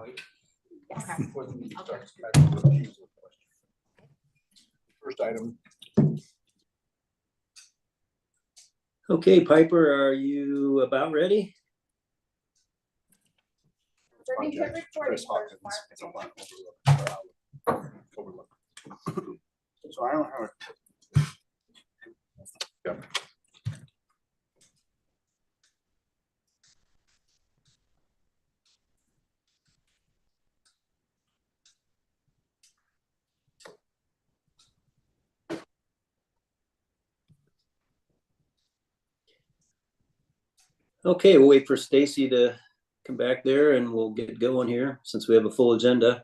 Yes. Okay. Before the meeting starts, I have a refusal question. First item. Okay, Piper, are you about ready? Ready to record Chris first, Hawkins. Mark. It's a one overlook. So I don't have a. Yeah. Okay, we'll wait for Stacy to come back there and we'll get going here since we have a full agenda.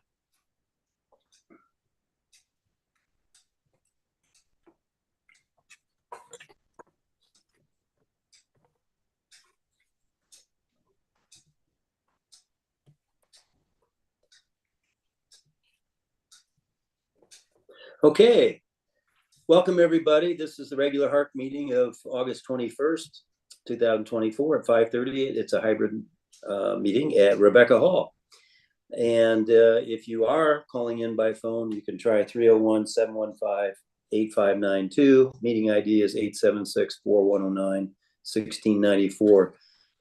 Okay, welcome everybody. This is the regular HARC meeting of August 21st, 2024 at 5:30. It's a hybrid meeting at Rebecca Hall. And if you are calling in by phone, you can try 301-715-8592. Meeting ID is 876-4109-1694.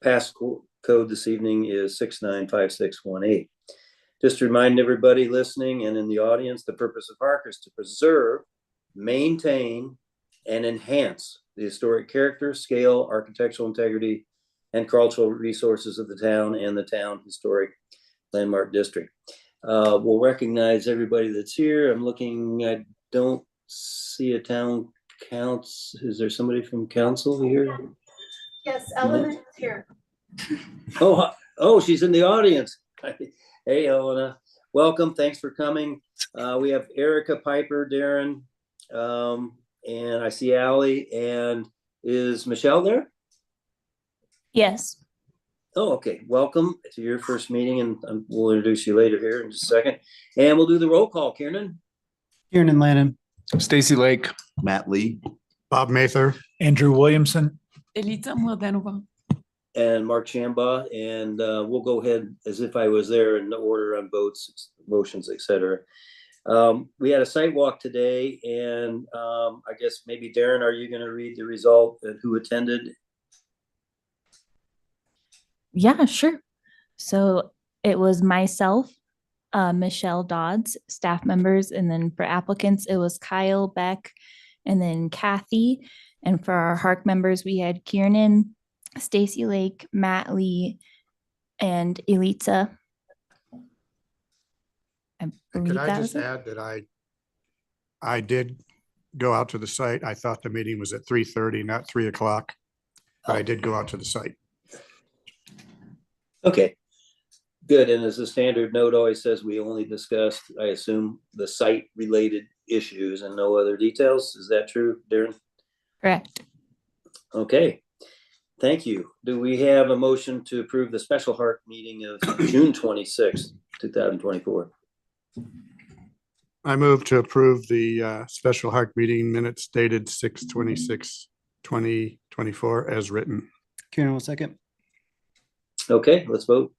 Pass code this evening is 695618. Just to remind everybody listening and in the audience, the purpose of HARC is to preserve, maintain, and enhance the historic character, scale, architectural integrity, and cultural resources of the town and the town historic landmark district. We'll recognize everybody that's here. I'm looking, I don't see a town council. Is there somebody from council here? Yes, Ellen is here. Oh, she's in the audience. Hey, Elena, welcome. Thanks for coming. We have Erica, Piper, Darren, and I see Allie. And is Michelle there? Yes. Oh, okay. Welcome to your first meeting, and we'll introduce you later here in just a second. And we'll do the roll call. Kiernan? Kiernan Lannon. Stacy Lake. Matt Lee. Bob Mather. Andrew Williamson. Elita Mladenova. And Mark Shambaugh, and we'll go ahead as if I was there in the order on votes, motions, etc. We had a site walk today, and I guess maybe Darren, are you going to read the result and who attended? Yeah, sure. So it was myself, Michelle Dodds, staff members, and then for applicants, it was Kyle Beck, and then Kathy. And for our HARC members, we had Kiernan, Stacy Lake, Matt Lee, and Elita. Could I just add that I did go out to the site. I thought the meeting was at 3:30, not 3 o'clock, but I did go out to the site. Okay, good. And as a standard note always says, we only discussed, I assume, the site related issues and no other details. Is that true, Darren? Correct. Okay, thank you. Do we have a motion to approve the special HARC meeting of June 26th, 2024? I move to approve the special HARC meeting minutes dated 6/26/2024 as written. Kiernan will second. Okay, let's vote.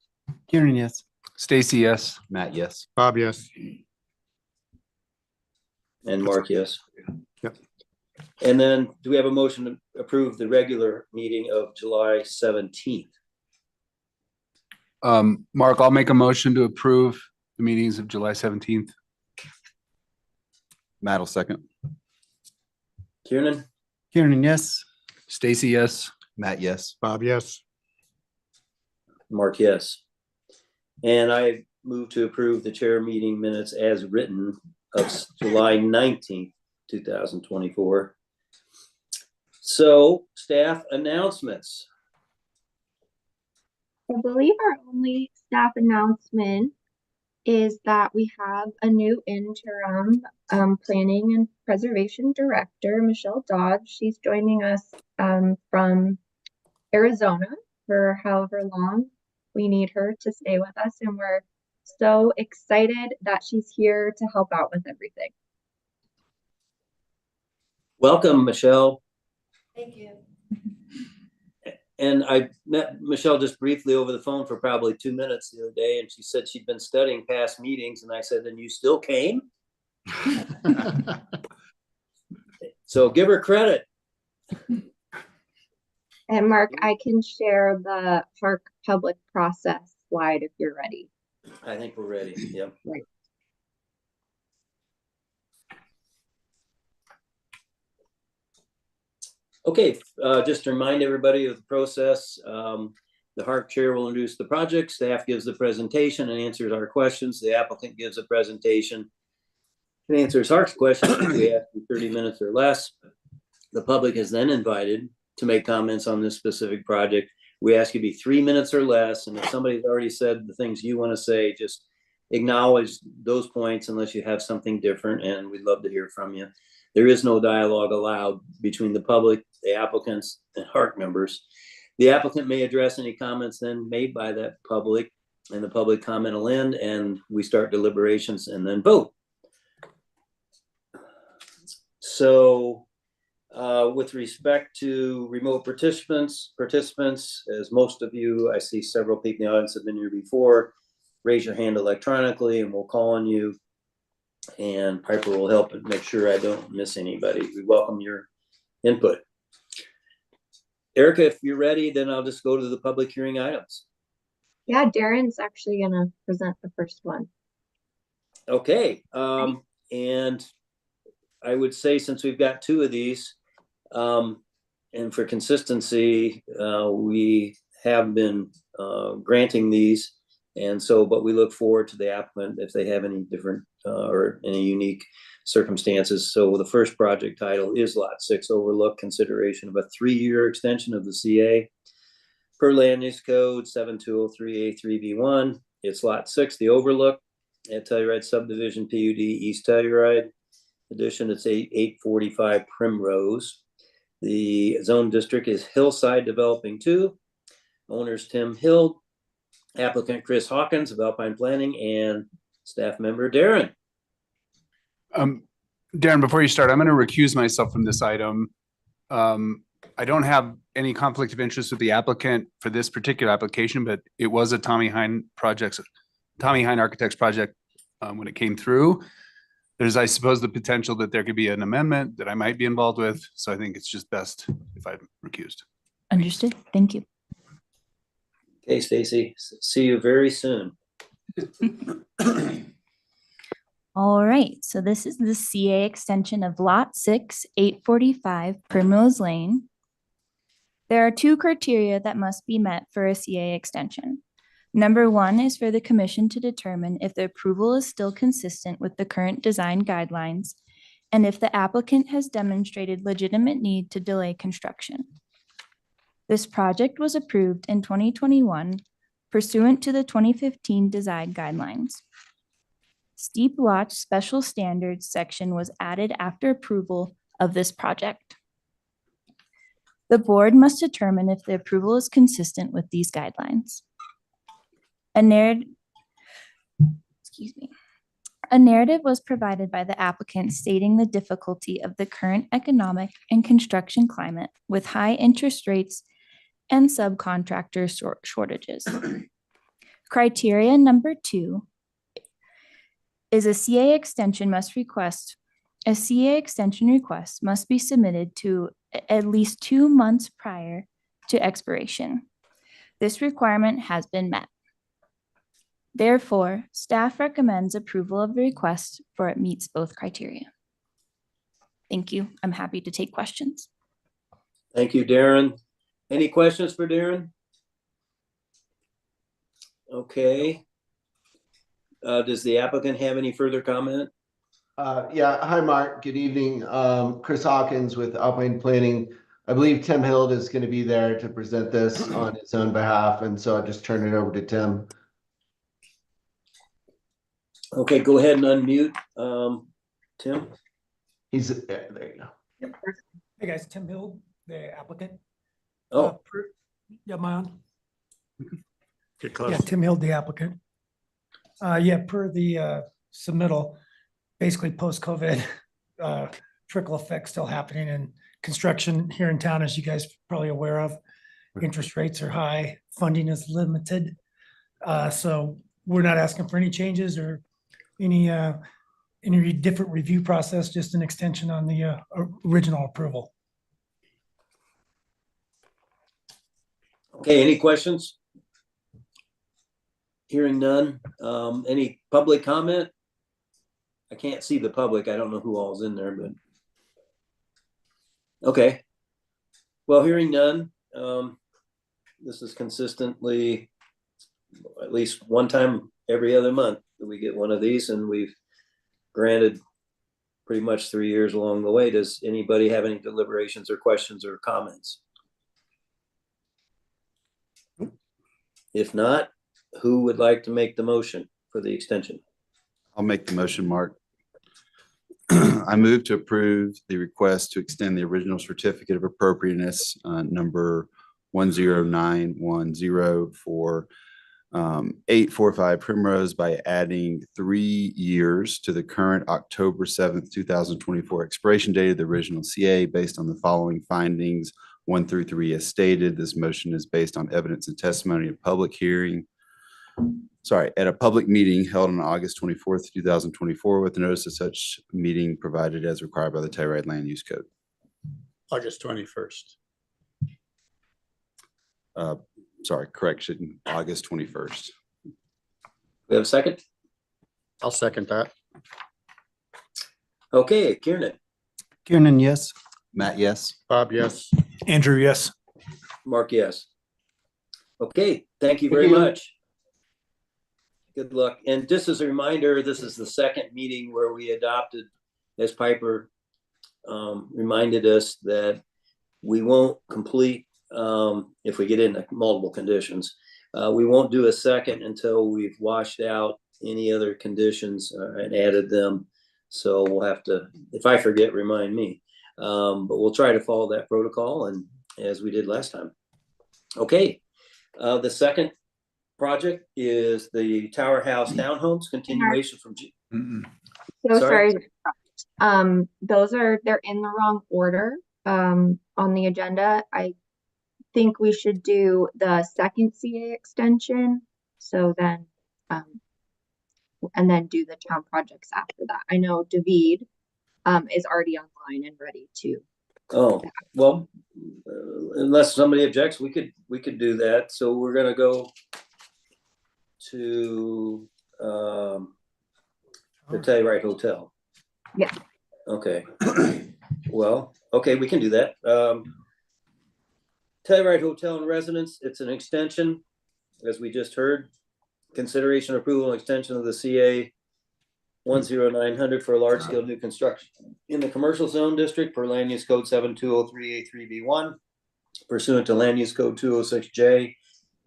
Kiernan, yes. Stacy, yes. Matt, yes. Bob, yes. And Mark, yes. Yep. And then do we have a motion to approve the regular meeting of July 17th? Mark, I'll make a motion to approve the meetings of July 17th. Matt will second. Kiernan? Kiernan, yes. Stacy, yes. Matt, yes. Bob, yes. Mark, yes. And I move to approve the chair meeting minutes as written of July 19th, 2024. So, staff announcements. I believe our only staff announcement is that we have a new interim planning and preservation director, Michelle Dodds. She's joining us from Arizona for however long we need her to stay with us, and we're so excited that she's here to help out with everything. Welcome, Michelle. Thank you. And I met Michelle just briefly over the phone for probably 2 minutes the other day, and she said she'd been studying past meetings, and I said, "Then you still came?" So give her credit. And Mark, I can share the HARC public process slide if you're ready. I think we're ready. Yep. Right. Okay, just to remind everybody of the process, the HARC chair will introduce the project, staff gives the presentation and answers our questions, the applicant gives a presentation and answers HARC's questions. We ask you 30 minutes or less. The public is then invited to make comments on this specific project. We ask you to be 3 minutes or less, and if somebody's already said the things you want to say, just acknowledge those points unless you have something different, and we'd love to hear from you. There is no dialogue allowed between the public, the applicants, and HARC members. The applicant may address any comments then made by that public, and the public comment will end, and we start deliberations and then vote. So with respect to remote participants, as most of you, I see several people in the audience have been here before, raise your hand electronically and we'll call on you. And Piper will help and make sure I don't miss anybody. We welcome your input. Erica, if you're ready, then I'll just go to the public hearing items. Yeah, Darren's actually gonna present the first one. Okay, and I would say since we've got two of these, and for consistency, we have been granting these. And so, but we look forward to the applicant if they have any different or any unique circumstances. So the first project title is Lot 6 Overlook, consideration of a 3-year extension of the CA per land use code 7203A3B1. It's Lot 6, the Overlook at Telluride Subdivision PUD East Telluride Edition. It's 845 Primrose. The zone district is Hillside Developing 2. Owners Tim Hill, applicant Chris Hawkins of Alpine Planning, and staff member Darren. Darren, before you start, I'm going to recuse myself from this item. I don't have any conflict of interest with the applicant for this particular application, but it was a Tommy Hine Architects project when it came through. There's, I suppose, the potential that there could be an amendment that I might be involved with. So I think it's just best if I'm recused. Understood. Thank you. Okay, Stacy, see you very soon. All right, so this is the CA extension of Lot 6, 845 Primrose Lane. There are 2 criteria that must be met for a CA extension. Number 1 is for the commission to determine if the approval is still consistent with the current design guidelines and if the applicant has demonstrated legitimate need to delay construction. This project was approved in 2021 pursuant to the 2015 design guidelines. Steep lot special standards section was added after approval of this project. The board must determine if the approval is consistent with these guidelines. A narrative was provided by the applicant stating the difficulty of the current economic and construction climate with high interest rates and subcontractor shortages. Criteria number 2 is a CA extension request must be submitted to at least 2 months prior to expiration. This requirement has been met. Therefore, staff recommends approval of the request for it meets both criteria. Thank you. I'm happy to take questions. Thank you, Darren. Any questions for Darren? Okay. Does the applicant have any further comment? Yeah, hi, Mark. Good evening. Chris Hawkins with Alpine Planning. I believe Tim Hild is going to be there to present this on his own behalf, and so I'll just turn it over to Tim. Okay, go ahead and unmute, Tim. He's there. You go. Yep. Hey guys, Tim Hill, the applicant. Oh, Yeah, am I on? Get close. Yeah, Tim Hill, the applicant. Yeah, per the submittal, basically post-COVID, trickle effect still happening in construction here in town, as you guys are probably aware of. interest rates are high, funding is limited. So we're not asking for any changes or any different review process, just an extension on the original approval. Okay, any questions? Hearing none. Any public comment? I can't see the public. I don't know who all's in there, but. Okay. Well, hearing none, this is consistently at least one time every other month that we get one of these, and we've granted pretty much 3 years along the way. Does anybody have any deliberations or questions or comments? If not, who would like to make the motion for the extension? I'll make the motion, Mark. I move to approve the request to extend the original certificate of appropriateness, number 10910 for 845 Primrose by adding 3 years to the current October 7th, 2024 expiration date of the original CA based on the following findings 1 through 3 as stated. This motion is based on evidence and testimony of public hearing. At a public meeting held on August 24th, 2024, with the notice of such meeting provided as required by the Telluride Land Use Code. August 21st. Correction, August 21st. We have a second? I'll second that. Okay, Kiernan, Kiernan, yes. Matt, yes. Bob, yes. Andrew, yes. Mark, yes. Okay, thank you Thank very you. much. Good luck. And just as a reminder, this is the second meeting where we adopted, as Piper reminded us, that we won't complete, if we get into multiple conditions, we won't do a second until we've washed out any other conditions and added them. So we'll have to, if I forget, remind me. But we'll try to follow that protocol, and as we did last time. Okay, the second project is the Tower House Townhomes continuation from. So Sorry? sorry. They're in the wrong order on the agenda. I think we should do the second CA extension. So then, and then do the town projects after that. I know David is already online and ready to. Oh, well, unless somebody objects, we could do that. So we're gonna go to the Telluride Hotel. Yeah. Okay. Well, okay, we can do that. Telluride Hotel and Residence, it's an extension, as we just heard. Consideration, approval, and extension of the CA 10900 for a large-scale new construction in the commercial zone district per land use code 7203A3B1 pursuant to land use code 206J,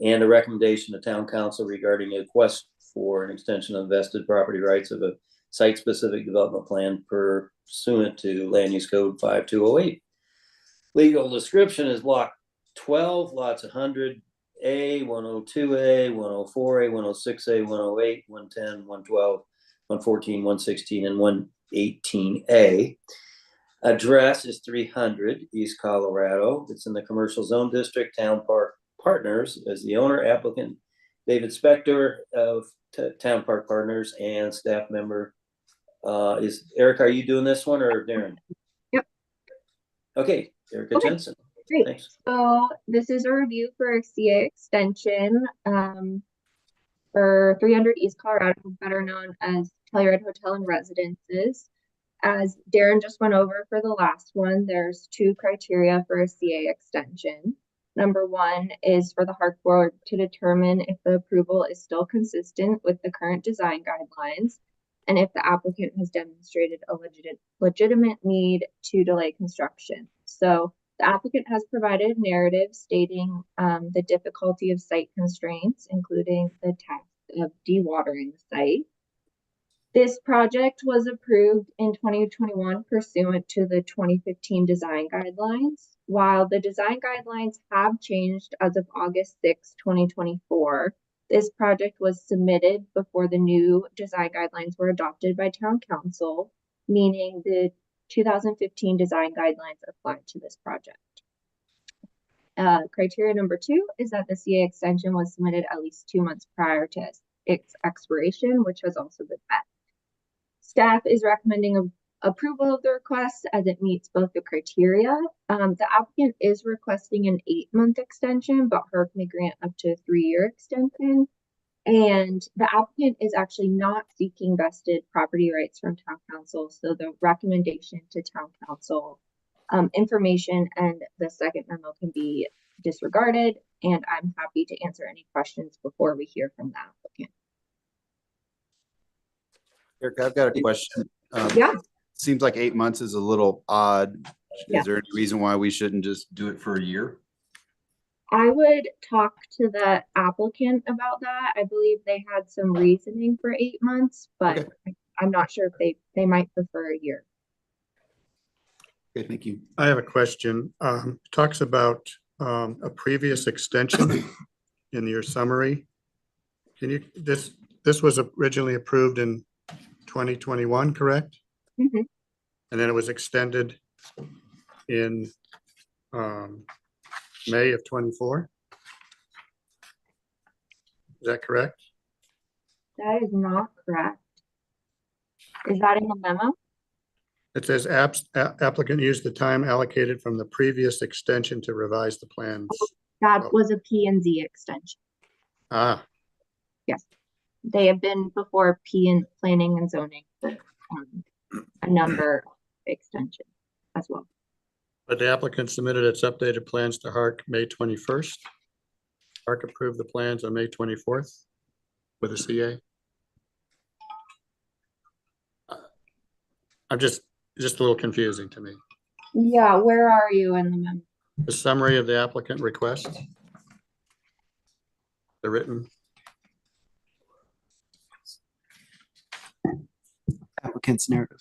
and a recommendation to town council regarding a request for an extension of vested property rights of a site-specific development plan pursuant to land use code 5208. Legal description is block 12, lots 100A, 102A, 104A, 106A, 108, 110, 112, 114, 116, and 118A. Address is 300 East Colorado. It's in the commercial zone district. Town Park Partners as the owner, applicant David Spector of Town Park Partners, and staff member is Eric. Are you doing this one or Darren? Yep. Okay, Erica Okay. Jensen. Great. Thanks. So this is a review for a CA extension for 300 East Colorado, better known as Telluride Hotel and Residences. As Darren just went over for the last one, there's 2 criteria for a CA extension. Number 1 is for the HARC board to determine if the approval is still consistent with the current design guidelines and if the applicant has demonstrated a legitimate need to delay construction. So the applicant has provided a narrative stating the difficulty of site constraints, including the task of dewatering the site. This project was approved in 2021 pursuant to the 2015 design guidelines. While the design guidelines have changed as of August 6, 2024, this project was submitted before the new design guidelines were adopted by town council, meaning the 2015 design guidelines apply to this project. Criteria number 2 is that the CA extension was submitted at least 2 months prior to its expiration, which has also been met. Staff is recommending approval of the request as it meets both the criteria. The applicant is requesting an 8-month extension, but HARC may grant up to a 3-year extension. And the applicant is actually not seeking vested property rights from town council. So the recommendation to town council information and the second memo can be disregarded. And I'm happy to answer any questions before we hear from the applicant. Eric, I've got a question. Yeah. Seems like 8 months is a little odd. Yeah. Is there any reason why we shouldn't just do it for a year? I would talk to the applicant about that. I believe they had some reasoning for 8 months, but Okay. I'm not sure if they might prefer a year. Okay, thank you. I have a question. Talks about a previous extension in your summary. Can you, this was originally approved in 2021, correct? Mhm. And then it was extended in May of 24? Is that correct? That is not correct. Is that in the memo? It says applicant used the time allocated from the previous extension to revise the plans. That was a P&Z extension. Ah, Yes. They have been before planning and zoning for a number of extensions as well. but the applicant submitted its updated plans to HARC May 21st. HARC approved the plans on May 24th with a CA. I'm just a little confusing to me. Yeah, where are you in the memo? The summary of the applicant request. The written, Applicant's narrative.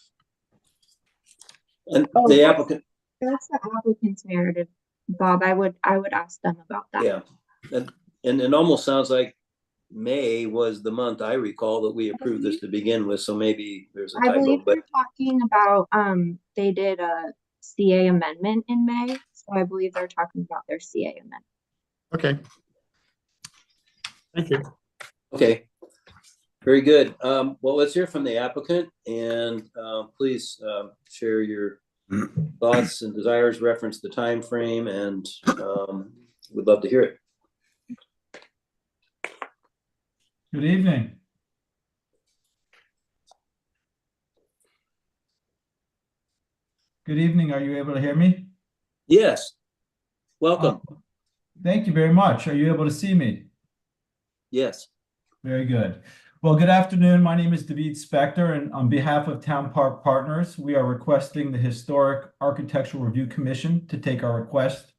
And Oh, the applicant, That's the applicant's narrative, Bob. I would ask them about that. yeah, and it almost sounds like May was the month I recall that we approved this to begin with, so maybe there's a I typo, believe but they're talking about they did a CA amendment in May, so I believe they're talking about their CA amendment. okay. Thank you. okay. Very good. Well, let's hear from the applicant and please share your thoughts and desires, reference the time frame, and we'd love to hear it. Good evening. Good evening. Are you able to hear me? Yes. Welcome. Thank you very much. Are you able to see me? Yes. Very good. Well, good afternoon. My name is David Spector, and on behalf of Town Park Partners, we are requesting the Historic Architectural Review Commission to take our request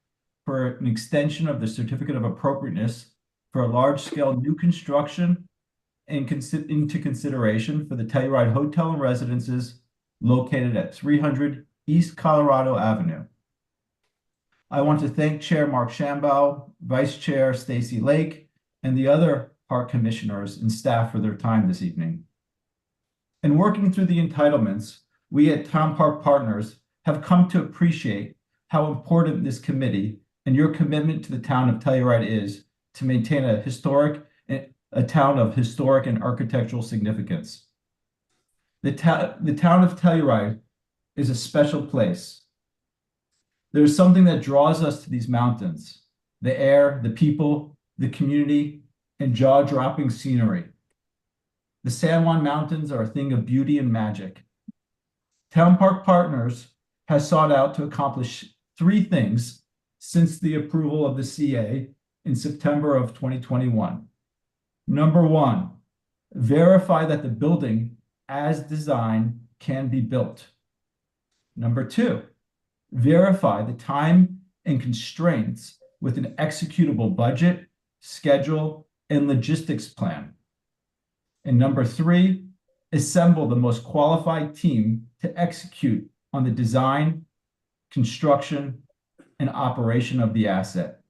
for an extension of the certificate of appropriateness for a large-scale new construction and into consideration for the Telluride Hotel and Residences located at 300 East Colorado Avenue. I want to thank Chair Mark Shambaugh, Vice Chair Stacy Lake, and the other park commissioners and staff for their time this evening. In working through the entitlements, we at Town Park Partners have come to appreciate how important this committee and your commitment to the town of Telluride is to maintain a town of historic and architectural significance. The town of Telluride is a special place. There's something that draws us to these mountains: the air, the people, the community, and jaw-dropping scenery. The San Juan Mountains are a thing of beauty and magic. Town Park Partners has sought out to accomplish 3 things since the approval of the CA in September of 2021. Number 1, verify that the building as designed can be built. Number 2, verify the time and constraints with an executable budget, schedule, and logistics plan. And number 3, assemble the most qualified team to execute on the design, construction, and operation of the asset.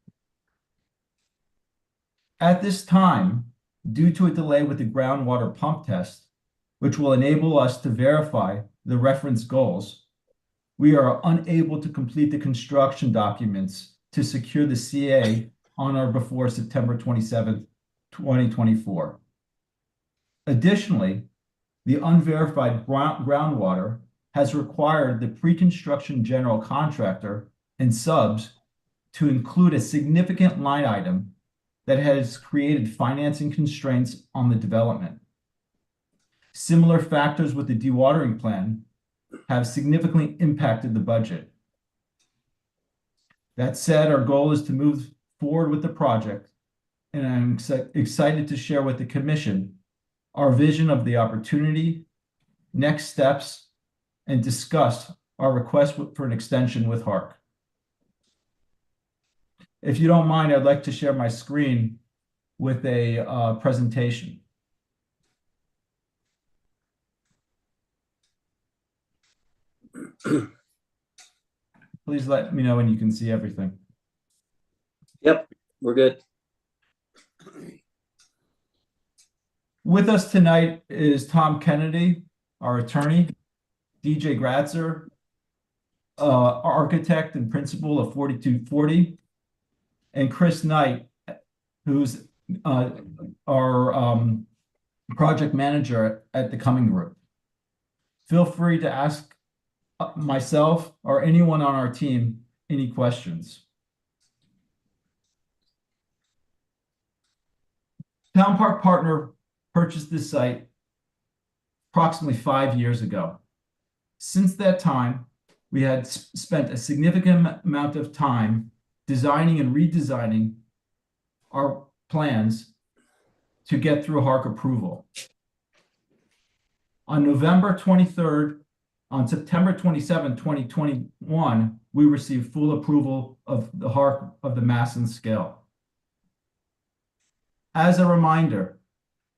At this time, due to a delay with the groundwater pump test, which will enable us to verify the reference goals, we are unable to complete the construction documents to secure the CA on or before September 27th, 2024. Additionally, the unverified groundwater has required the pre-construction general contractor and subs to include a significant line item that has created financing constraints on the development. Similar factors with the dewatering plan have significantly impacted the budget. That said, our goal is to move forward with the project, and I'm excited to share with the commission our vision of the opportunity, next steps, and discuss our request for an extension with HARC. If you don't mind, I'd like to share my screen with a presentation. Please let me know when you can see everything. Yep, we're good. With us tonight is Tom Kennedy, our attorney, DJ Gratzer, architect and principal of 4240, and Chris Knight, who's our project manager at the Cumming Group. Feel free to ask myself or anyone on our team any questions. Town Park Partner purchased this site approximately 5 years ago. Since that time, we had spent a significant amount of time designing and redesigning our plans to get through HARC approval. On September 27, 2021, we received full approval of the HARC of the mass and scale. As a reminder,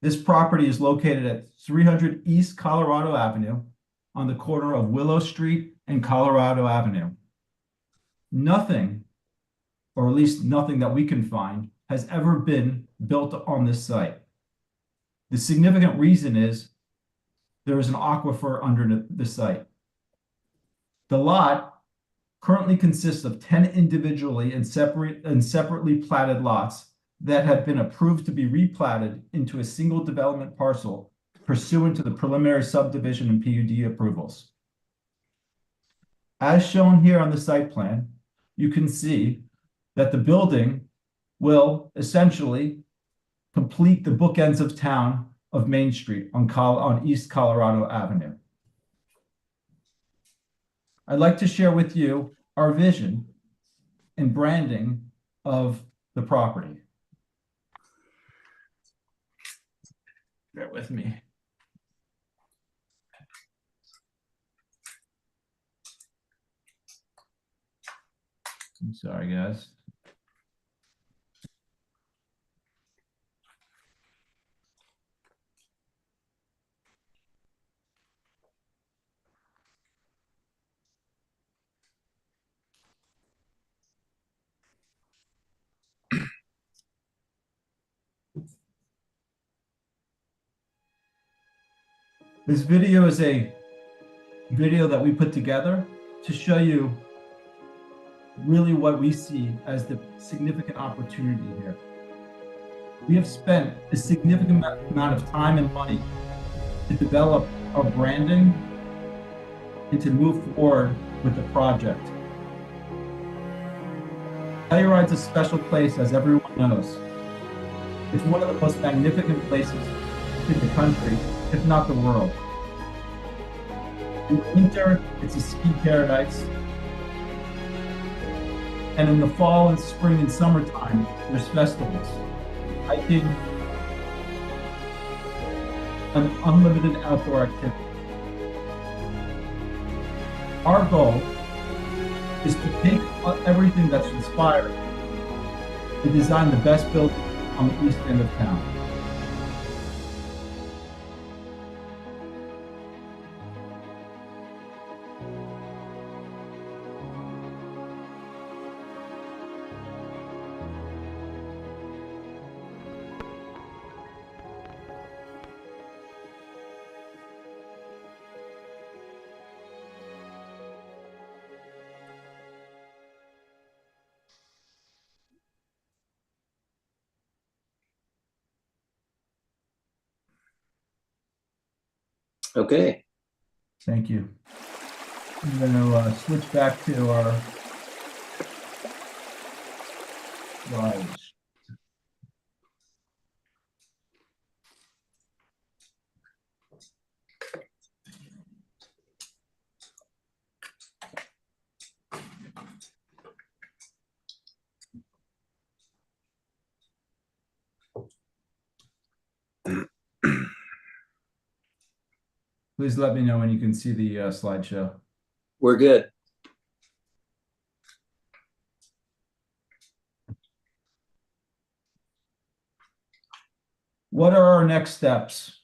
this property is located at 300 East Colorado Avenue on the corner of Willow Street and Colorado Avenue. Nothing, or at least nothing that we can find, has ever been built on this site. The significant reason is there is an aquifer under the site. The lot currently consists of 10 individually and separately platted lots that have been approved to be replatted into a single development parcel pursuant to the preliminary subdivision and PUD approvals. As shown here on the site plan, you can see that the building will essentially complete the bookends of town of Main Street on East Colorado Avenue. I'd like to share with you our vision and branding of the property. Bear with me. I'm sorry, guys. This video is a video that we put together to show you really what we see as the significant opportunity here. We have spent a significant amount of time and money to develop our branding and to move forward with the project. Telluride's a special place, as everyone knows. It's one of the most magnificent places in the country, if not the world. In winter, it's a ski paradise. And in the fall and spring and summertime, there's festivals, hiking, and unlimited outdoor activity. Our goal is to take everything that's inspired to design the best building on the east end of town. Okay, Thank you. I'm going to switch back to our slides. Please let me know when you can see the slideshow. we're good. What are our next steps?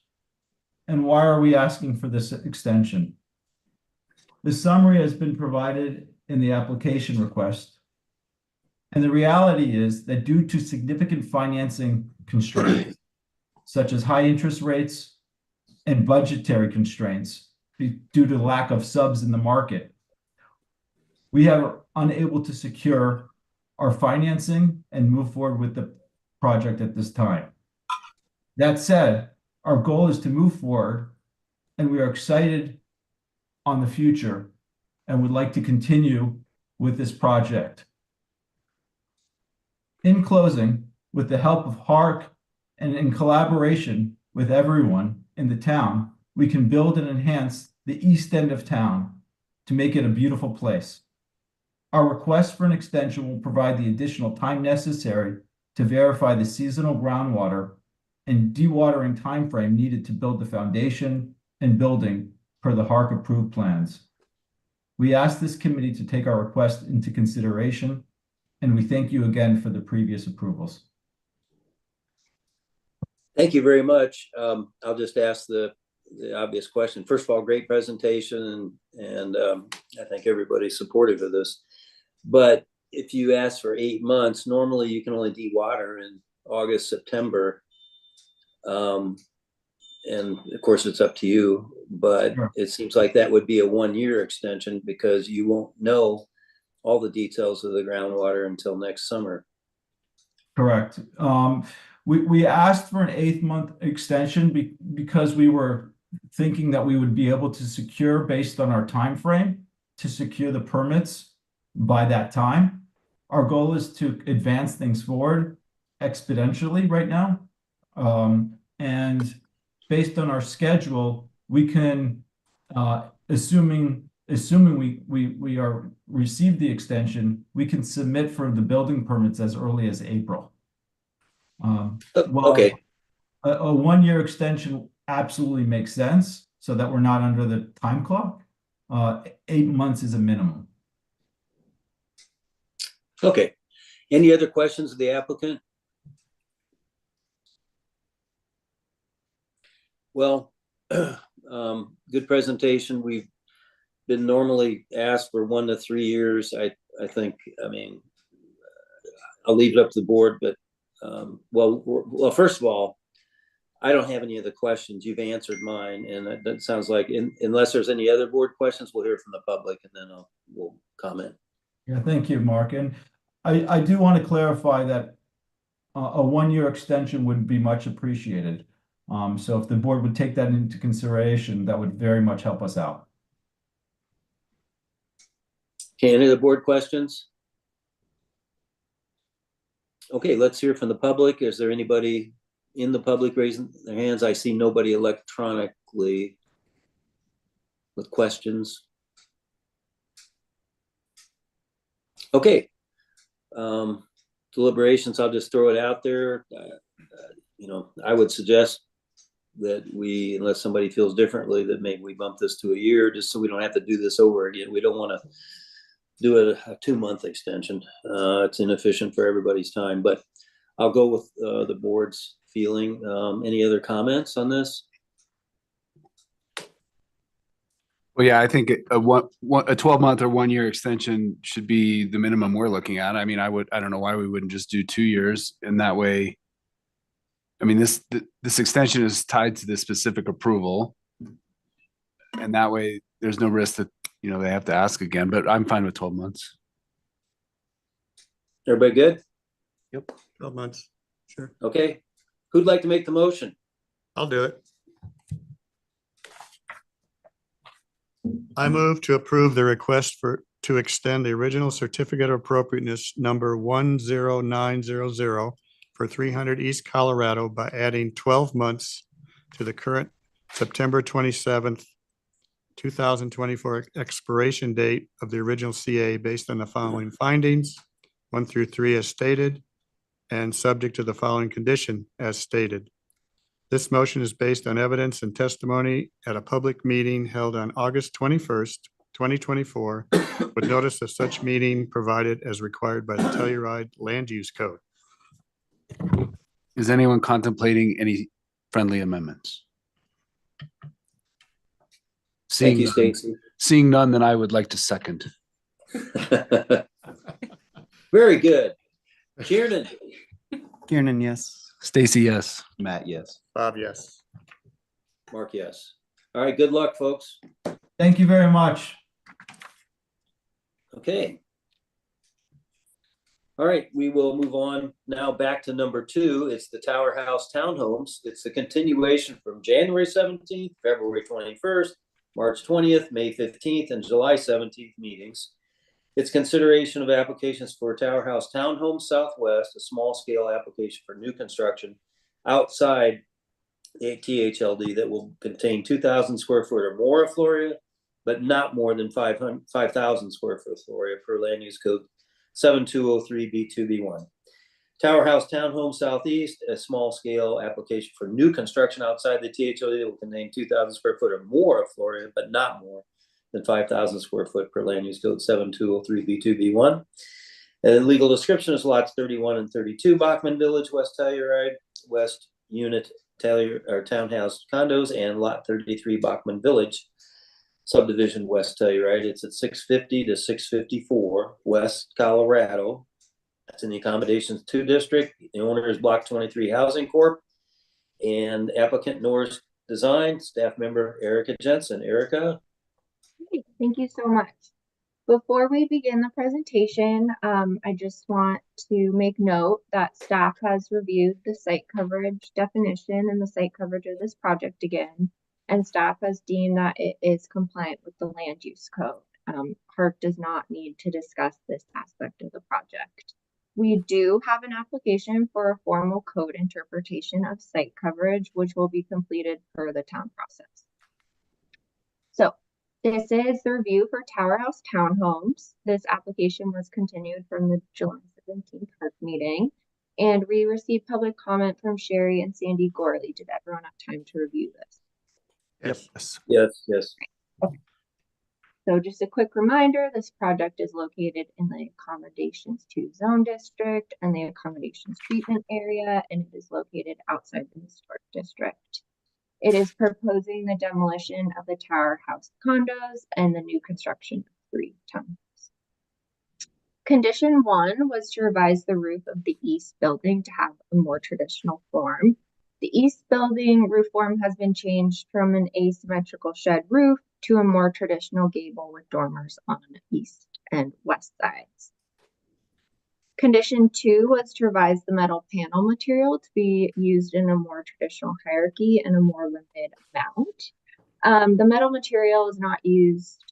And why are we asking for this extension? The summary has been provided in the application request. And the reality is that due to significant financing constraints, such as high interest rates and budgetary constraints due to lack of subs in the market, we are unable to secure our financing and move forward with the project at this time. That said, our goal is to move forward, and we are excited on the future and would like to continue with this project. In closing, with the help of HARC and in collaboration with everyone in the town, we can build and enhance the east end of town to make it a beautiful place. Our request for an extension will provide the additional time necessary to verify the seasonal groundwater and dewatering timeframe needed to build the foundation and building per the HARC approved plans. We ask this committee to take our request into consideration, and we thank you again for the previous approvals. Thank you very much. I'll just ask the obvious question. First of all, great presentation, and I think everybody's supportive of this. But if you ask for 8 months, normally you can only dewater in August, September. And of course, it's up to you, but Sure. It seems like that would be a 1-year extension because you won't know all the details of the groundwater until next summer. Correct. We asked for an 8-month extension because we were thinking that we would be able to secure, based on our time frame, to secure the permits by that time. Our goal is to advance things forward exponentially right now. And based on our schedule, we can, assuming we are receive the extension, we can submit for the building permits as early as April. Okay. A 1-year extension absolutely makes sense so that we're not under the time clock. 8 months is a minimum. Okay. Any other questions of the applicant? Well, good presentation. We've been normally asked for 1 to 3 years. I think, I mean, I'll leave it up to the board, but well, first of all, I don't have any other questions. You've answered mine, and that sounds like, unless there's any other board questions, we'll hear from the public, and then we'll comment. Yeah, thank you, Mark. And I do want to clarify that a 1-year extension would be much appreciated. So if the board would take that into consideration, that would very much help us out. Okay, any other board questions? Okay, let's hear from the public. Is there anybody in the public raising their hands? I see nobody electronically with questions. Okay. Deliberations, I'll just throw it out there. I would suggest that unless somebody feels differently, that maybe we bump this to a year, just so we don't have to do this over again. We don't want to do a 2-month extension. It's inefficient for everybody's time, but I'll go with the board's feeling. Any other comments on this? Well, yeah, I think a 12-month or 1-year extension should be the minimum we're looking at. I mean, I don't know why we wouldn't just do 2 years, and that way, I mean, this extension is tied to this specific approval, and that way there's no risk that, they have to ask again, but I'm fine with 12 months. Everybody good? Yep, 12 months. Sure. Okay. Who'd like to make the motion? I'll do it. I move to approve the request to extend the original certificate of appropriateness number 10900 for 300 East Colorado by adding 12 months to the current September 27th, 2024 expiration date of the original CA based on the following findings, 1 through 3 as stated, and subject to the following condition as stated. This motion is based on evidence and testimony at a public meeting held on August 21st, 2024, with notice of such meeting provided as required by the Telluride Land Use Code. Is anyone contemplating any friendly amendments? Thank you, Seeing none- Stacy. Seeing none, then I would like to second. Very good. Kieran, Kiernan, yes. Stacy, yes. Matt, yes. Bob, yes. Mark, yes. All right, good luck, folks. Thank you very much. Okay. All right, we will move on now back to number 2. It's the Tower House Townhomes. It's the continuation from January 17th, February 21st, March 20th, May 15th, and July 17th meetings. It's consideration of applications for Tower House Townhomes Southwest, a small-scale application for new construction outside a THLD that will contain 2,000 square foot or more of floor area, but not more than 5,000 square foot floor area per land use code 7203B2B1. Tower House Townhome Southeast, a small scale application for new construction outside the THLD that will contain 2,000 square foot or more of floor area, but not more than 5,000 square foot per land use code 7203B2B1. And legal description is lots 31 and 32, Bachman Village, West Telluride, West Unit Townhouse Condos, and lot 33, Bachman Village, subdivision, West Telluride. It's at 650 to 654 West Colorado. That's in the Accommodations 2 district. The owner is Block 23 Housing Corp. And applicant Norris Design, staff member Erica Jensen. Erica? Great, thank you so much. Before we begin the presentation, I just want to make note that staff has reviewed the site coverage definition and the site coverage of this project again, and staff has deemed that it is compliant with the land use code. HARC does not need to discuss this aspect of the project. We do have an application for a formal code interpretation of site coverage, which will be completed per the town process. So this is the review for Tower House Townhomes. This application was continued from the July 17th HARC meeting, and we received public comment from Sherry and Sandy Gorley. Did everyone have time to review this? Yes. Yes. Okay. So just a quick reminder, this project is located in the Accommodations 2 zone district and the Accommodations treatment area, and it is located outside the historic district. It is proposing the demolition of the Tower House condos and the new construction of 3 townhomes. Condition 1 was to revise the roof of the east building to have a more traditional form. The east building roof form has been changed from an asymmetrical shed roof to a more traditional gable with dormers on the east and west sides. Condition 2 was to revise the metal panel material to be used in a more traditional hierarchy and a more limited amount. The metal material is not used,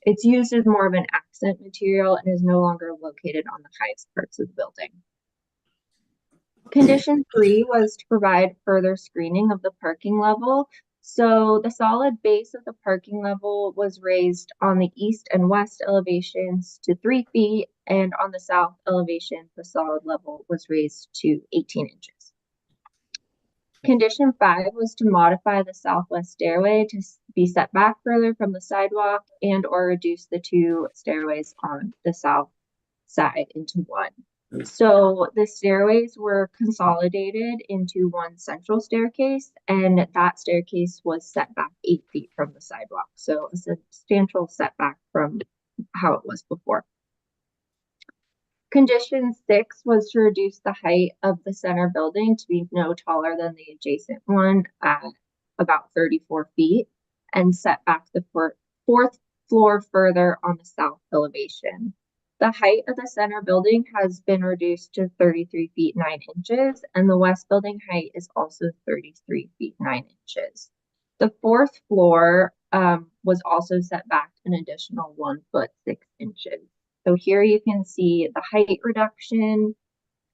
it's used as more of an accent material and is no longer located on the highest parts of the building. Condition 3 was to provide further screening of the parking level. So the solid base of the parking level was raised on the east and west elevations to 3 feet, and on the south elevation, the solid level was raised to 18 inches. Condition 5 was to modify the southwest stairway to be set back further from the sidewalk and or reduce the 2 stairways on the south side into 1. So the stairways were consolidated into 1 central staircase, and that staircase was set back 8 feet from the sidewalk. So a substantial setback from how it was before. Condition 6 was to reduce the height of the center building to be no taller than the adjacent one at about 34 feet and set back the 4th floor further on the south elevation. The height of the center building has been reduced to 33 feet 9 inches, and the west building height is also 33 feet 9 inches. The fourth floor was also set back an additional 1 foot 6 inches. So here you can see the height reduction.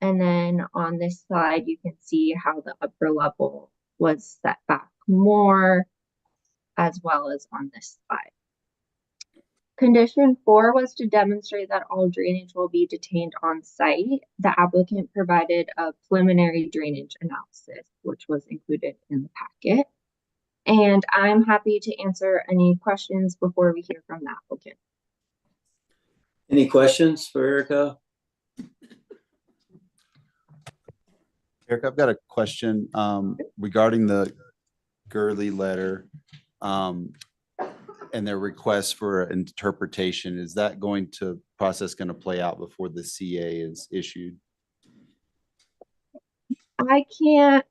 And then on this slide, you can see how the upper level was set back more, as well as on this slide. Condition 4 was to demonstrate that all drainage will be detained on site. The applicant provided a preliminary drainage analysis, which was included in the packet. And I'm happy to answer any questions before we hear from the applicant. Any questions for Erica? Eric, I've got a question regarding the Gurley letter and their request for an interpretation. Is that process going to play out before the CA is issued? I can't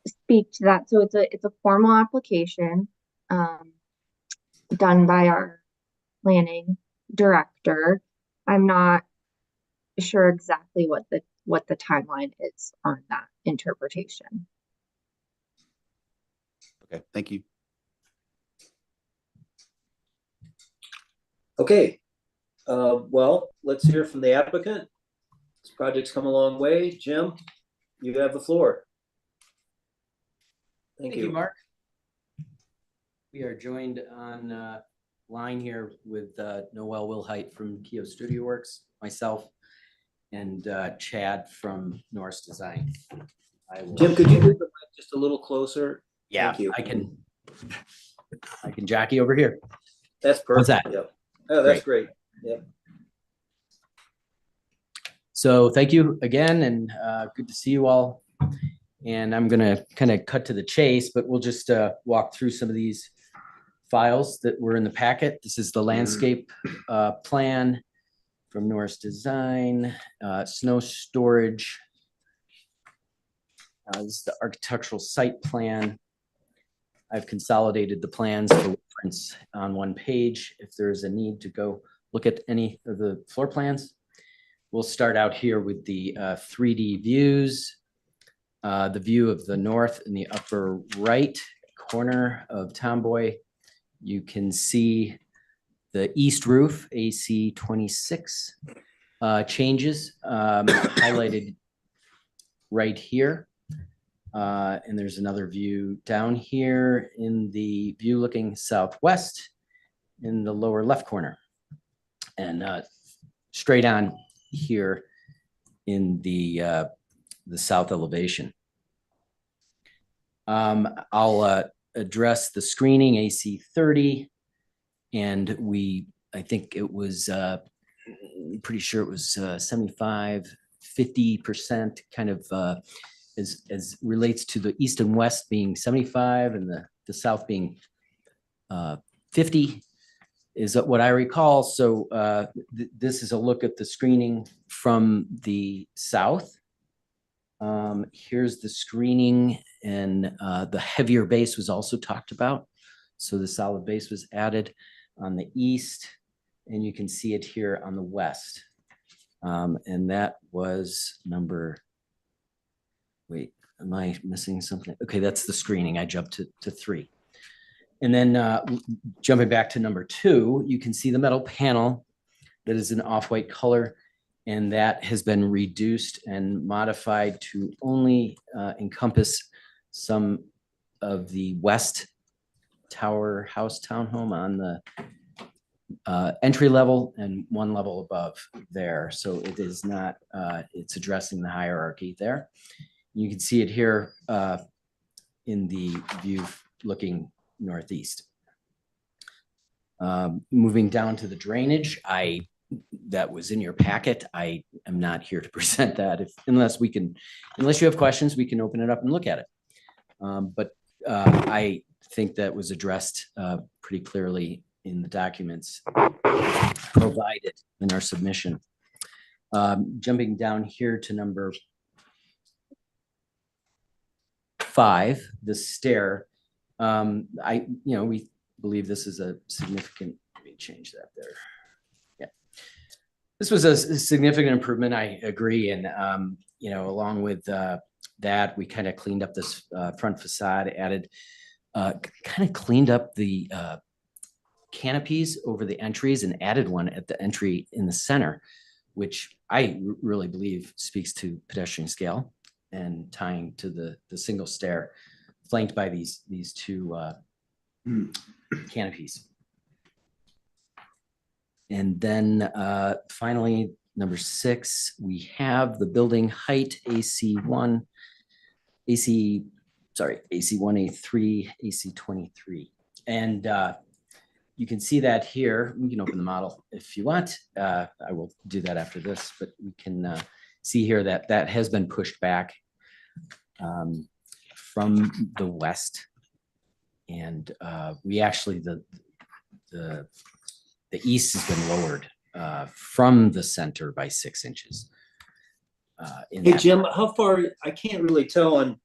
speak to that. So it's a formal application done by our planning director. I'm not sure exactly what the timeline is on that interpretation. Okay, thank you. Okay, well, let's hear from the applicant. This project's come a long way. Jim, you have the floor. Thank you, Mark. We are joined on line here with Noel Wilhite from Keo Studio Works, myself, and Chad from Norris Design. Jim, could you move the mic just a little closer? Yeah, Thank you. I can jockey over here. That's perfect. How's that? Yep. Oh, that's great. Yep. So thank you again, and good to see you all. And I'm gonna kind of cut to the chase, but we'll just walk through some of these files that were in the packet. This is the landscape plan from Norris Design, snow storage. This is the architectural site plan. I've consolidated the plans for reference on one page. If there's a need to go look at any of the floor plans, we'll start out here with the 3D views. The view of the north in the upper right corner of Tomboy. You can see the east roof, AC 26 changes highlighted right here. And there's another view down here in the view looking southwest in the lower left corner. And straight on here in the south elevation. I'll address the screening AC 30, and I think it was pretty sure it was 75, 50% kind of as relates to the east and west being 75 and the south being 50 is what I recall. So this is a look at the screening from the south. Here's the screening, and the heavier base was also talked about. So the solid base was added on the east, and you can see it here on the west. And that was wait, am I missing something? Okay, that's the screening. I jumped to 3. And then jumping back to number 2, you can see the metal panel that is an off-white color, and that has been reduced and modified to only encompass some of the west tower house townhome on the entry level and one level above there. So it is not, it's addressing the hierarchy there. You can see it here in the view looking northeast. Moving down to the drainage, that was in your packet. I am not here to present that unless you have questions, we can open it up and look at it. But I think that was addressed pretty clearly in the documents provided in our submission. Jumping down here to number 5, the stair. We believe this is a significant, let me change that there. Yeah. This was a significant improvement, I agree. And, along with that, we kind of cleaned up this front facade, added kind of cleaned up the canopies over the entries and added one at the entry in the center, which I really believe speaks to pedestrian scale and tying to the single stair flanked by these two canopies. And then finally, number 6, we have the building height AC1, AC1, A3, AC23. And you can see that here. We can open the model if you want. I will do that after this, but we can see here that that has been pushed back from the west. And we actually, the east has been lowered from the center by 6 inches. Hey, Jim, how far, I can't really tell on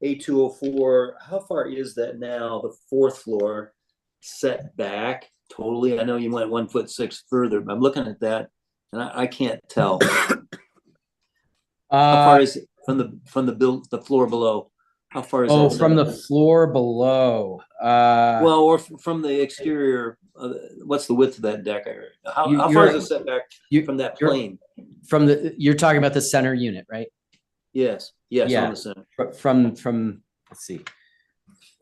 A204, how far is that now, the 4th floor set back totally? I know you went 1'6" further, but I'm looking at that and I can't tell. How far is it from the floor below? How far is Oh, that? from the floor below. Well, or from the exterior, what's the width of that deck? How far is it set back from that plane? From you're talking about the center unit, right? Yes, Yeah. on the center. From let's see.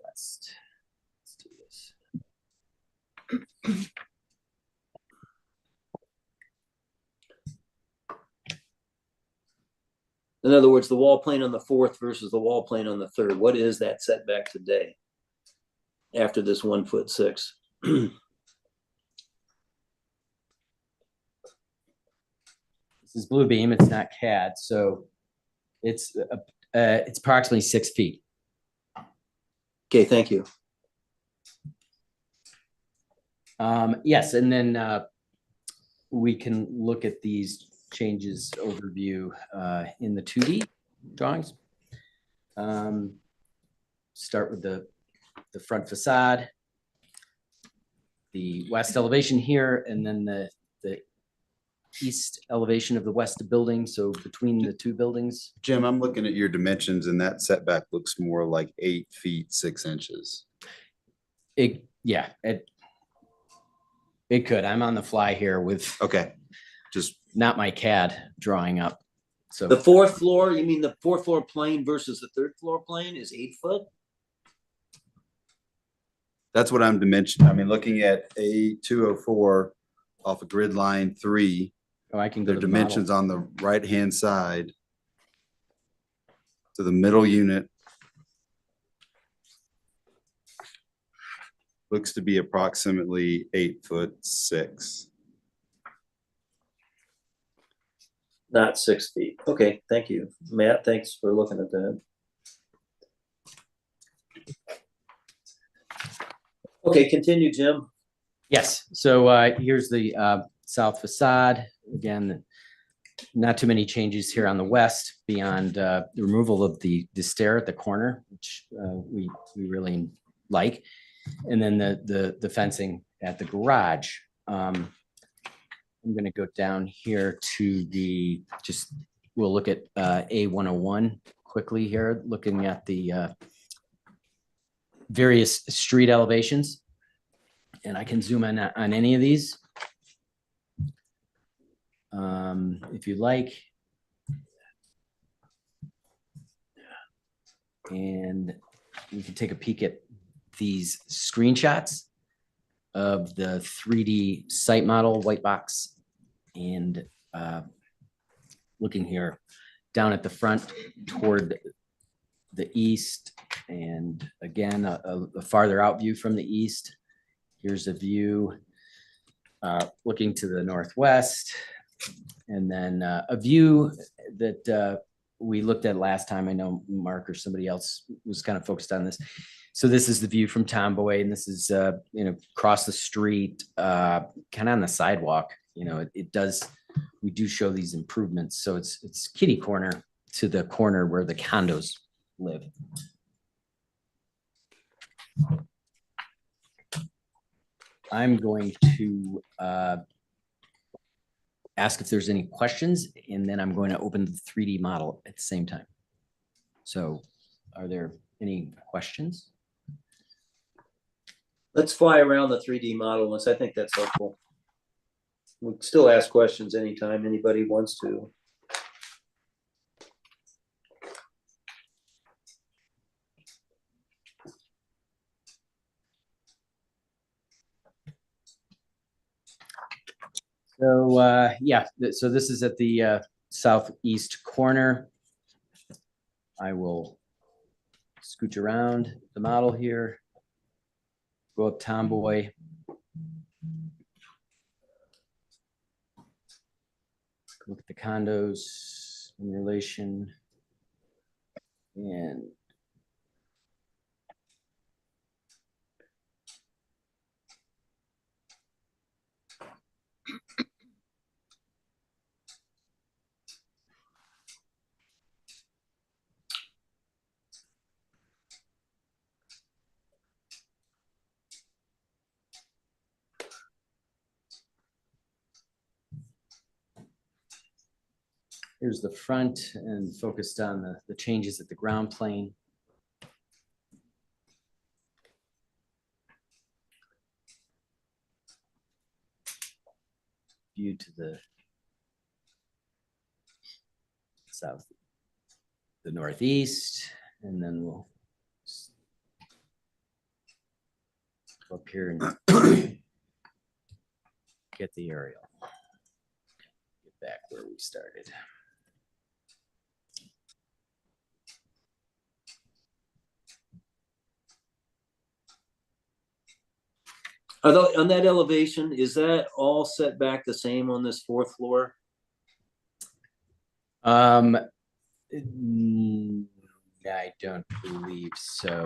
Let's do this. In other words, the wall plane on the 4th versus the wall plane on the 3rd. What is that setback today after this 1'6"? This is blue beam. It's not CAD, so it's approximately 6 feet. Okay, thank you. Yes, and then we can look at these changes overview in the 2D drawings. Start with the front facade, the west elevation here, and then the east elevation of the west building. So between the 2 buildings. Jim, I'm looking at your dimensions and that setback looks more like 8 feet, 6 inches. It could. I'm on the fly here with just not my CAD drawing up. So the 4th floor, you mean the 4th floor plane versus the 3rd floor plane is 8 foot? That's what I'm dimensioning. I mean, looking at A204 off of grid line 3. Oh, I can go their to the dimensions model. on the right-hand side to the middle unit. Looks to be approximately 8'6". Not 6 feet. Okay, thank you. Matt, thanks for looking at that. Okay, continue, Jim. Yes. So here's the south facade. Again, not too many changes here on the west beyond the removal of the stair at the corner, which we really like. And then the fencing at the garage. I'm going to go down here to we'll look at A101 quickly here, looking at the various street elevations. And I can zoom in on any of these if you like. And we can take a peek at these screenshots of the 3D site model white box, and looking here down at the front toward the east, and again a farther out view from the east. Here's a view looking to the northwest, and then a view that we looked at last time. I know Mark or somebody else was kind of focused on this. So this is the view from Tomboy, and this is across the street, kind of on the sidewalk. We do show these improvements. So it's kitty corner to the corner where the condos live. I'm going to ask if there's any questions, and then I'm going to open the 3D model at the same time. So are there any questions? Let's fly around the 3D model once. I think that's helpful. We can still ask questions anytime anybody wants to. So, yeah, so this is at the southeast corner. I will scooch around the model here. Go up Tomboy. Look at the condos in relation. And here's the front and focused on the changes at the ground plane. View to the south, the northeast, and then we'll go up here and get the aerial. Get back where we started. Although on that elevation, is that all set back the same on this 4th floor? I don't believe so.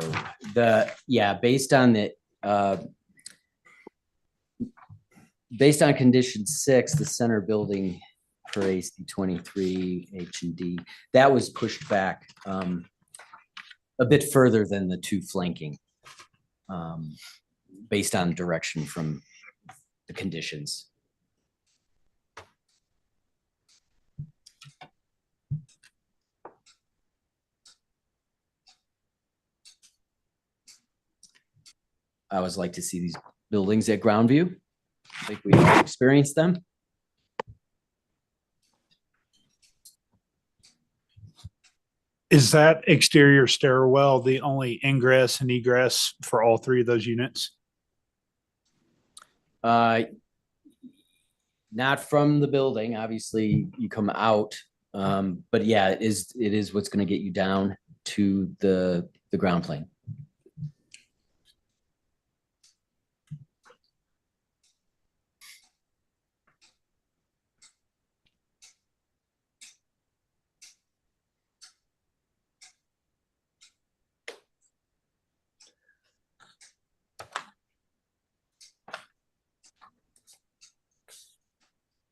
Based on condition 6, the center building for AC 23 H and D, that was pushed back a bit further than the 2 flanking, based on direction from the conditions. I always like to see these buildings at ground view. I think we all experienced them. Is that exterior stairwell the only ingress and egress for all 3 of those units? Not from the building. Obviously, you come out, but yeah, it is what's going to get you down to the ground plane.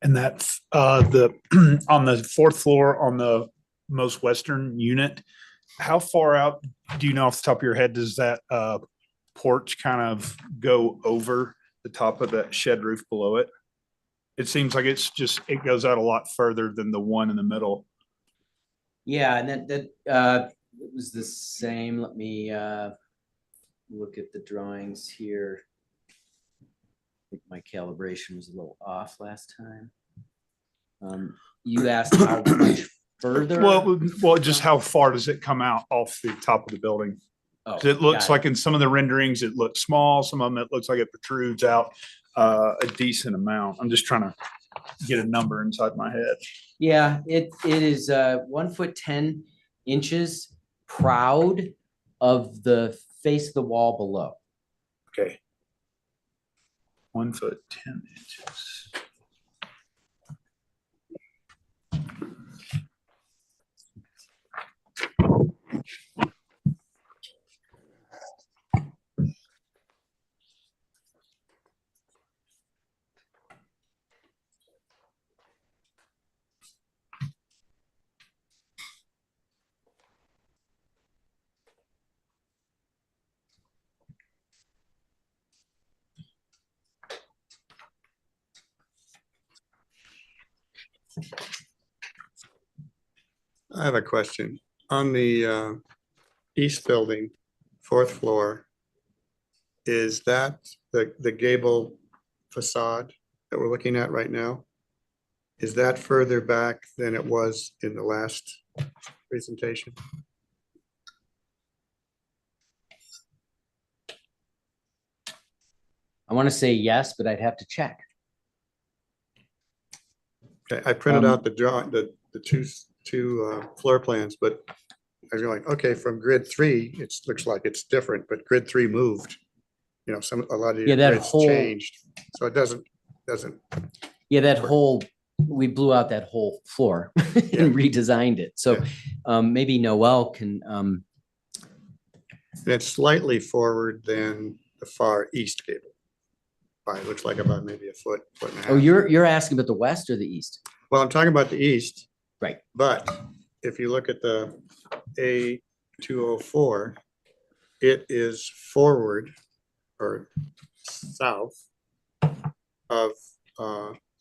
And that's the on the 4th floor on the most western unit. How far out do you know off the top of your head does that porch kind of go over the top of that shed roof below it? It seems like it goes out a lot further than the one in the middle. Yeah, and that it was the same. Let me look at the drawings here. I think my calibration was a little off last time. You asked how much further? Well, just how far does it come out off the top of the building? Oh, It looks like in some of the renderings, it looks small. Some of them, it looks like it protrudes out a decent amount. I'm just trying to get a number inside my head. Yeah, it is 1 foot 10 inches proud of the face of the wall below. Okay. 1 foot 10 inches. I have a question. On the east building, 4th floor, is that the gable facade that we're looking at right now? Is that further back than it was in the last presentation? I want to say yes, but I'd have to check. Okay, I printed out the drawing, the two floor plans, but I was like, okay, from grid 3, it looks like it's different, but grid 3 moved. You know, a lot of Yeah, your that grids whole- changed, so it doesn't. Yeah, that whole, we blew out that whole floor and redesigned it. So maybe Noel can, And it's slightly forward than the far east gable. It looks like about maybe a foot and a half. oh, you're asking about the west or the east? Well, I'm talking about the east. Right. But if you look at the A204, it is forward or south of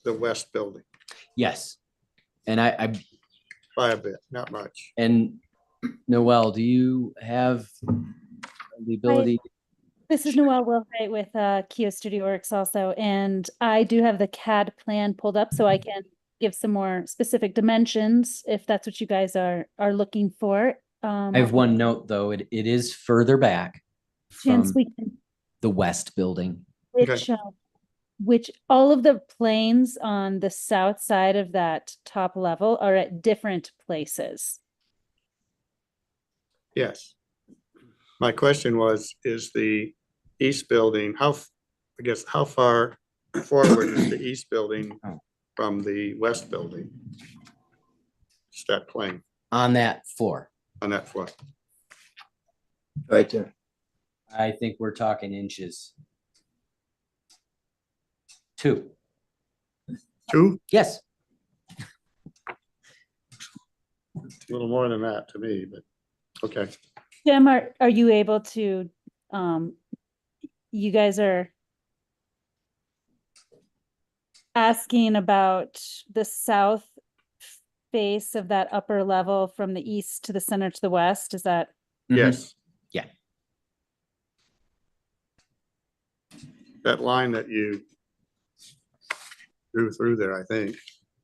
the west building Yes. And I by a bit, not much. and Noel, do you have the ability? This is Noelle Wilhite with Kia Studio Works also, and I do have the CAD plan pulled up so I can give some more specific dimensions if that's what you guys are looking for. I have one note though. It is further back Chance from we can, the west building. which all of the planes on the south side of that top level are at different places. Yes. My question was, is the east building, how far forward is the east building from the west building? Just that plane. On that floor. On that floor. Right there. I think we're talking inches. 2. 2? Yes. A little more than that to me, but okay. Jim, are you able to, you guys are asking about the south face of that upper level from the east to the center to the west, is that? Yes. Yeah. That line that you drew through there, I think.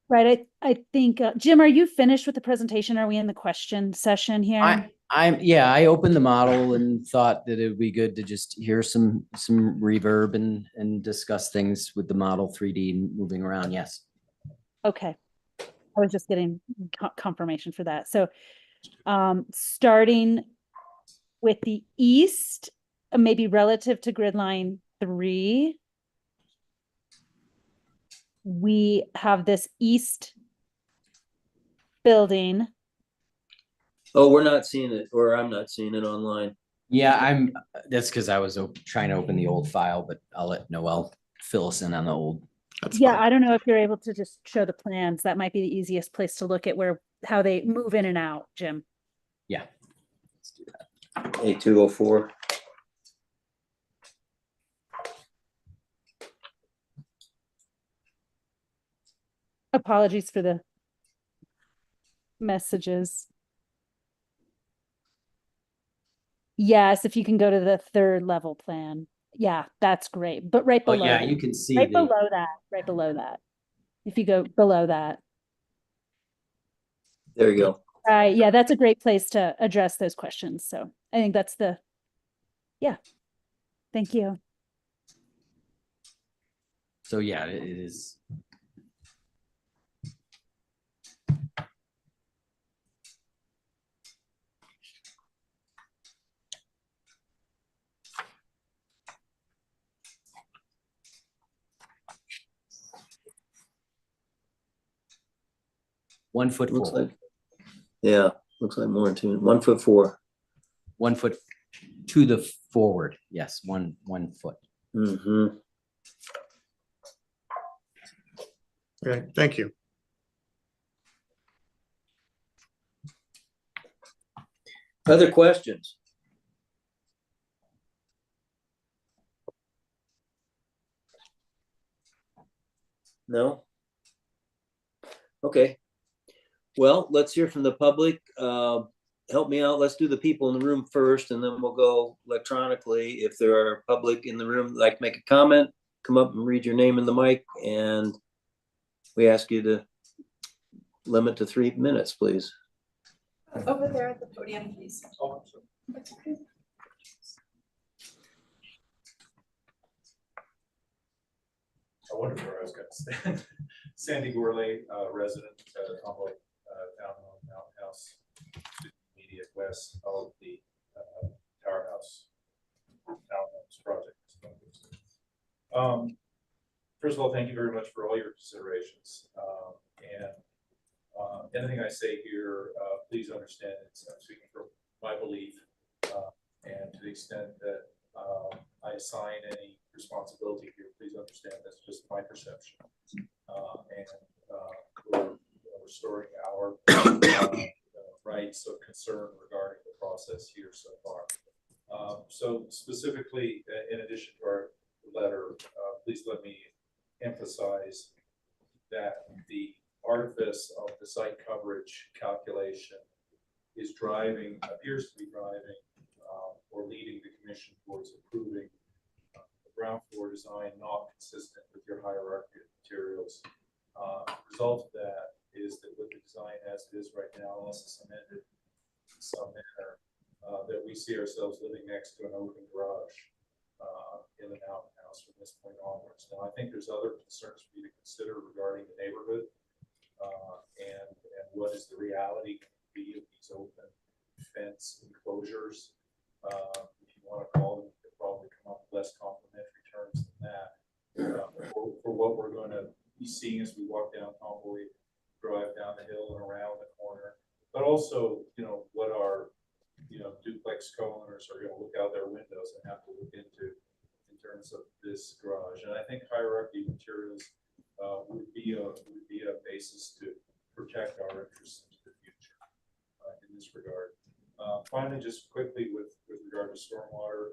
Right, I think, Jim, are you finished with the presentation? Are we in the question session here? I opened the model and thought that it would be good to just hear some reverb and discuss things with the model 3D and moving around. Yes. Okay. I was just getting confirmation for that. So, starting with the east, maybe relative to grid line 3, we have this east building. Oh, we're not seeing it, or I'm not seeing it online. Yeah, that's because I was trying to open the old file, but I'll let Noel fill us in on the old. Yeah, I don't know if you're able to just show the plans. That might be the easiest place to look at how they move in and out, Jim. Yeah. Let's do that. A204. Apologies for the messages. Yes, if you can go to the 3rd level plan. Yeah, that's great. But right below. Oh, yeah, that, you can see right below that. If you go below that. There you go. Yeah, that's a great place to address those questions. So I think that's yeah. Thank you. So yeah, it is. One foot Looks forward. like, yeah, looks like more than 2. 1 foot 4. 1 foot to the forward. Yes, one foot. Mm-hmm. Okay, thank you. Other questions? No? Okay. Well, let's hear from the public. help me out. Let's do the people in the room first, and then we'll go electronically. If there are public in the room, like to make a comment, come up and read your name in the mic, and we ask you to limit to 3 minutes, please. Over there at the podium, please. I wondered where I was gonna stand. Sandy Gourlay, resident, Humboldt, Town Mountain House, immediate west of the Tower House Townhomes project. First of all, thank you very much for all your considerations. And anything I say here, please understand it's I'm speaking from my belief, and to the extent that I assign any responsibility here, please understand that's just my perception. We're restoring our rights of concern regarding the process here so far. So specifically, in addition to our letter, please let me emphasize that the artifice of the site coverage calculation is appears to be driving or leading the commission towards approving the ground floor design not consistent with your hierarchy of materials. Result of that is that with the design as it is right now, unless it's amended in some manner, that we see ourselves living next to an open garage in the Mountain House from this point onwards. Now, I think there's other concerns for you to consider regarding the neighborhood and what is the reality going to be of these open fence enclosures. If you want to call them, you could probably come up with less complimentary terms than that. For what we're going to be seeing as we walk down Humboldt, drive down the hill and around the corner, but also, what our, duplex co-owners are going to look out their windows and have to look into in terms of this garage. And I think hierarchy materials would be a basis to protect our interests into the future in this regard. Finally, just quickly with regard to stormwater,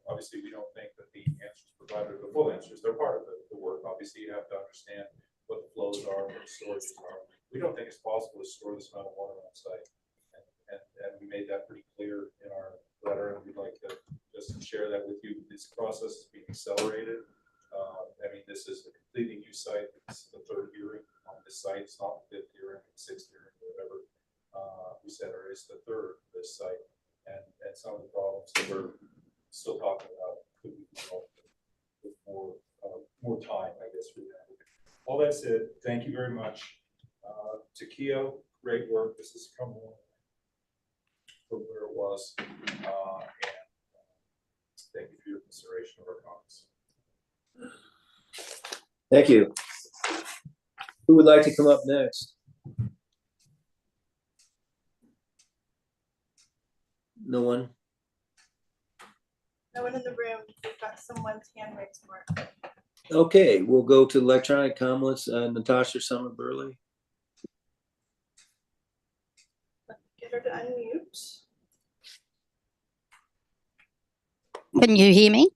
obviously we don't think that the answers provided are the full answers. They're part of the work. Obviously, you have to understand what the flows are, what the storages are. We don't think it's possible to store this amount of water on site, and we made that pretty clear in our letter, and we'd like to just share that with you. This process is being accelerated. This is a completely new site. It's the 3rd hearing on this site. It's not the 5th hearing, 6th hearing, whatever we said, or it's the 3rd of this site. And some of the problems that we're still talking about could be resolved with more time, I guess. All that said, thank you very much. To Keo, great work. This has come along from where it was. And thank you for your consideration of our comments. Thank you. Who would like to come up next? No one? No one in the room. We've got someone's hand raised for it. Okay, we'll go to electronic comments. Natasha Summer Burley. Get her to unmute. Can you hear me?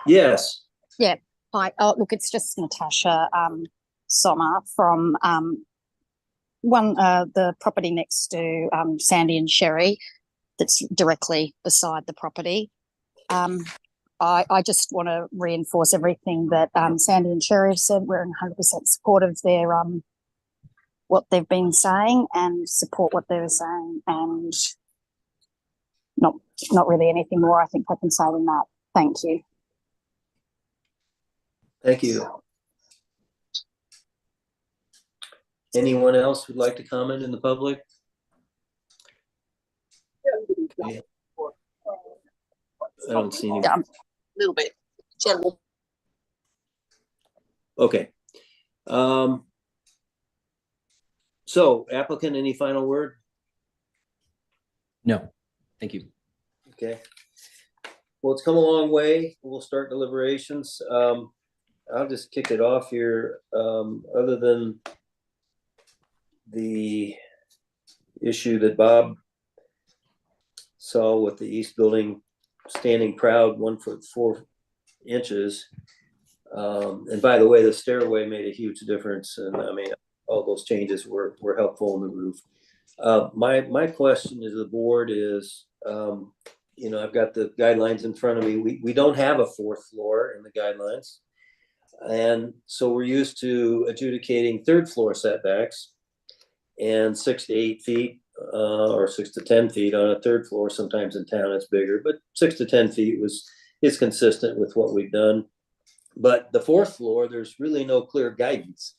Yes. Yeah. Hi. Oh, look, it's just Natasha Sommer from the property next to Sandy and Sherry that's directly beside the property. I just want to reinforce everything that Sandy and Sherry have said. We're in 100% support of their what they've been saying and support what they were saying, and not really anything more I think I can say than that. Thank you. Thank you. Anyone else who'd like to comment in the public? Okay. I don't see any. A little bit. General. Okay. So applicant, any final word? No, thank you. Okay. Well, it's come a long way. We'll start deliberations. I'll just kick it off here. Other than the issue that Bob saw with the east building standing proud 1 foot 4 inches. And by the way, the stairway made a huge difference. And I mean, all those changes were helpful in the roof. My question to the board is, I've got the guidelines in front of me. We don't have a fourth floor in the guidelines. And so we're used to adjudicating third floor setbacks and 6 to 8 feet, or 6 to 10 feet on a third floor. Sometimes in town it's bigger, but 6 to 10 feet is consistent with what we've done. But the fourth floor, there's really no clear guidance.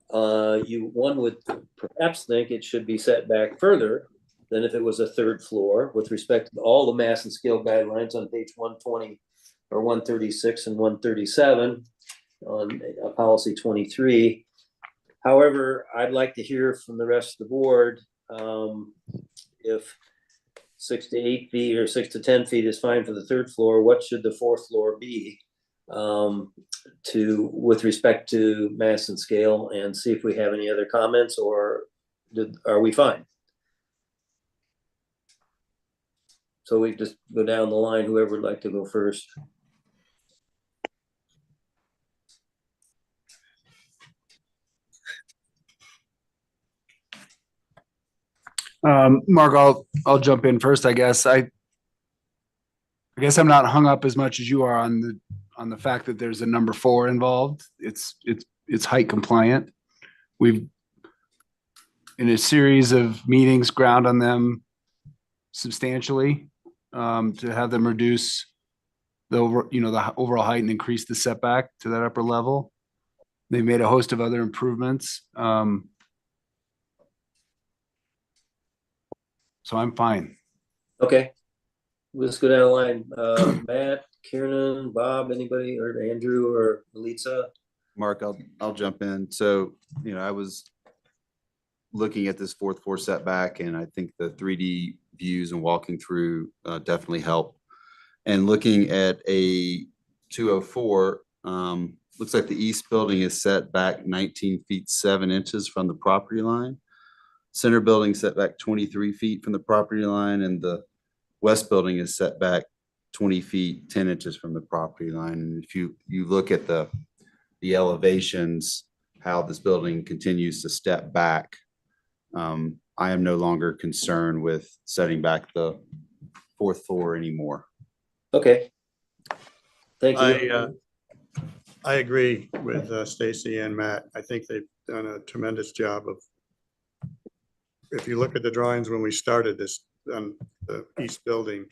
One would perhaps think it should be set back further than if it was a third floor with respect to all the mass and scale guidelines on page 120 or 136 and 137 on policy 23. However, I'd like to hear from the rest of the board if 6 to 8 feet or 6 to 10 feet is fine for the third floor. What should the fourth floor be with respect to mass and scale, and see if we have any other comments, or are we fine? So we just go down the line, whoever would like to go first. Mark, I'll jump in first, I guess. I guess I'm not hung up as much as you are on the fact that there's a number 4 involved. It's height compliant. We've, in a series of meetings, ground on them substantially to have them reduce the overall height and increase the setback to that upper level. They've made a host of other improvements. So I'm fine. Okay. Let's go down the line. Matt, Kieran, Bob, anybody, or Andrew, or Lisa? Mark, I'll jump in. So, I was looking at this fourth floor setback, and I think the 3D views and walking through definitely help. And looking at a 204, looks like the east building is set back 19 feet 7 inches from the property line. Center building set back 23 feet from the property line, and the west building is set back 20 feet 10 inches from the property line. And if you look at the elevations, how this building continues to step back, I am no longer concerned with setting back the fourth floor anymore. Okay. Thank you. I agree with Stacy and Matt. I think they've done a tremendous job of, if you look at the drawings when we started this on the east building,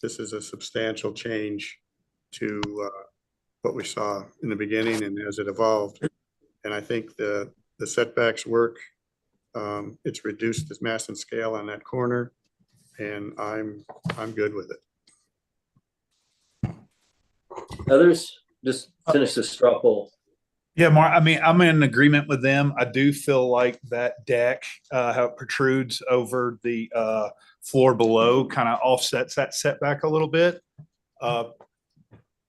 this is a substantial change to what we saw in the beginning and as it evolved. And I think the setbacks work. It's reduced the mass and scale on that corner, and I'm good with it. Others? Just finish the straw poll. Yeah, Mark, I mean, I'm in agreement with them. I do feel like that deck, how it protrudes over the floor below, kind of offsets that setback a little bit. I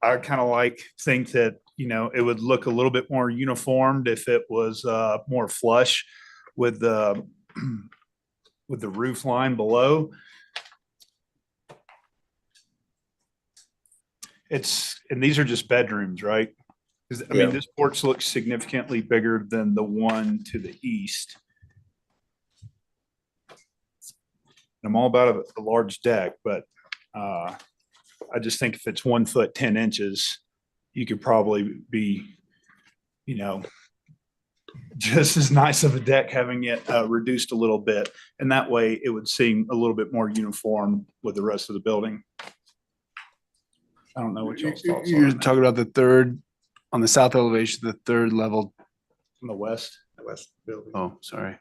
kind of think that, it would look a little bit more uniformed if it was more flush with the roof line below. And these are just bedrooms, right? I mean, this porch looks significantly bigger than the one to the east. I'm all about a large deck, but I just think if it's 1 foot 10 inches, you could probably be, just as nice of a deck having it reduced a little bit. And that way it would seem a little bit more uniform with the rest of the building. I don't know what y'all's thoughts are. You're talking about the third, on the south elevation, the third level. On the west building. Oh, sorry.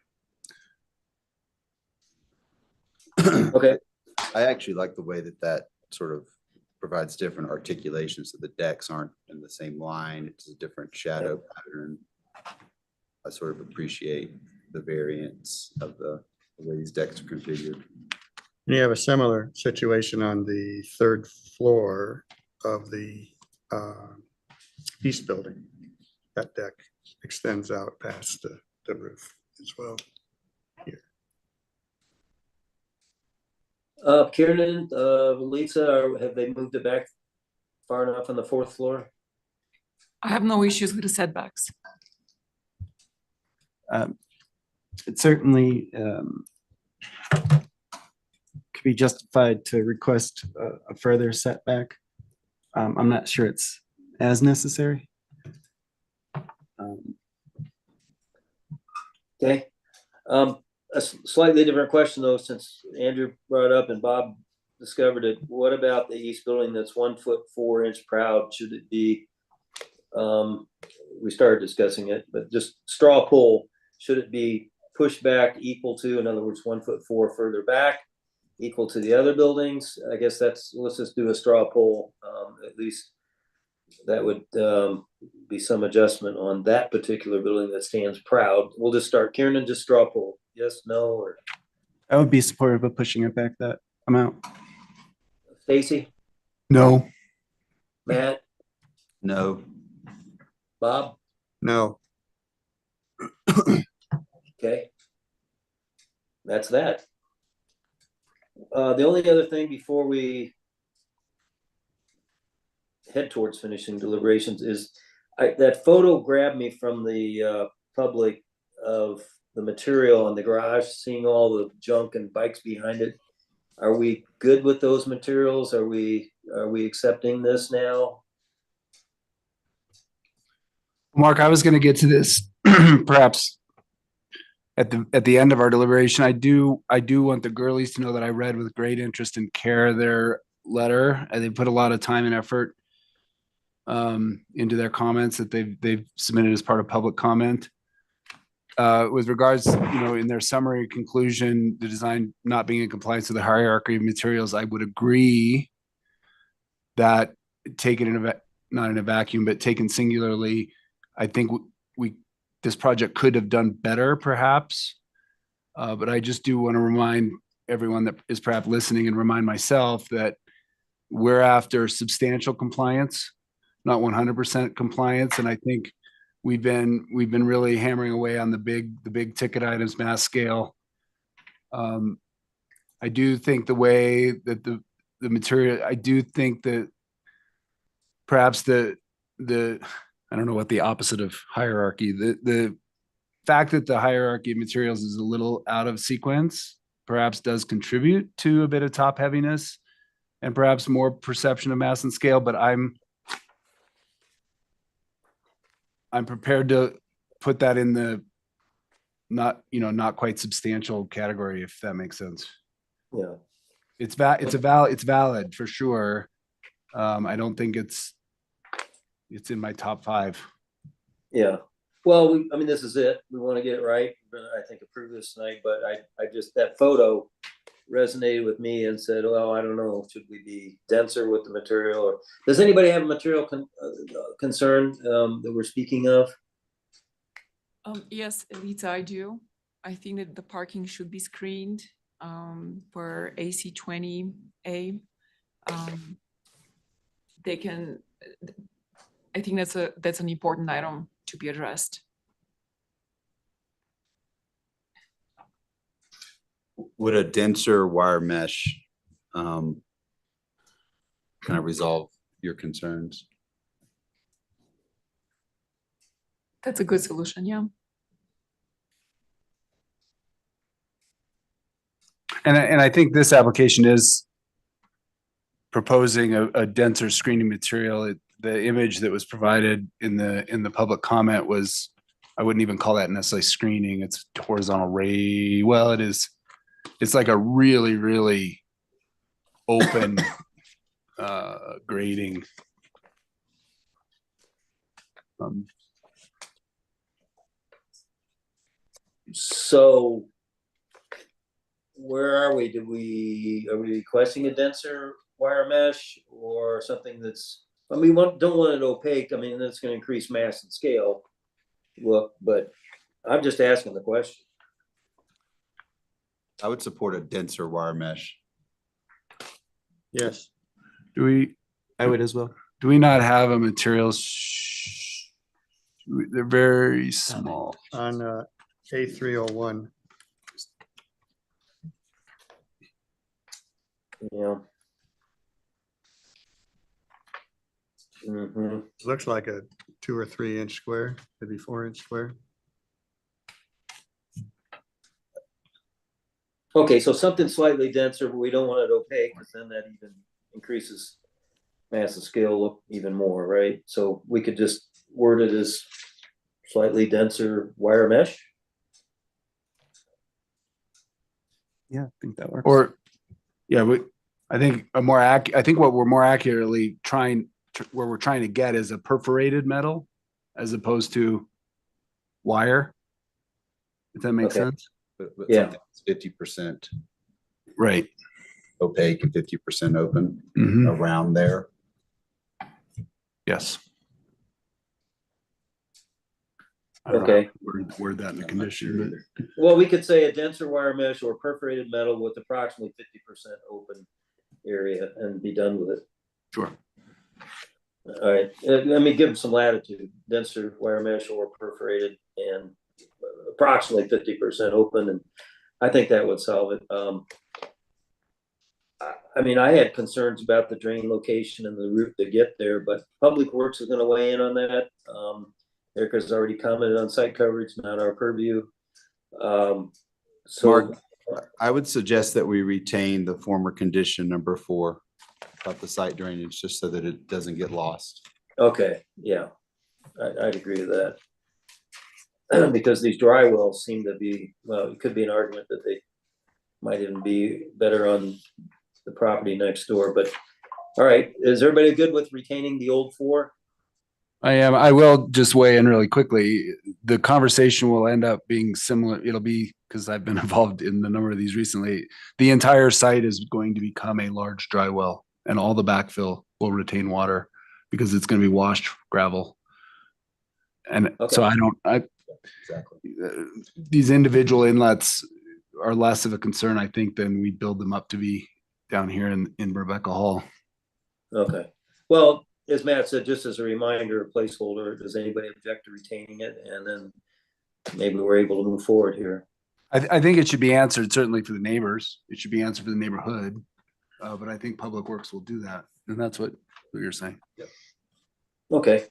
Okay. I actually like the way that sort of provides different articulations, so the decks aren't in the same line. It's a different shadow pattern. I sort of appreciate the variance of the way these decks are configured. You have a similar situation on the third floor of the east building. That deck extends out past the roof as well. Here. Kieran, Lisa, have they moved it back far enough on the fourth floor? I have no issues with the setbacks. It certainly could be justified to request a further setback. I'm not sure it's as necessary. Okay. A slightly different question though, since Andrew brought it up and Bob discovered it. What about the east building that's 1'4" proud? Should it be, we started discussing it, but just straw poll, should it be pushed back equal to, in other words, 1'4" further back, equal to the other buildings? I guess that's, let's just do a straw poll. At least that would be some adjustment on that particular building that stands proud. We'll just start. Kieran, just straw poll. Yes, no, or I would be supportive of pushing it back that amount. Stacy, No. Matt, No. Bob? No. Okay. That's that. The only other thing before we head towards finishing deliberations is that photo grabbed me from the public of the material in the garage, seeing all the junk and bikes behind it. Are we good with those materials? Are we accepting this now? Mark, I was going to get to this perhaps at the end of our deliberation. I do want the girlies to know that I read with great interest and care their letter, and they put a lot of time and effort into their comments that they've submitted as part of public comment. With regards, in their summary conclusion, the design not being in compliance with the hierarchy of materials, I would agree that taken not in a vacuum, but taken singularly, I think this project could have done better, perhaps. But I just do want to remind everyone that is perhaps listening, and remind myself that we're after substantial compliance, not 100% compliance, and I think we've been really hammering away on the big ticket items, mass scale. I do think the way that the material, I do think that perhaps the I don't know what the opposite of hierarchy, the fact that the hierarchy of materials is a little out of sequence perhaps does contribute to a bit of top heaviness and perhaps more perception of mass and scale, but I'm prepared to put that in the not quite substantial category, if that makes sense. Yeah. It's valid for sure. I don't think it's in my top 5. Yeah. Well, I mean, this is it. We want to get it right. We're gonna, I think, approve this tonight, but I just, that photo resonated with me and said, well, I don't know, should we be denser with the material? Or does anybody have a material concern that we're speaking of? Yes, Lisa, I do. I think that the parking should be screened for AC20A. I think that's an important item to be addressed. Would a denser wire mesh kind of resolve your concerns? That's a good solution, yeah. And I think this application is proposing a denser screening material. The image that was provided in the public comment was, I wouldn't even call that necessarily screening. It's horizontal ray. Well, it is. It's like a really, really open grading. So where are we? Are we requesting a denser wire mesh or something that's, I mean, don't want it opaque. I mean, that's going to increase mass and scale. Well, but I'm just asking the question. I would support a denser wire mesh. Yes. I would as well. Do we not have a materials? They're very small. On A301. Yeah. Mm-hmm. Looks like a 2 or 3 inch square, maybe 4 inch square. Okay, so something slightly denser, but we don't want it opaque, because then that even increases massive scale even more, right? So we could just word it as slightly denser wire mesh. Yeah, I think that works. Or, yeah, I think I think what we're more accurately where we're trying to get is a perforated metal as opposed to wire. If that makes Okay. sense. But Yeah. 50% Right. opaque and 50% open Mhm. around there. Yes. I don't know Okay. how to word that in the condition, Well, we could say a denser wire mesh or perforated metal with approximately 50% open area and be done with it. Sure. All right, let me give them some latitude. Denser wire mesh or perforated and approximately 50% open, and I think that would solve it. I mean, I had concerns about the drain location and the route to get there, but Public Works is going to weigh in on that. Erica's already commented on site coverage, not our purview. So Mark, I would suggest that we retain the former condition number 4 about the site drainage, just so that it doesn't get lost. okay, yeah, I'd agree with that. Because these dry wells seem to be, well, it could be an argument that they might even be better on the property next door, but all right, is everybody good with retaining the old 4? I am. I will just weigh in really quickly. The conversation will end up being similar. It'll be, because I've been involved in a number of these recently, the entire site is going to become a large dry well, and all the backfill will retain water because it's going to be washed gravel. And so Exactly. These individual inlets are less of a concern, I think, than we build them up to be down here in Rebecca Hall. Okay, well, as Matt said, just as a reminder, a placeholder, does anybody object to retaining it? And then maybe we're able to move forward here. I think it should be answered certainly for the neighbors. It should be answered for the neighborhood. But I think Public Works will do that. And that's what you're saying. Yep. Okay,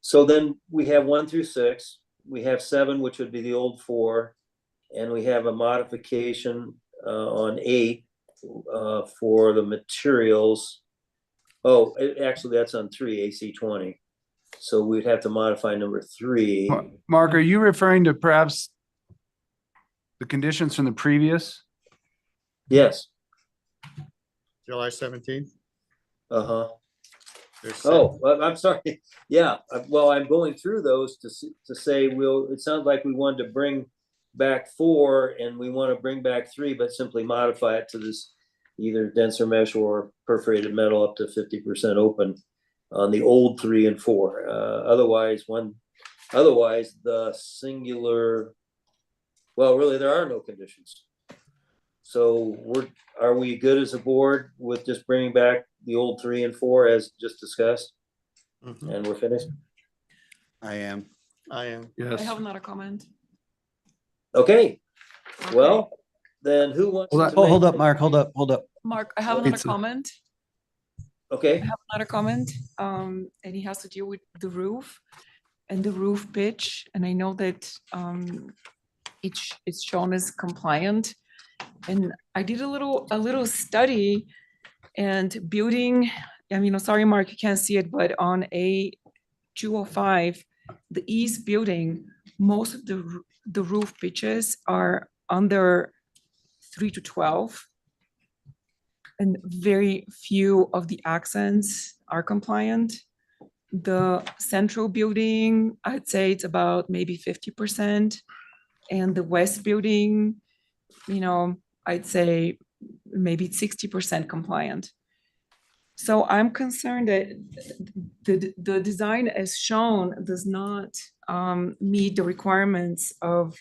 so then we have 1 through 6. We have 7, which would be the old 4. And we have a modification on 8 for the materials. Oh, actually, that's on 3, AC 20. So we'd have to modify number 3. Mark, are you referring to perhaps the conditions from the previous? Yes. July 17th? Uh-huh. Oh, well, I'm sorry. Yeah, well, I'm going through those to say, it sounds like we wanted to bring back 4 and we want to bring back 3, but simply modify it to this either denser mesh or perforated metal up to 50% open on the old 3 and 4. Otherwise the singular, well, really there are no conditions. So are we good as a board with just bringing back the old 3 and 4 as just discussed? Mhm. And we're finished? I am. Yes. I have another comment. Okay, well, then who wants to Hold make- up, Mark, hold up. Mark, I have another comment. Okay. I have another comment, and it has to do with the roof and the roof pitch. And I know that it's shown as compliant. And I did a little study and building. I mean, I'm sorry, Mark, you can't see it, but on A205, the east building, most of the roof pitches are under 3 to 12. And very few of the accents are compliant. The central building, I'd say it's about maybe 50%. And the west building, I'd say maybe 60% compliant. So I'm concerned that the design as shown does not meet the requirements of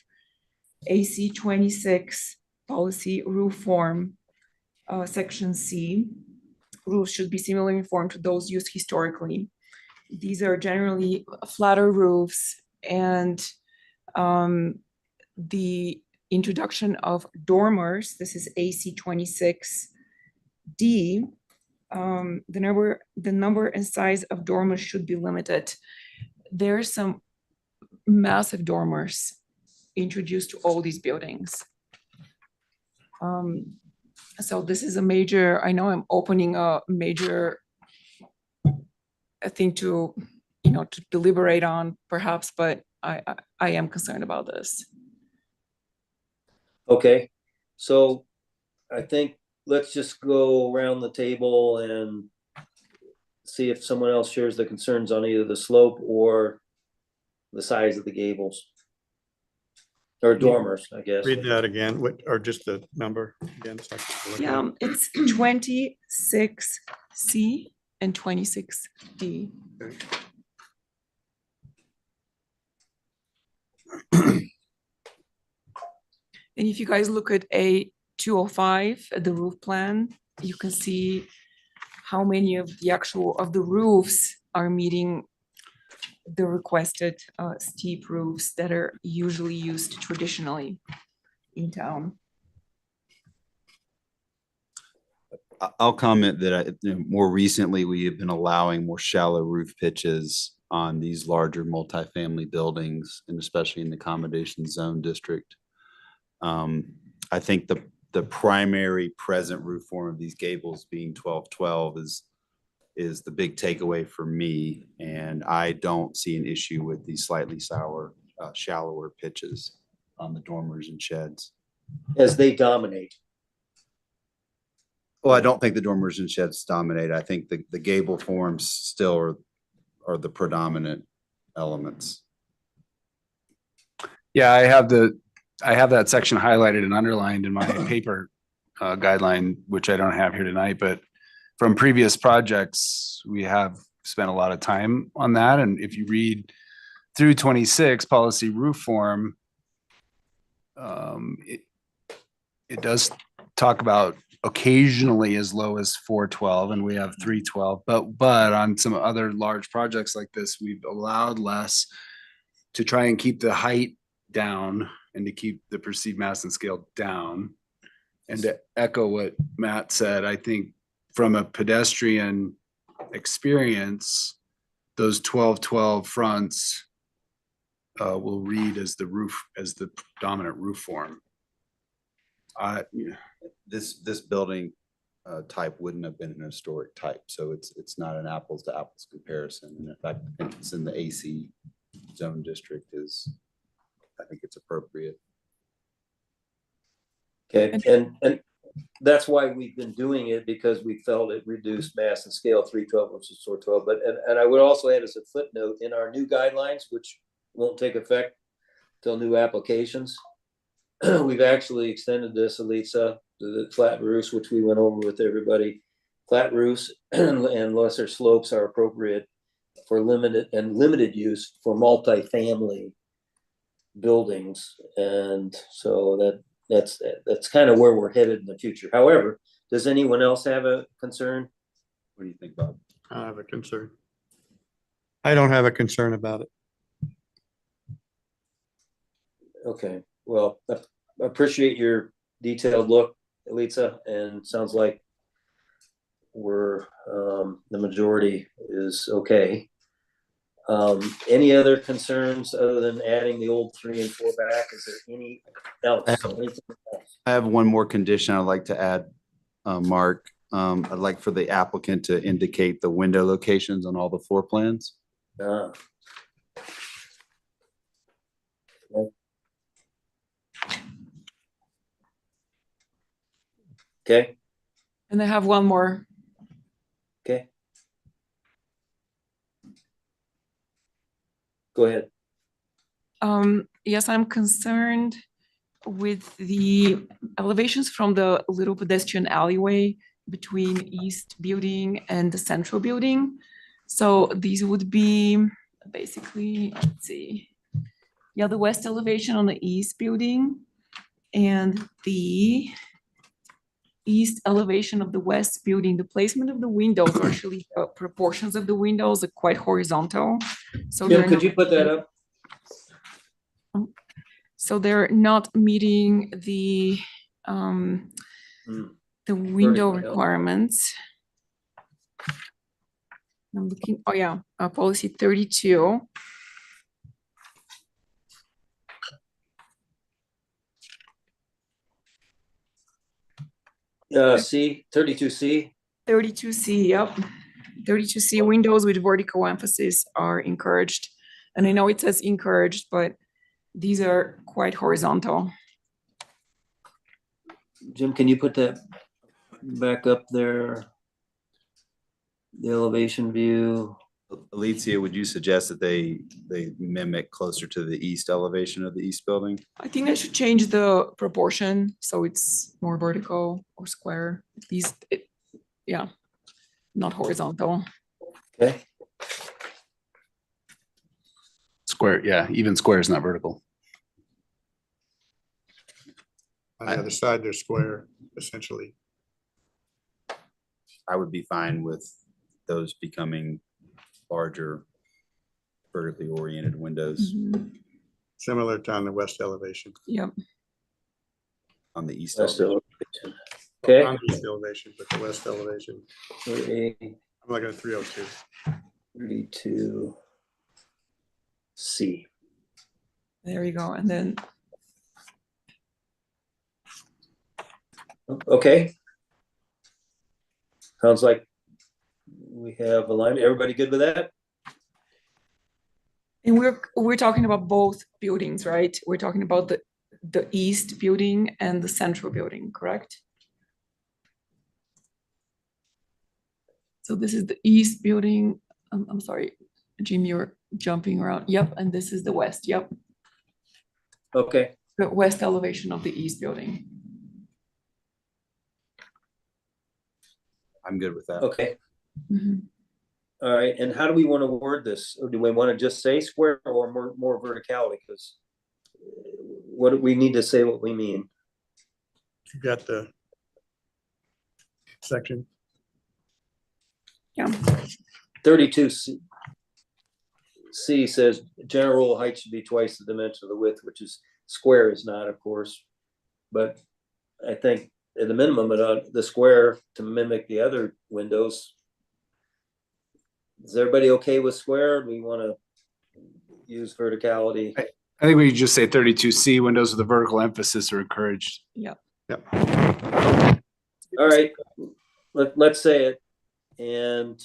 AC 26 policy roof form. Section C, roofs should be similarly formed to those used historically. These are generally flatter roofs, and the introduction of dormers, this is AC 26D, the number and size of dormers should be limited. There are some massive dormers introduced to all these buildings. So this is a major, I know I'm opening a major thing to, to deliberate on perhaps, but I am concerned about this. Okay, so I think let's just go around the table and see if someone else shares the concerns on either the slope or the size of the gables. Or dormers, I guess. Read that again, or just the number again? So I can look at Yeah, it. it's 26C and 26D. And if you guys look at A205, at the roof plan, you can see how many of the roofs are meeting the requested steep roofs that are usually used traditionally in town. I'll comment that more recently, we have been allowing more shallow roof pitches on these larger multifamily buildings, and especially in the accommodation zone district. I think the primary present roof form of these gables being 1212 is the big takeaway for me, and I don't see an issue with these slightly shallower pitches on the dormers and sheds. As they dominate. Well, I don't think the dormers and sheds dominate. I think the gable forms still are the predominant elements. Yeah, I have that section highlighted and underlined in my paper guideline, which I don't have here tonight, but from previous projects, we have spent a lot of time on that. And if you read through 26 policy roof form, it does talk about occasionally as low as 412, and we have 312, but on some other large projects like this, we've allowed less to try and keep the height down and to keep the perceived mass and scale down. And to echo what Matt said, I think from a pedestrian experience, those 1212 fronts will read as the dominant roof form. This building type wouldn't have been an historic type, so it's not an apples to apples comparison. And in fact, I think it's in the AC zone district I think it's appropriate. Okay, and that's why we've been doing it, because we felt it reduced mass and scale 312 versus 412. But and I would also add as a footnote in our new guidelines, which won't take effect till new applications. We've actually extended this, Elisa, to the flat roofs, which we went over with everybody. Flat roofs and lesser slopes are appropriate for limited use for multifamily buildings, and so that's kind of where we're headed in the future. However, does anyone else have a concern? What do you think, Bob? I have a concern. I don't have a concern about it. Okay, well, I appreciate your detailed look, Elisa, and sounds like we're the majority is okay. Any other concerns other than adding the old 3 and 4 back? Is there any else? I have one more condition I'd like to add, Mark. I'd like for the applicant to indicate the window locations on all the floor plans. Okay. And I have one more. Okay. Go ahead. Yes, I'm concerned with the elevations from the little pedestrian alleyway between East Building and the Central Building. So these would be basically, let's see. Yeah, the west elevation on the East Building and the east elevation of the west building. The placement of the windows, actually proportions of the windows are quite horizontal. So Jim, could you put that up? So they're not meeting the window requirements. I'm looking, oh yeah, policy 32. C, 32C. 32C, yep. 32C windows with vertical emphasis are encouraged. And I know it says encouraged, but these are quite horizontal. Jim, can you put that back up there? The elevation view. Alicia, would you suggest that they mimic closer to the east elevation of the east building? I think I should change the proportion so it's more vertical or square. These, yeah, not horizontal. Okay. Square, yeah, even square is not vertical. On the other side, they're square, essentially. I would be fine with those becoming larger vertically oriented windows. Similar to on the west elevation. Yep. On the east West elevation. Okay. On the east elevation, but the west elevation. I'm looking at 302. 32C. There we go. And then Okay. Sounds like we have alignment. Everybody good with that? and we're talking about both buildings, right? We're talking about the east building and the central building, correct? So this is the east building. I'm sorry, Jim, you're jumping around. Yep, and this is the west. Yep. Okay. The west elevation of the east building. I'm good with that. Okay. Mhm. All right. And how do we want to word this? Or do we want to just say square or more verticality? Because what do we need to say what we mean? You got the section. Yeah. 32C says general height should be twice the dimension of the width, which is square is not, of course. But I think at the minimum, the square to mimic the other windows. Is everybody okay with square? Do we want to use verticality? I think we just say 32C windows with a vertical emphasis are encouraged. Yep. Yep. All right, let's say it. And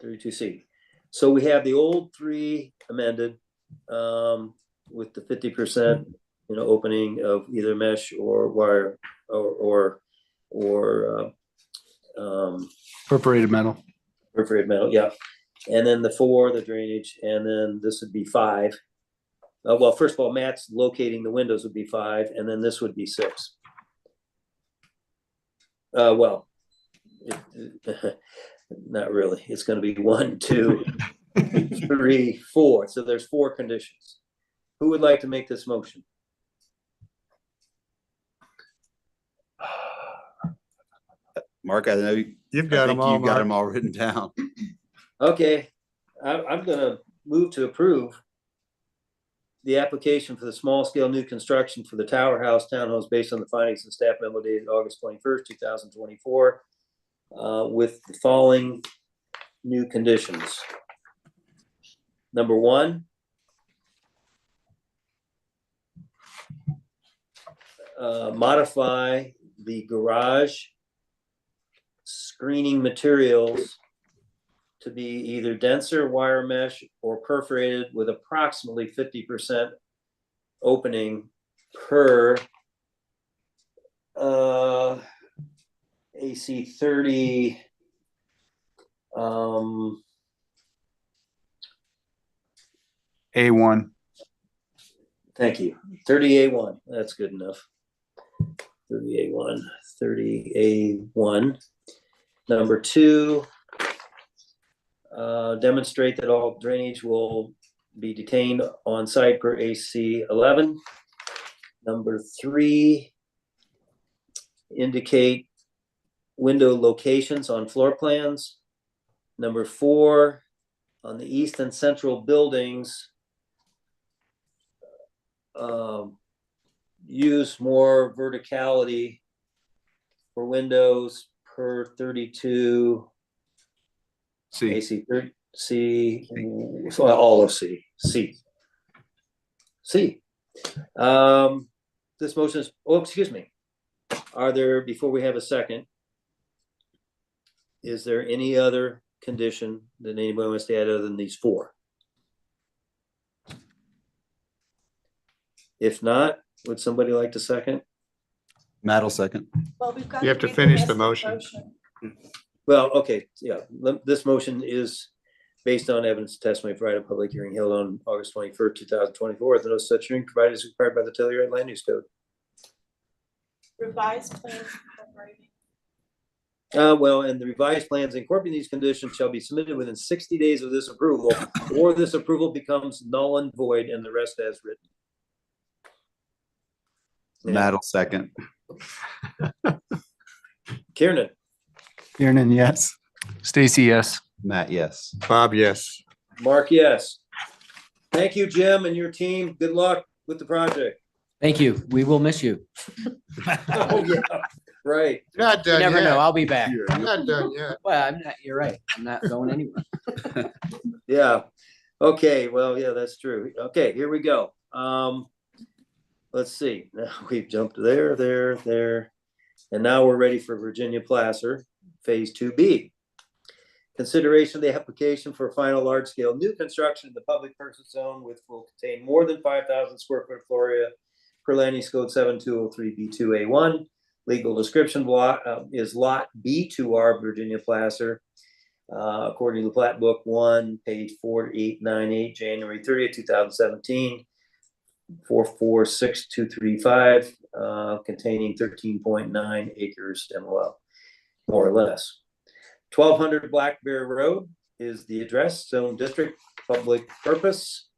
32C. So we have the old 3 amended with the 50%, opening of either mesh or wire or Perforated metal. Perforated metal, yeah. And then the 4, the drainage, and then this would be 5. Well, first of all, Matt's locating the windows would be 5, and then this would be 6. Well, not really. It's going to be 1, 2, 3, 4. So there's 4 conditions. Who would like to make this motion? Mark, I know you've got them all. You've got them all written down. Okay, I'm going to move to approve the application for the small scale new construction for the Tower House townhomes based on the findings and staff memo dated August 21st, 2024, with the following new conditions. Number 1, modify the garage screening materials to be either denser wire mesh or perforated with approximately 50% opening per AC 30 A1. Thank you. 30A1. That's good enough. 30A1. 30A1. Number 2, demonstrate that all drainage will be detained on site per AC 11. Number 3, indicate window locations on floor plans. Number 4, on the east and central buildings, use more verticality for windows per 32 C. AC 30 C, all of C. This motion is, excuse me. Are there, before we have a second, is there any other condition that anybody wants to add other than these four? If not, would somebody like to second? Matt will second. Well, we've got. You have to read finish rest the of motion. Well, okay, yeah, this motion is based on evidence testimony provided at a public hearing held on August 21st, 2024. The no such hearing provided is required by the Telluride Land Use Code. Revised plans incorporating. Well, and the revised plans incorporating these conditions shall be submitted within 60 days of this approval, or this approval becomes null and void and the rest as written. Matt will second. Kiernan. Kiernan, yes. Stacy, yes. Matt, yes. Bob, yes. Mark, yes. Thank you, Jim, and your team. Good luck with the project. Thank you. We will miss you. Oh, yeah, right. Not You done never yet. know. I'll be back. Not done yet. Well, I'm not, you're right. I'm not going anywhere. Yeah. Okay, well, yeah, that's true. Okay, here we go. Let's see. Now we've jumped there. And now we're ready for Virginia Placer, Phase 2B. Consideration of the application for final large-scale new construction in the public purpose zone which will contain more than 5,000 square foot floor area per land use code 7203B2A1. Legal description block is Lot B2R Virginia Placer. According to the plat book 1, page 4898, January 30th, 2017, 446235, containing 13.9 acres MOL, more or less. 1200 Black Bear Road is the address, zone district, public purpose,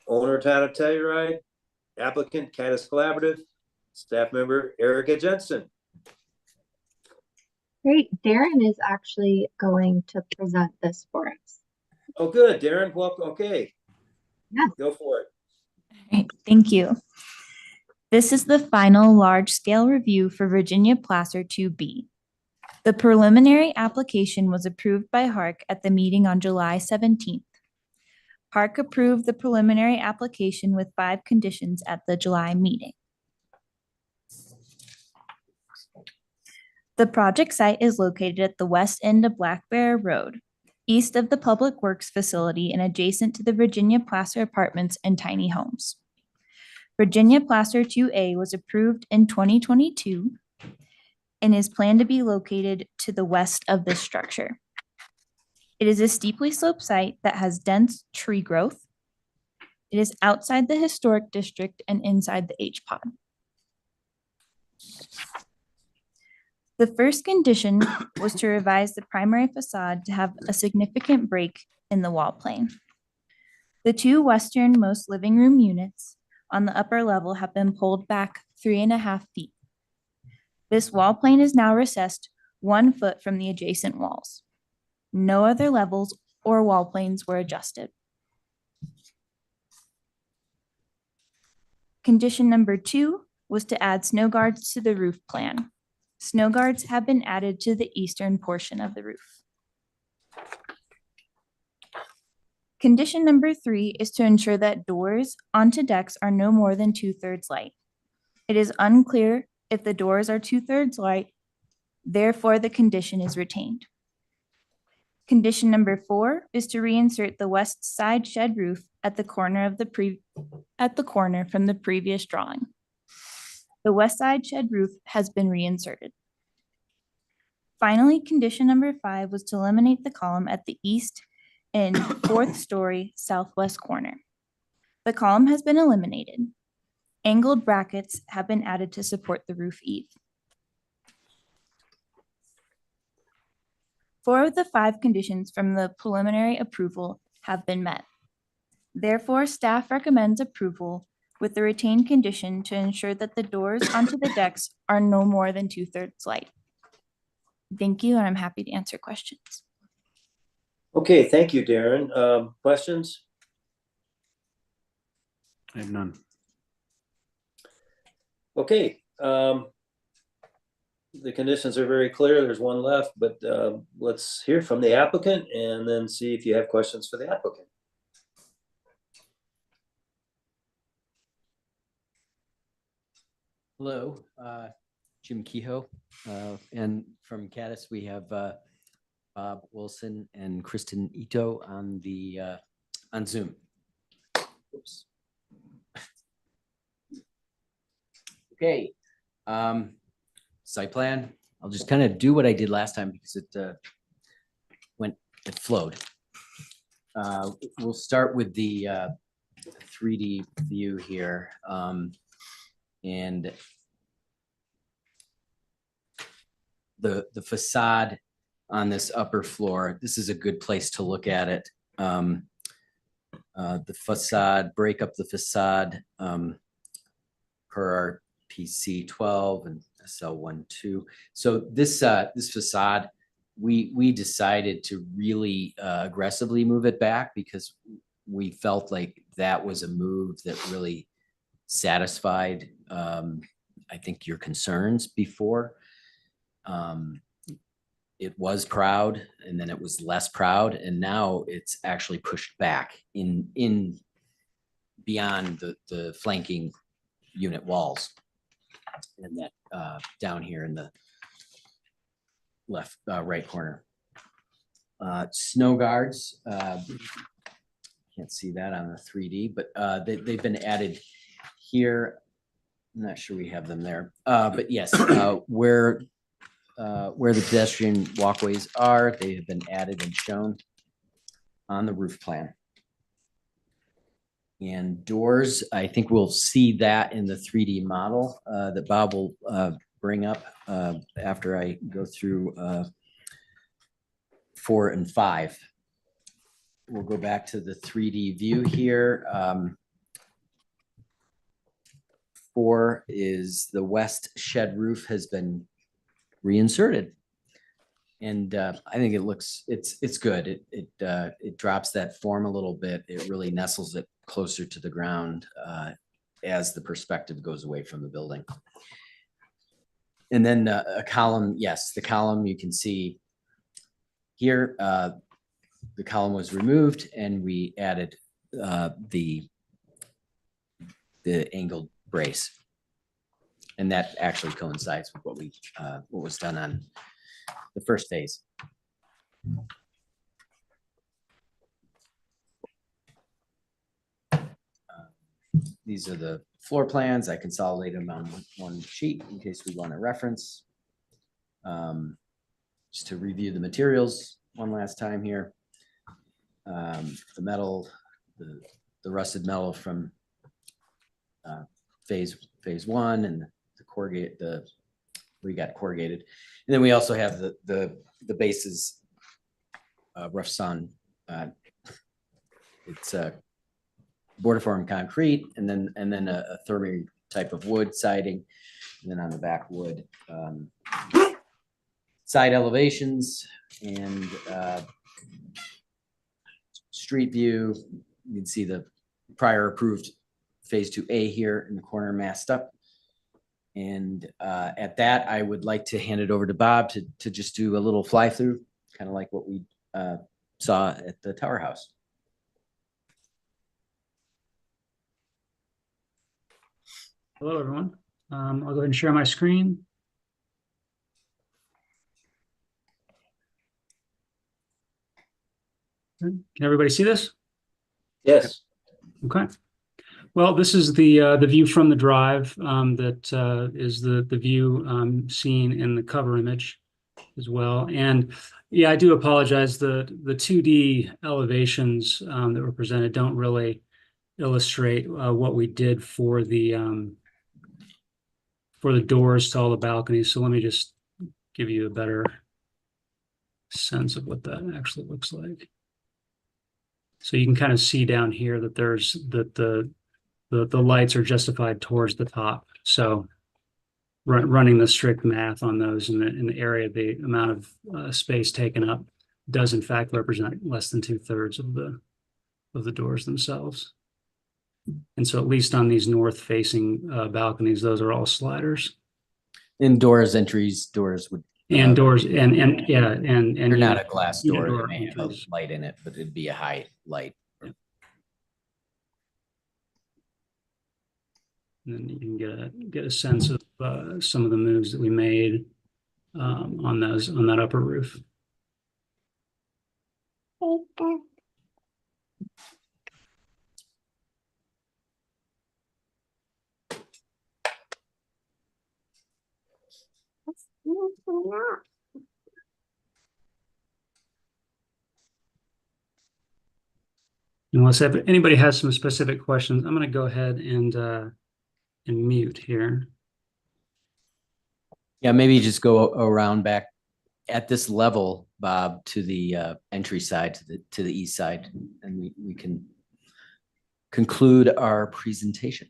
owner town of Telluride, applicant Caddis Collaborative, staff member Erica Jensen. Great. Darren is actually going to present this for us. Oh, good, Darren. Welcome. Okay. Yeah. Go for it. Right, thank you. This is the final large-scale review for Virginia Placer 2B. The preliminary application was approved by HARC at the meeting on July 17th. HARC approved the preliminary application with 5 conditions at the July meeting. The project site is located at the west end of Black Bear Road, east of the Public Works facility and adjacent to the Virginia Placer Apartments and tiny homes. Virginia Placer 2A was approved in 2022 and is planned to be located to the west of this structure. It is a steeply sloped site that has dense tree growth. It is outside the historic district and inside the H-pod. The first condition was to revise the primary facade to have a significant break in the wall plane. The 2 westernmost living room units on the upper level have been pulled back 3.5 feet. This wall plane is now recessed 1 foot from the adjacent walls. No other levels or wall planes were adjusted. Condition number 2 was to add snow guards to the roof plan. Snow guards have been added to the eastern portion of the roof. Condition number 3 is to ensure that doors onto decks are no more than 2/3 light. It is unclear if the doors are 2/3 light, therefore the condition is retained. Condition number 4 is to reinsert the west side shed roof at the corner from the previous drawing. The west side shed roof has been reinserted. Finally, condition number 5 was to eliminate the column at the east and 4th story southwest corner. The column has been eliminated. Angled brackets have been added to support the roof eave. 4 of the 5 conditions from the preliminary approval have been met. Therefore, staff recommends approval with the retained condition to ensure that the doors onto the decks are no more than 2/3 light. Thank you, and I'm happy to answer questions. Okay, thank you, Darren. Questions? I have none. Okay. The conditions are very clear. There's one left, but let's hear from the applicant and then see if you have questions for the applicant. Hello, Jim Kehoe. And from Caddis, we have Bob Wilson and Kristen Ito on the on Zoom. Oops. Okay. Site plan. I'll just kind of do what I did last time because it flowed. We'll start with the 3D view here. And the facade on this upper floor, this is a good place to look at it. The facade, break up the facade per our PC 12 and SL12. So this facade, we decided to really aggressively move it back because we felt like that was a move that really satisfied, I think, your concerns before. It was proud and then it was less proud, and now it's actually pushed back in beyond the flanking unit walls, and that down here in the left right corner. Snow guards, can't see that on the 3D, but they've been added here. I'm not sure we have them there, but yes, where the pedestrian walkways are, they have been added and shown on the roof plan. And doors, I think we'll see that in the 3D model that Bob will bring up after I go through 4 and 5. We'll go back to the 3D view here. 4 is the west shed roof has been reinserted. And I think it's good. It drops that form a little bit. It really nestles it closer to the ground as the perspective goes away from the building. And then a column, yes, the column you can see here, the column was removed and we added the angled brace. And that actually coincides with what was done on the first phase. These are the floor plans. I consolidated them on one sheet in case we want to reference. Just to review the materials one last time here. The metal, the rusted metal from phase 1, and the corrugate, we got corrugated, and then we also have the bases rough sun. It's border-form concrete, and then a thermal type of wood siding, and then on the back wood. Side elevations and street view. You can see the prior approved phase 2A here in the corner masked up. And at that, I would like to hand it over to Bob to just do a little fly through, kind of like what we saw at the Tower House. Hello, everyone. I'll go ahead and share my screen. Can everybody see this? Yes. Okay. Well, this is the view from the drive that is the view seen in the cover image as well. And yeah, I do apologize. The 2D elevations that were presented don't really illustrate what we did for the doors to all the balconies. So let me just give you a better sense of what that actually looks like. So you can kind of see down here that the lights are justified towards the top. So running the strict math on those in the area, the amount of space taken up does in fact represent less than 2/3 of the doors themselves. And so at least on these north facing balconies, those are all sliders. And doors, entries, doors would. And doors and yeah, and they're not a glass door door that may have a entries. light in it, but it'd be a high light. And then you can get a sense of some of the moves that we made on that upper roof. Unless anybody has some specific questions, I'm going to go ahead and mute here. Yeah, maybe just go around back at this level, Bob, to the entry side, to the east side, and we can conclude our presentation.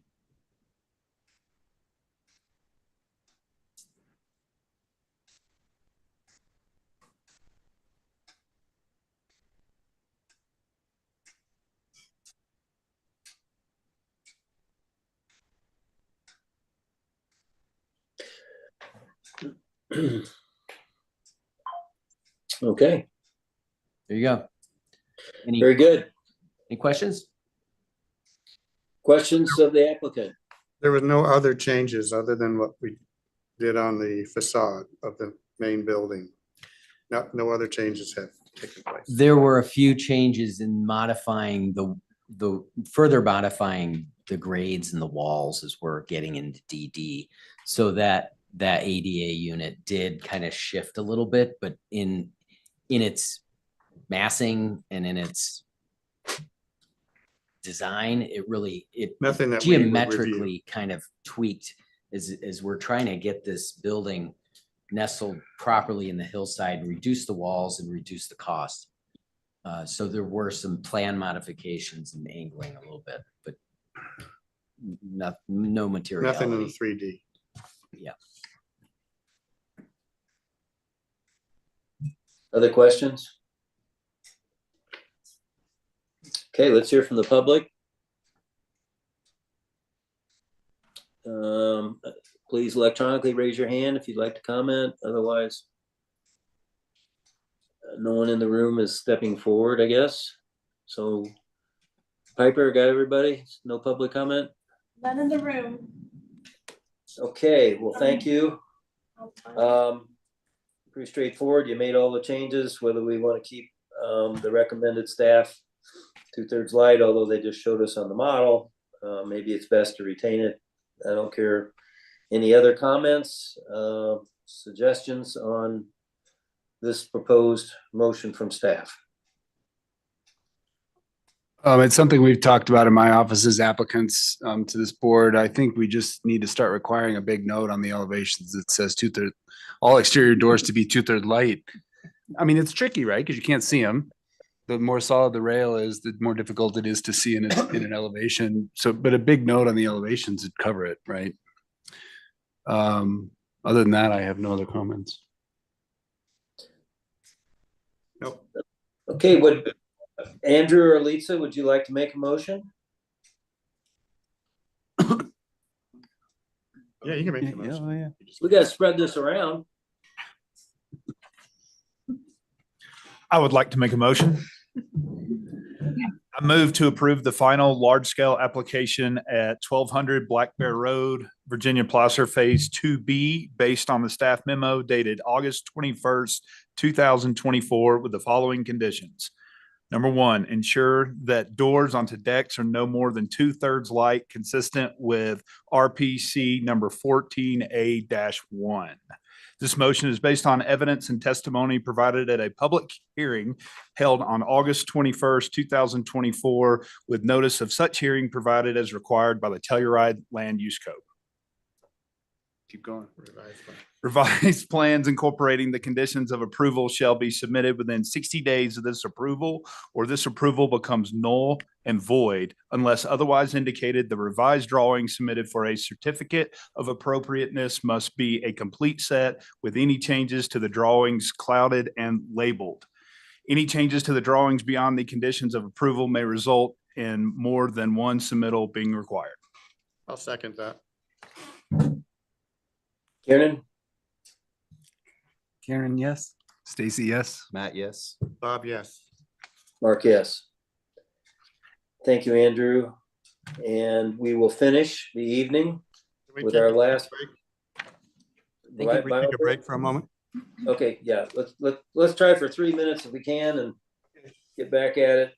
Okay, There you go. very good. Any questions? Questions of the applicant? There was no other changes other than what we did on the facade of the main building. No other changes have taken place. There were a few changes in modifying further modifying the grades and the walls as we're getting into DD, so that ADA unit did kind of shift a little bit, but in its massing and in its design, it Nothing that we would geometrically review. kind of tweaked as we're trying to get this building nestled properly in the hillside and reduce the walls and reduce the cost. So there were some plan modifications and angling a little bit, but no materiality. Nothing in the 3D. Yeah. Other questions? Okay, let's hear from the public. Please electronically raise your hand if you'd like to comment. Otherwise, no one in the room is stepping forward, I guess. So Piper, got everybody? No public comment? None in the room. Okay, well, thank you. Pretty straightforward. You made all the changes, whether we want to keep the recommended staff 2/3 light, although they just showed us on the model. Maybe it's best to retain it. I don't care. Any other comments, suggestions on this proposed motion from staff? It's something we've talked about in my office as applicants to this board. I think we just need to start requiring a big note on the elevations that says 2/3, all exterior doors to be 2/3 light. I mean, it's tricky, right? Because you can't see them. The more solid the rail is, the more difficult it is to see in an elevation. So, but a big note on the elevations would cover it, right? Other than that, I have no other comments. Nope. Okay, would Andrew or Lisa, would you like to make a motion? Yeah, you can make the motion. Yeah. We gotta spread this around. I would like to make a motion. I move to approve the final large-scale application at 1200 Black Bear Road, Virginia Placer Phase 2B, based on the staff memo dated August 21st, 2024, with the following conditions. Number one, ensure that doors onto decks are no more than 2/3 light, consistent with RPC number 14A-1. This motion is based on evidence and testimony provided at a public hearing held on August 21st, 2024, with notice of such hearing provided as required by the Telluride Land Use Code. Keep going. Revised plans incorporating the conditions of approval shall be submitted within 60 days of this approval, or this approval becomes null and void unless otherwise indicated. The revised drawing submitted for a certificate of appropriateness must be a complete set with any changes to the drawings clouded and labeled. Any changes to the drawings beyond the conditions of approval may result in more than one submittal being required. I'll second that. Karen, yes. Stacy, yes. Matt, yes. Bob, yes. Mark, yes. Thank you, Andrew. And we will finish the evening we with take our a last. Can we take a break for a moment? Okay, yeah, let's try for 3 minutes if we can and get back at it.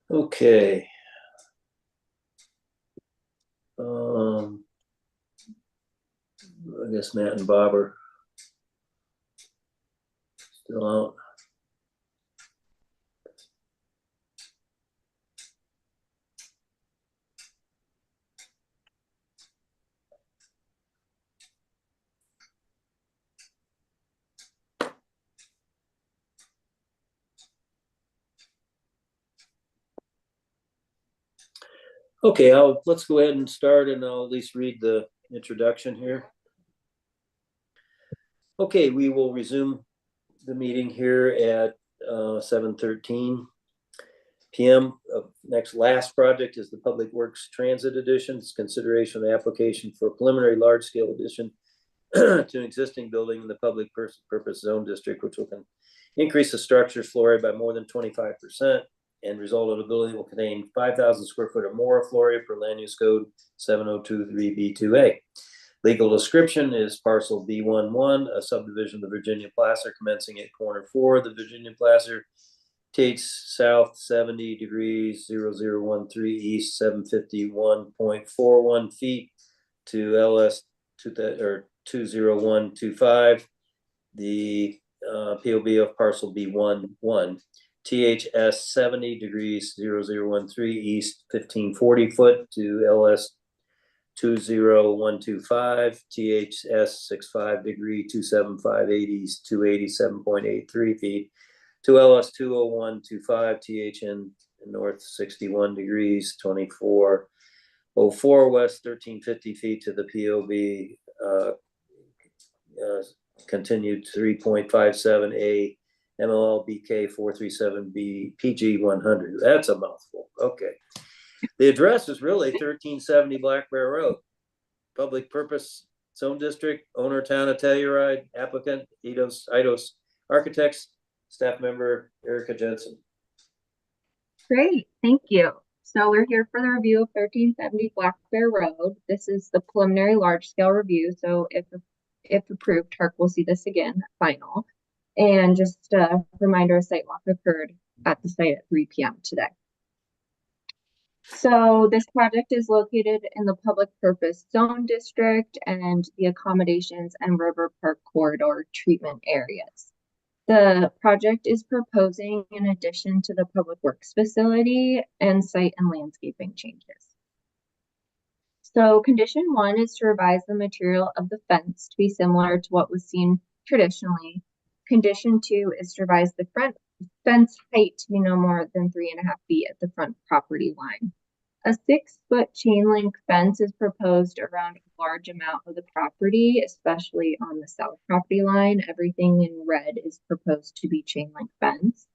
Okay. I guess Matt and Bob are still out. Okay, let's go ahead and start, and I'll at least read the introduction here. Okay, we will resume the meeting here at 7:13 p.m. Next last project is the Public Works Transit Edition. It's consideration of the application for a preliminary large-scale addition to an existing building in the public purpose zone district, which will increase the structure's floor area by more than 25%. And result of the building will contain 5,000 square foot or more of floor area per land use code 7023B2A. Legal description is parcel B11, a subdivision of the Virginia Placer commencing at corner 4 of the Virginia Placer, takes south 70 degrees 0013 east 751.41 feet to LS 20125. The POB of parcel B11. THS 70 degrees 0013 east 1540 foot to LS 20125, THS 65 degree 2758 east 287.83 feet to LS 20125, THN north 61 degrees 2404 west 1350 feet to the POB continued 3.57A MLLBK 437B PG 100. That's a mouthful. Okay. The address is really 1370 Black Bear Road. Public purpose zone district, owner town of Telluride, applicant Eidos Architects, staff member Erica Jensen. Great, thank you. So we're here for the review of 1370 Black Bear Road. This is the preliminary large scale review. So if approved, HARC will see this again, final. And just a reminder, a site walk occurred at the site at 3 p.m. today. So this project is located in the public purpose zone district and the accommodations and river park corridor treatment areas. The project is proposing an addition to the public works facility and site and landscaping changes. So condition 1 is to revise the material of the fence to be similar to what was seen traditionally. Condition 2 is to revise the front fence height to be no more than 3.5 feet at the front property line. A 6-foot chain link fence is proposed around a large amount of the property, especially on the south property line. Everything in red is proposed to be chain link fence.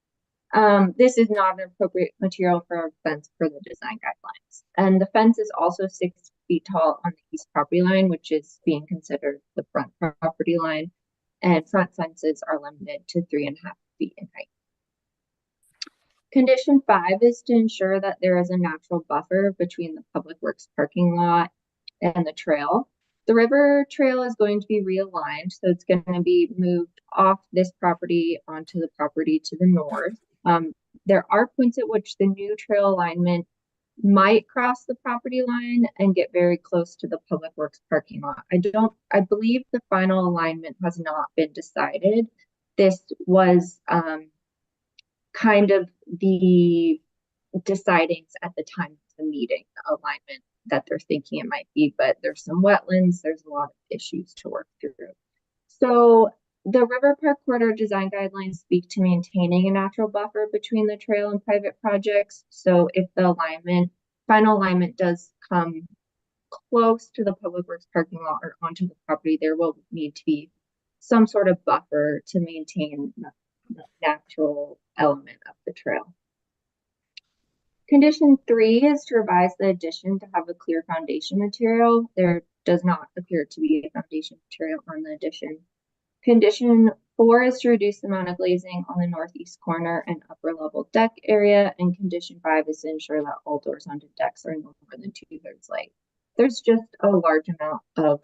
This is not an appropriate material for a fence per the design guidelines. And the fence is also 6 feet tall on the east property line, which is being considered the front property line. And front fences are limited to 3.5 feet in height. Condition 5 is to ensure that there is a natural buffer between the public works parking lot and the trail. The river trail is going to be realigned, so it's going to be moved off this property onto the property to the north. There are points at which the new trail alignment might cross the property line and get very close to the public works parking lot. I believe the final alignment has not been decided. This was kind of the decidings at the time of the meeting, the alignment that they're thinking it might be, but there's some wetlands, there's a lot of issues to work through. So the river park corridor design guidelines speak to maintaining a natural buffer between the trail and private projects. So if the final alignment does come close to the public works parking lot or onto the property, there will need to be some sort of buffer to maintain the natural element of the trail. Condition 3 is to revise the addition to have a clear foundation material. There does not appear to be a foundation material on the addition. Condition 4 is to reduce the amount of glazing on the northeast corner and upper level deck area. And condition 5 is to ensure that all doors onto decks are no more than 2/3 light. There's just a large amount of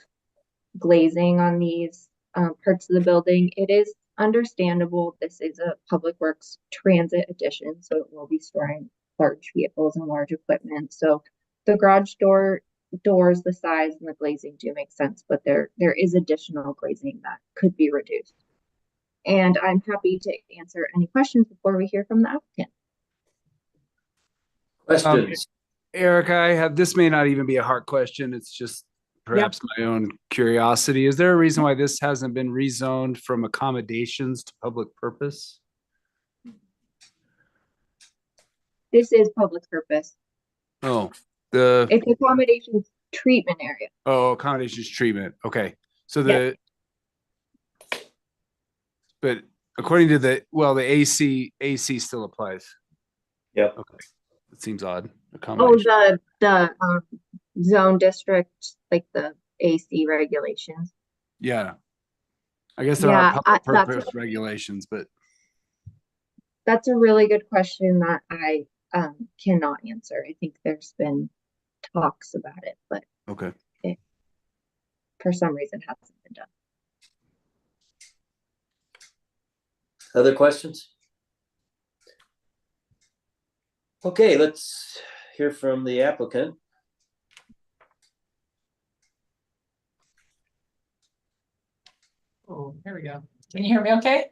glazing on these parts of the building. It is understandable. This is a public works transit addition, so it will be storing large vehicles and large equipment. So the garage doors, the size and the glazing do make sense, but there is additional glazing that could be reduced. And I'm happy to answer any questions before we hear from the applicant. Questions? Erica, this may not even be a hard question. It's just perhaps my own curiosity. Is there a reason why this hasn't been rezoned from accommodations to public purpose? This is public purpose. Oh, it's accommodations treatment area. Oh, accommodations treatment. Okay. So but according to the AC still applies. Yep. Okay. It seems odd. Oh, the zone district, like the AC regulations. Yeah. I guess there are public purpose regulations, but that's a really good question that I cannot answer. I think there's been talks about it, but okay. It, for some reason, hasn't been done. Other questions? Okay, let's hear from the applicant. Oh, here we go. Can you hear me okay?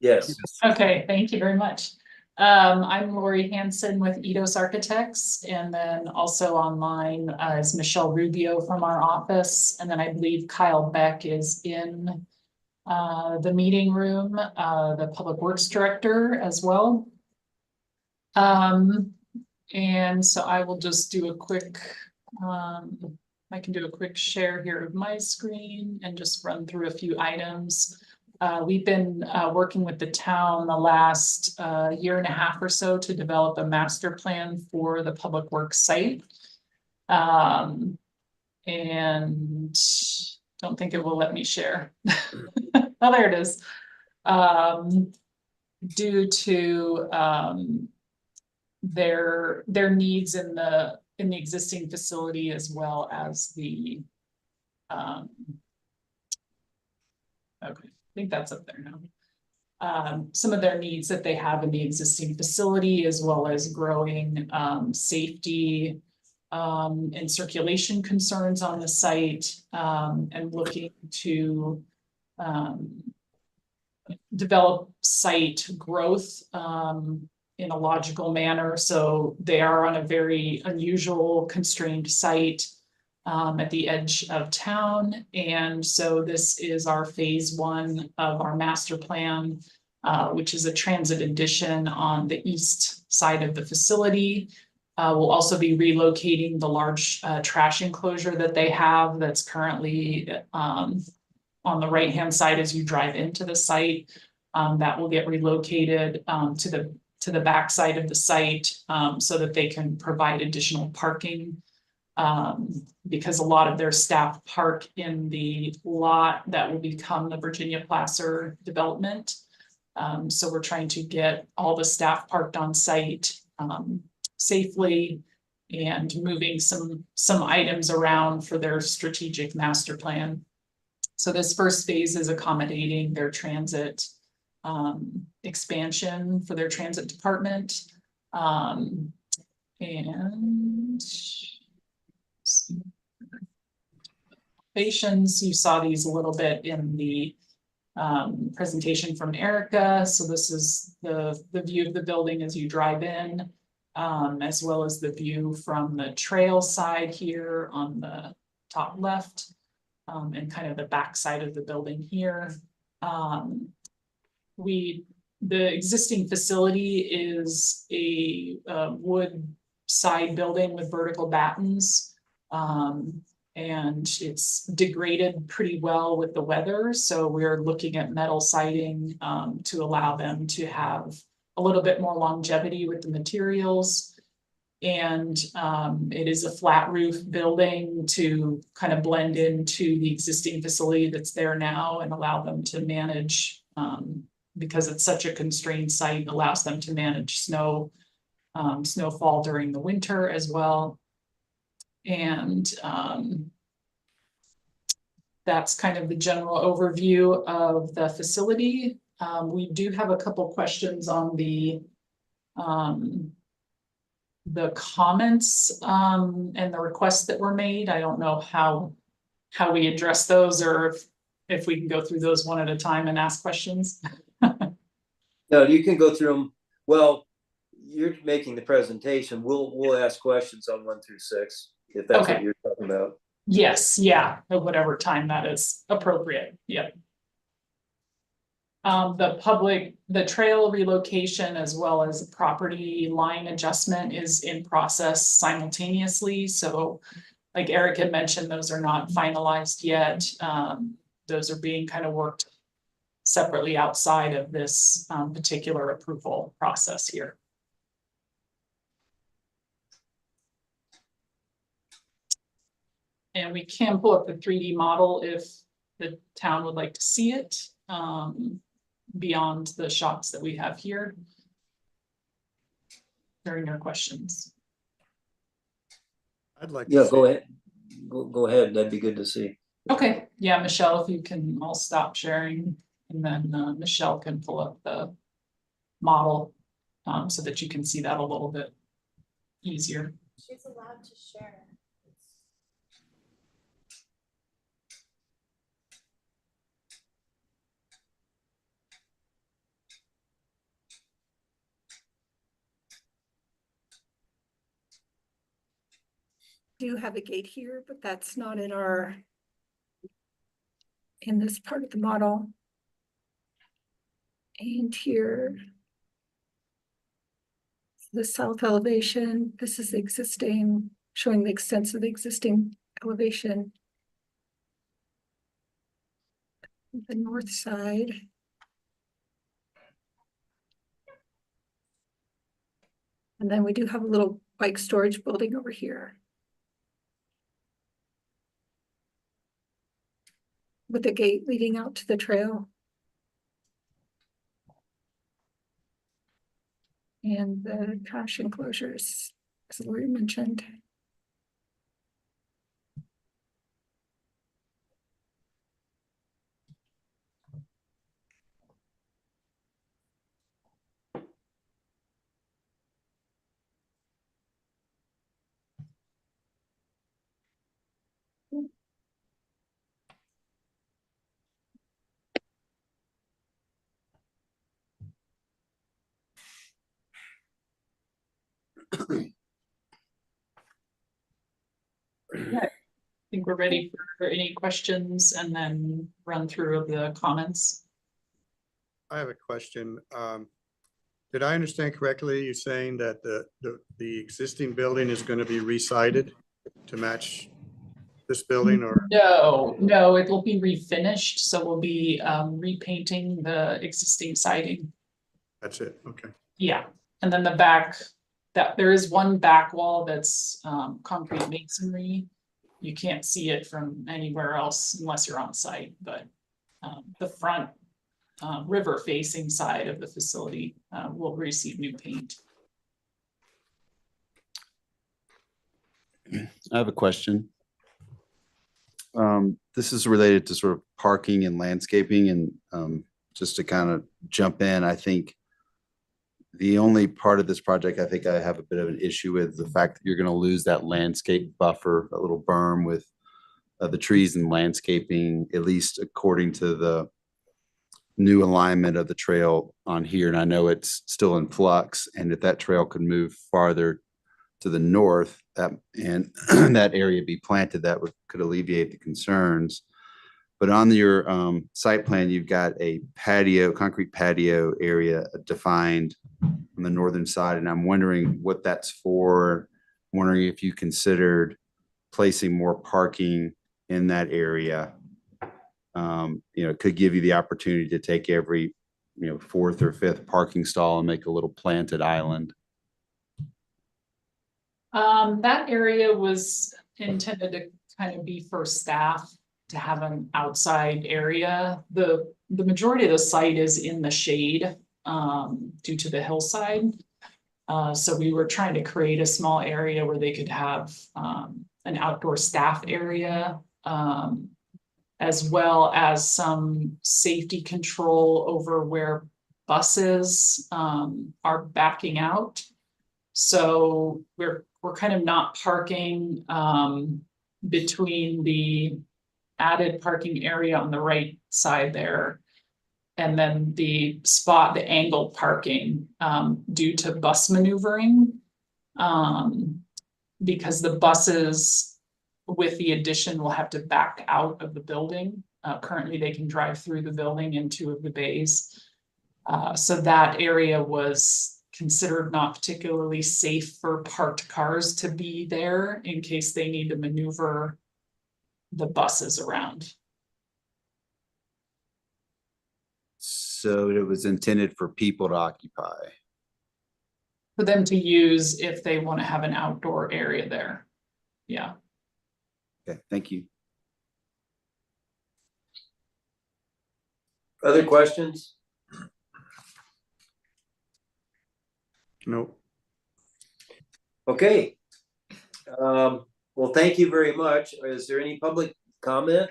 Yes. Okay, thank you very much. I'm Lori Hansen with Eidos Architects, and then also online is Michelle Rubio from our office, and then I believe Kyle Beck is in the meeting room, the Public Works Director as well. And so I will just do a quick I can do a quick share here of my screen and just run through a few items. We've been working with the town the last year and a half or so to develop a master plan for the public works site. And don't think it will let me share. Oh, there it is. Due to their needs in the existing facility, as well as the okay, I think that's up there now. Some of their needs that they have in the existing facility, as well as growing safety and circulation concerns on the site, and looking to develop site growth in a logical manner. So they are on a very unusual constrained site at the edge of town. And so this is our phase 1 of our master plan, which is a transit addition on the east side of the facility. We'll also be relocating the large trash enclosure that they have that's currently on the right-hand side as you drive into the site. That will get relocated to the back side of the site so that they can provide additional parking, because a lot of their staff park in the lot that will become the Virginia Placer development. So we're trying to get all the staff parked on site safely, and moving some items around for their strategic master plan. So this first phase is accommodating their transit expansion for their transit department. And patients, you saw these a little bit in the presentation from Erica. So this is the view of the building as you drive in, as well as the view from the trail side here on the top left, and kind of the back side of the building here. The existing facility is a wood side building with vertical battens. And it's degraded pretty well with the weather. So we're looking at metal siding to allow them to have a little bit more longevity with the materials. And it is a flat roof building to kind of blend into the existing facility that's there now, and allow them to manage, because it's such a constrained site, allows them to manage snowfall during the winter as well. And that's kind of the general overview of the facility. We do have a couple questions on the comments and the requests that were made. I don't know how we address those, or if we can go through those one at a time and ask questions. No, you can go through them. Well, you're making the presentation. We'll ask questions on 1 through 6, if that's Okay. what you're talking about. Yes, yeah, at whatever time that is appropriate. Yep. The trail relocation, as well as property line adjustment, is in process simultaneously. So like Eric had mentioned, those are not finalized yet. Those are being kind of worked separately outside of this particular approval process here. And we can pull up the 3D model if the town would like to see it, beyond the shots that we have here during your questions. I'd like Yeah, to go see. ahead. Go ahead. That'd be good to see. Okay, yeah, Michelle, if you can, I'll stop sharing, and then Michelle can pull up the model so that you can see that a little bit easier. She's allowed to share. Do have a gate here, but that's not in this part of the model. And here, the south elevation, this is existing, showing the extent of the existing elevation. The north side. And then we do have a little bike storage building over here. With a gate leading out to the trail. And the trash enclosures, as Lori mentioned. Yeah, I think we're ready for any questions and then run through the comments. I have a question. Did I understand correctly? You're saying that the existing building is going to be resited to match this building, or? No, it will be refinished, so we'll be repainting the existing siding. That's it, okay. Yeah, and then the back, that there is one back wall that's concrete masonry. You can't see it from anywhere else unless you're on site, but the front river facing side of the facility will receive new paint. I have a question. This is related to sort of parking and landscaping, and just to kind of jump in, I think the only part of this project I think I have a bit of an issue with the fact that you're going to lose that landscape buffer, a little berm with the trees and landscaping, at least according to the new alignment of the trail on here. And I know it's still in flux, and if that trail could move farther to the north and that area be planted, that could alleviate the concerns. But on your site plan, you've got a patio, concrete patio area defined on the northern side, and I'm wondering what that's for. I'm wondering if you considered placing more parking in that area. It could give you the opportunity to take every, fourth or fifth parking stall and make a little planted island. That area was intended to kind of be for staff to have an outside area. The majority of the site is in the shade due to the hillside. So we were trying to create a small area where they could have an outdoor staff area, as well as some safety control over where buses are backing out. So we're kind of not parking between the added parking area on the right side there, and then the angled parking due to bus maneuvering, because the buses with the addition will have to back out of the building. Currently, they can drive through the building in 2 of the bays. So that area was considered not particularly safe for parked cars to be there in case they need to maneuver the buses around. So it was intended for people to occupy. For them to use if they want to have an outdoor area there. Yeah. Okay, thank you. Other questions? No. Okay. Well, thank you very much. Is there any public comment?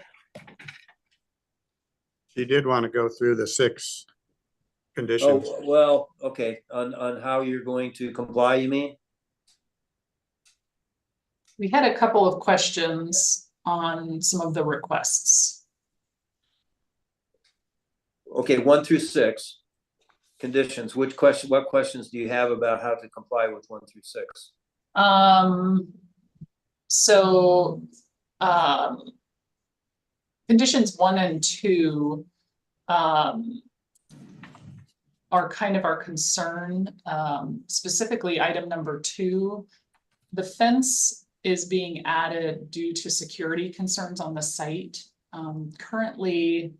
She did want to go through the 6 conditions. Oh, well, okay. On how you're going to comply, you mean? We had a couple of questions on some of the requests. Okay, 1 through 6 conditions. What questions do you have about how to comply with 1 through 6? Conditions 1 and 2 are kind of our concern. Specifically, item number 2, the fence is being added due to security concerns on the site. Currently,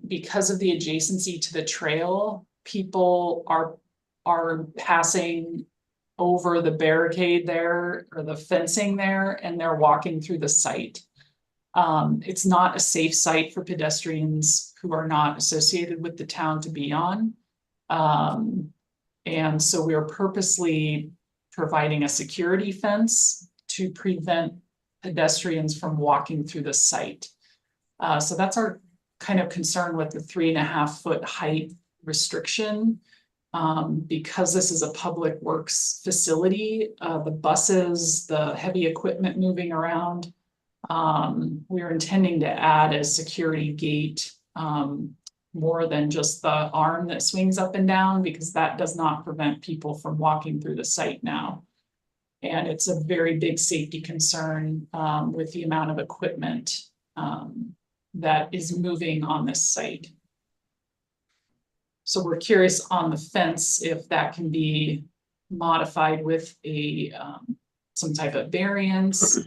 because of the adjacency to the trail, people are passing over the barricade there or the fencing there, and they're walking through the site. It's not a safe site for pedestrians who are not associated with the town to be on. And so we are purposely providing a security fence to prevent pedestrians from walking through the site. So that's our kind of concern with the 3.5 foot height restriction. Because this is a public works facility, the buses, the heavy equipment moving around, we're intending to add a security gate, more than just the arm that swings up and down, because that does not prevent people from walking through the site now. And it's a very big safety concern, with the amount of equipment, that is moving on this site. So we're curious on the fence if that can be modified with a some type of variance,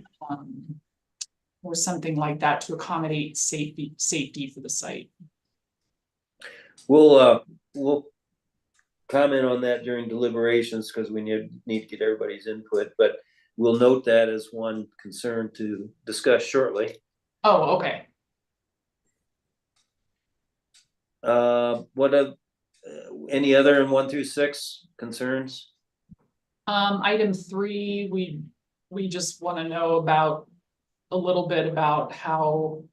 or something like that to accommodate safety for the site. We'll comment on that during deliberations because we need to get everybody's input, but we'll note that as one concern to discuss shortly. Oh, okay. Any other in 1 through 6 concerns? Item 3, we just want to know about a little bit about how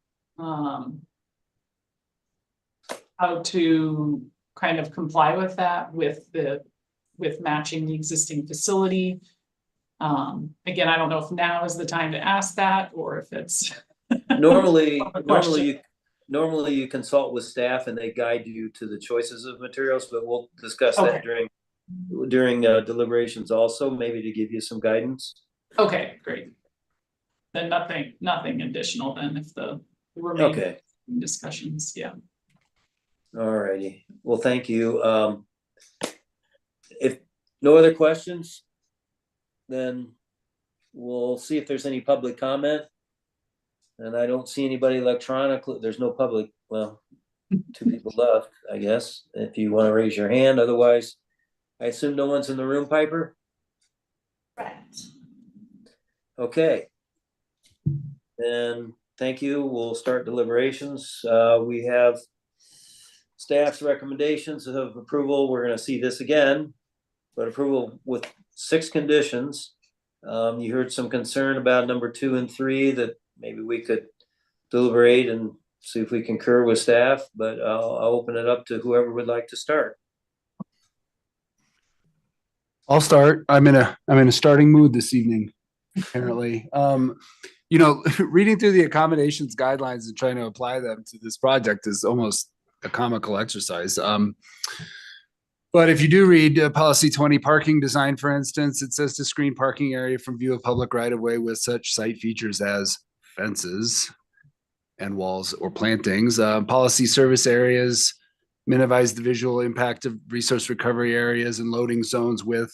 to kind of comply with that with matching the existing facility. Again, I don't know if now is the time to ask that or if it's normally you consult with staff and they guide you to the choices of materials, but we'll discuss that during deliberations also, maybe to give you some guidance. Okay, great. Then nothing additional then if the remaining discussions, yeah. All righty. Well, thank you. If no other questions, then we'll see if there's any public comment. And I don't see anybody electronically. There's no public. Well, 2 people left, I guess, if you want to raise your hand. Otherwise, I assume no one's in the room, Piper? Correct. Okay. Then thank you. We'll start deliberations. We have staff's recommendations of approval. We're going to see this again, but approval with 6 conditions. You heard some concern about number 2 and 3 that maybe we could deliberate and see if we concur with staff, but I'll open it up to whoever would like to start. I'll start. I'm in a starting mood this evening, apparently. Reading through the accommodations guidelines and trying to apply them to this project is almost a comical exercise. But if you do read policy 20 parking design, for instance, it says to screen parking area from view of public right of way with such site features as fences and walls or plantings. Policy service areas minimize the visual impact of resource recovery areas and loading zones with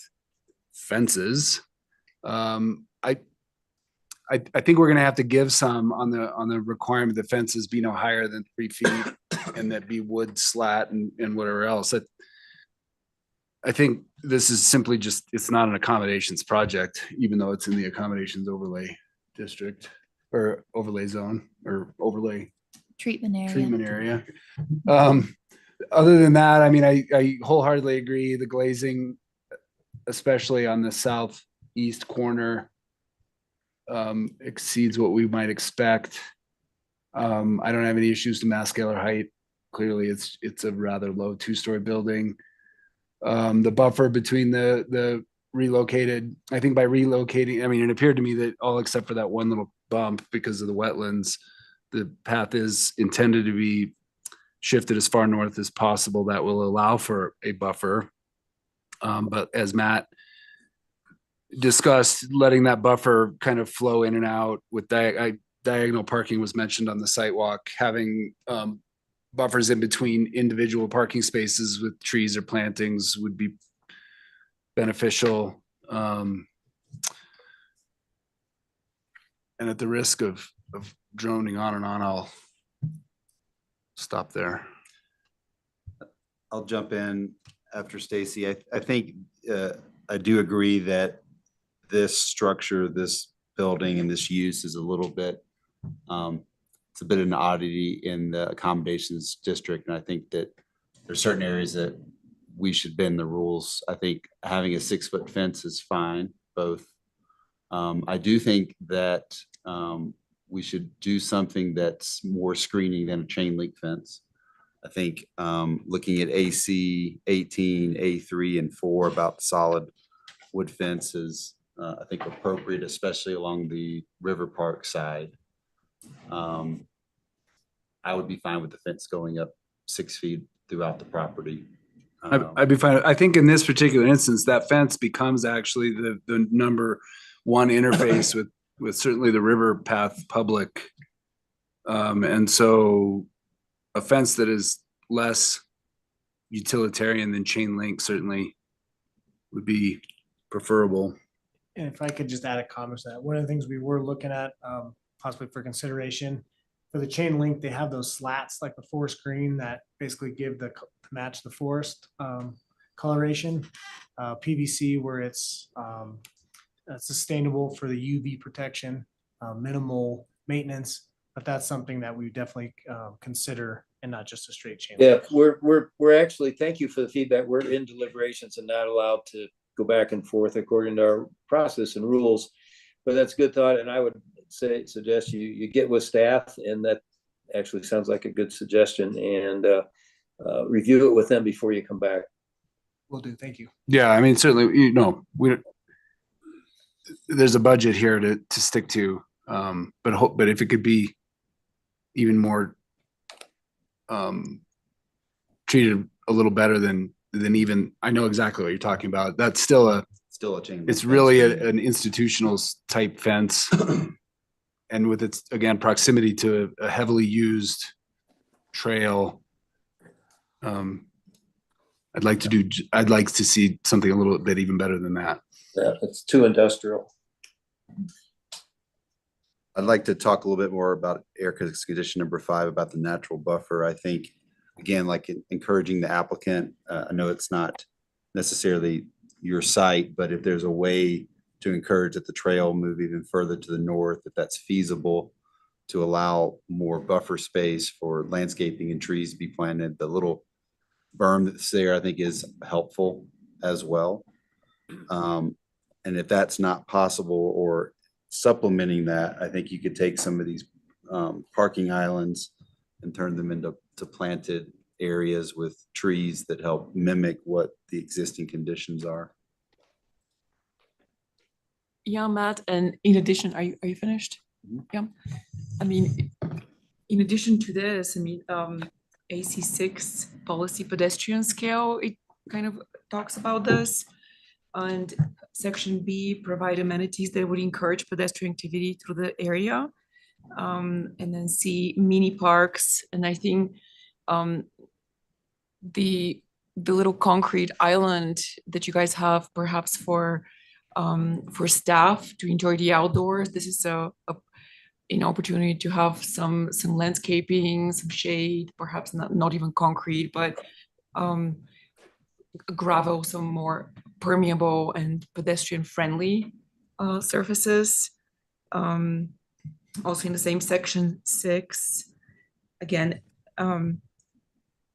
fences. I think we're going to have to give some on the requirement that fences be no higher than 3 feet and that be wood slat and whatever else. I think this is simply just, it's not an accommodations project, even though it's in the accommodations overlay district or overlay zone or overlay treatment area. Other than that, I mean, I wholeheartedly agree. The glazing, especially on the southeast corner, exceeds what we might expect. I don't have any issues to mass scale or height. Clearly, it's a rather low 2-story building. The buffer between the relocated, I think by relocating, I mean, it appeared to me that all except for that one little bump because of the wetlands, the path is intended to be shifted as far north as possible. That will allow for a buffer. But as Matt discussed, letting that buffer kind of flow in and out with diagonal parking was mentioned on the site walk, having buffers in between individual parking spaces with trees or plantings would be beneficial. And at the risk of droning on and on, I'll stop there. I'll jump in after Stacy. I think I do agree that this structure, this building and this use is a little bit, it's a bit of an oddity in the accommodations district. And I think that there's certain areas that we should bend the rules. I think having a 6-foot fence is fine, both. I do think that we should do something that's more screening than a chain link fence. I think looking at AC 18, A3 and 4 about solid wood fences, I think appropriate, especially along the River Park side. I would be fine with the fence going up 6 feet throughout the property. I'd be fine. I think in this particular instance, that fence becomes actually the number one interface with certainly the river path public. And so a fence that is less utilitarian than chain link certainly would be preferable. And if I could just add a comment to that, one of the things we were looking at, possibly for consideration, for the chain link, they have those slats like the forest green that basically give to match the forest coloration. PVC where it's sustainable for the UV protection, minimal maintenance, but that's something that we definitely consider and not just a straight chain. Yeah, we're actually, thank you for the feedback. We're in deliberations and not allowed to go back and forth according to our process and rules. But that's a good thought. And I would suggest you get with staff, and that actually sounds like a good suggestion, and review it with them before you come back. Will do. Thank you. Yeah, I mean, certainly, there's a budget here to stick to, but if it could be even more treated a little better than even, I know exactly what you're talking about. That's still a chain. It's really an institutional type fence. And with its, again, proximity to a heavily used trail, I'd like to see something a little bit even better than that. Yeah, it's too industrial. I'd like to talk a little bit more about Erica's condition number 5 about the natural buffer. I think, again, like encouraging the applicant, I know it's not necessarily your site, but if there's a way to encourage that the trail move even further to the north, if that's feasible, to allow more buffer space for landscaping and trees to be planted, the little berm that's there, I think is helpful as well. And if that's not possible, or supplementing that, I think you could take some of these parking islands and turn them into planted areas with trees that help mimic what the existing conditions are. Yeah, Matt, and in addition, are you finished? Mm-hmm. Yeah. I mean, in addition to this, I mean, AC6 policy pedestrian scale, it kind of talks about this. And section B, provide amenities that would encourage pedestrian activity through the area. And then C, mini parks. And I think the little concrete island that you guys have perhaps for staff to enjoy the outdoors. This is an opportunity to have some landscaping, some shade, perhaps not even concrete, but gravel, some more permeable and pedestrian friendly surfaces. Also in the same section 6, again,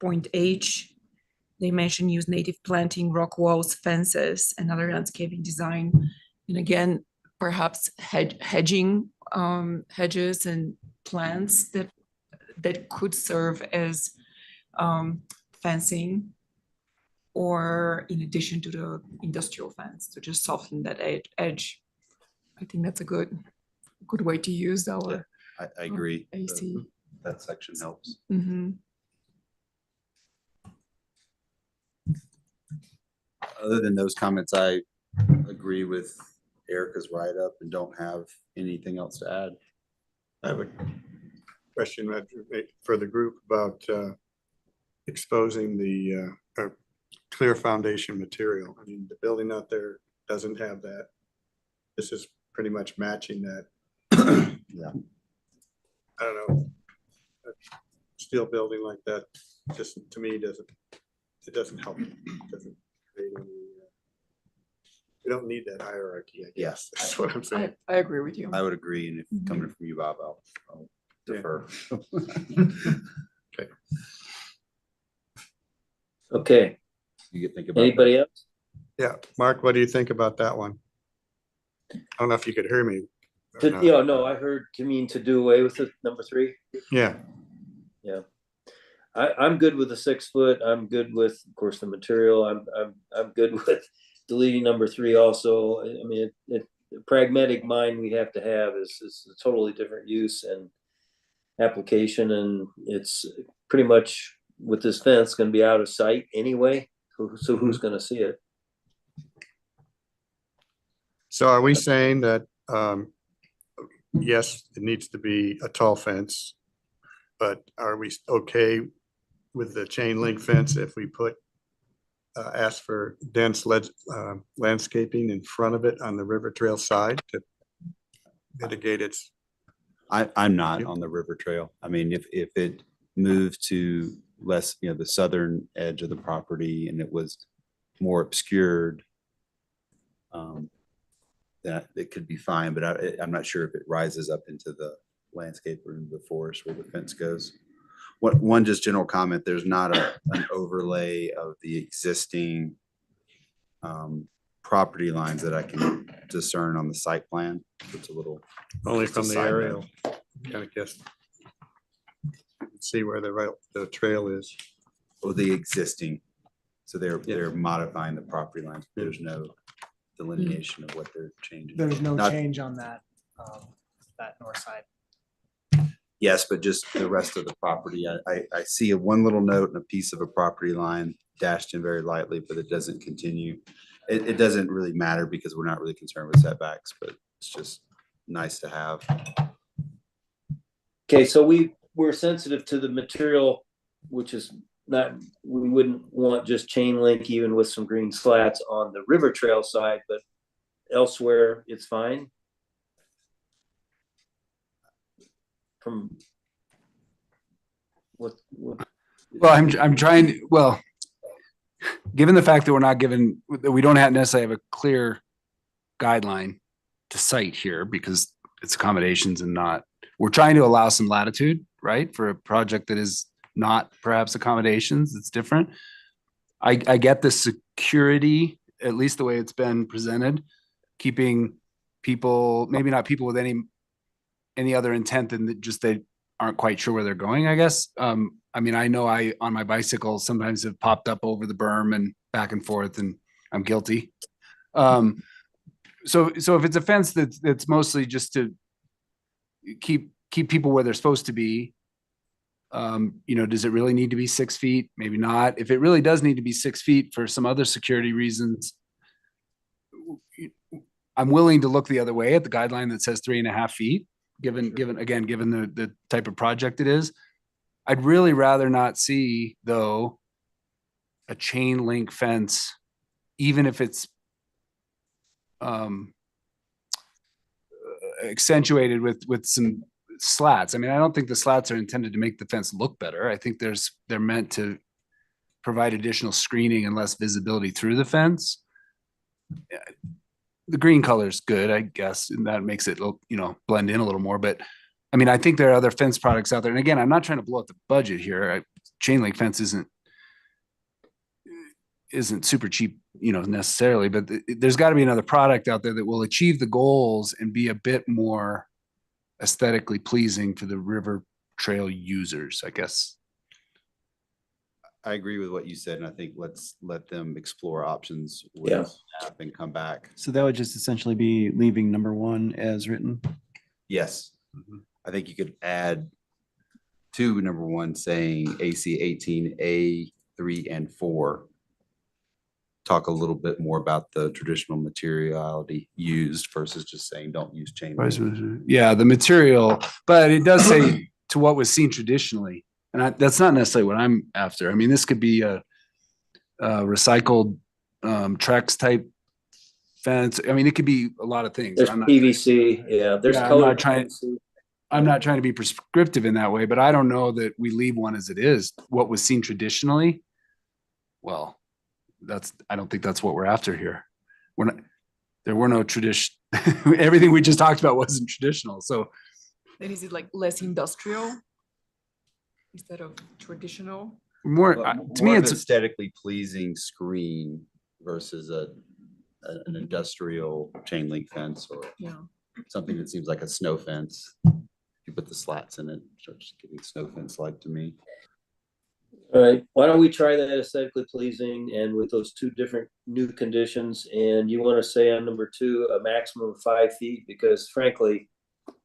point H, they mention use native planting, rock walls, fences, and other landscaping design. And again, perhaps hedging, hedges and plants that could serve as fencing, or in addition to the industrial fence to just soften that edge. I think that's a good way to use our. I agree. AC. That section helps. Mm-hmm. Other than those comments, I agree with Erica's write-up and don't have anything else to add. I have a question for the group about exposing the clear foundation material. I mean, the building out there doesn't have that. This is pretty much matching that. Yeah. I don't know. A steel building like that, just to me, it doesn't help. Doesn't create any, we don't need that hierarchy, I guess. That's what I'm saying. I agree with you. I would agree. And if coming from you, Bob, I'll defer. Okay. Okay, You can think about that. anybody else? Yeah, Mark, what do you think about that one? I don't know if you could hear me. or not. Yeah, no, I heard you mean to do away with it, number 3. Yeah, Yeah. I'm good with the 6 foot. I'm good with, of course, the material. I'm good with deleting number 3 also. I mean, the pragmatic mind we have to have is a totally different use and application, and it's pretty much with this fence going to be out of sight anyway. So who's going to see it? so are we saying that, yes, it needs to be a tall fence, but are we okay with the chain link fence if we ask for dense landscaping in front of it on the river trail side to mitigate its? I'm not on the river trail. I mean, if it moved to less, the southern edge of the property and it was more obscured, that it could be fine, but I'm not sure if it rises up into the landscape or into the forest where the fence goes. One just general comment, there's not an overlay of the existing property lines that I can discern on the site plan. It's a little. Only just a from the side note. aerial, kind of guess. See where the trail is. Or the existing. So they're modifying the property lines. There's no delineation of what they're changing. There's no Not- change on that, that north side. Yes, but just the rest of the property. I see one little note and a piece of a property line dashed in very lightly, but it doesn't continue. It doesn't really matter because we're not really concerned with setbacks, but it's just nice to have. Okay, so we're sensitive to the material, which is not, we wouldn't want just chain link even with some green slats on the river trail side, but elsewhere it's fine. From what? Well, I'm trying, well, given the fact that we don't necessarily have a clear guideline to cite here because it's accommodations and not, we're trying to allow some latitude, right? For a project that is not perhaps accommodations, it's different. I get the security, at least the way it's been presented, keeping people, maybe not people with any other intent than that just they aren't quite sure where they're going, I guess. I mean, I know on my bicycle sometimes have popped up over the berm and back and forth, and I'm guilty. So if it's a fence that's mostly just to keep people where they're supposed to be, does it really need to be 6 feet? Maybe not. If it really does need to be 6 feet for some other security reasons, I'm willing to look the other way at the guideline that says 3.5 feet, given the type of project it is. I'd really rather not see, though, a chain link fence, even if it's accentuated with some slats. I mean, I don't think the slats are intended to make the fence look better. I think they're meant to provide additional screening and less visibility through the fence. The green color is good, I guess, and that makes it look, blend in a little more. But I mean, I think there are other fence products out there. And again, I'm not trying to blow up the budget here. Chain link fence isn't super cheap, necessarily, but there's got to be another product out there that will achieve the goals and be a bit more aesthetically pleasing for the river trail users, I guess. I agree with what you said, and I think let's let them explore options with staff and come back. So that would just essentially be leaving number 1 as written? Yes. I think you could add to number 1 saying AC 18A 3 and 4. Talk a little bit more about the traditional materiality used versus just saying don't use chain link. Yeah, the material, but it does say to what was seen traditionally. And that's not necessarily what I'm after. I mean, this could be a recycled Trex type fence. I mean, it could be a lot of things. There's PVC, yeah. There's I'm color. not trying. I'm not trying to be prescriptive in that way, but I don't know that we leave one as it is. What was seen traditionally, well, I don't think that's what we're after here. There were no tradition. Everything we just talked about wasn't traditional. So Then is it like less industrial instead of traditional? more, to me, More of it's aesthetically pleasing screen versus an industrial chain link fence or Yeah. something that seems like a snow fence. You put the slats in it, it starts getting snow fence-like to me. All right, why don't we try that aesthetically pleasing and with those two different new conditions? And you want to say on number 2, a maximum of 5 feet, because frankly,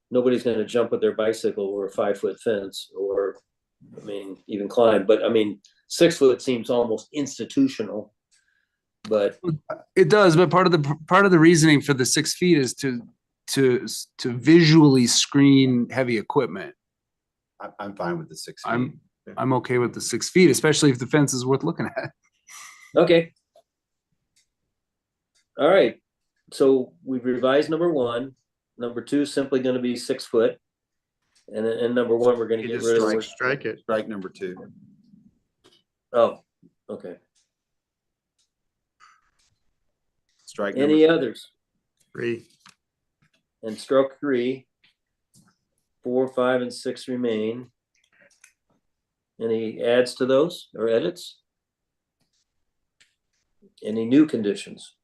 nobody's going to jump with their bicycle over a 5-foot fence or, I mean, even climb. But I mean, 6 foot seems almost institutional. But it does. But part of the reasoning for the 6 feet is to visually screen heavy equipment. I'm fine with the 6 feet. I'm okay with the 6 feet, especially if the fence is worth looking at. okay. All right. So we've revised number 1. Number 2 is simply going to be 6 foot. And number 1, we're going to You get just rid of the strike it. Strike number 2. Oh, okay. Strike Any others? 3. And stroke 3. 4, 5, and 6 remain. Any adds to those or edits? Any new conditions?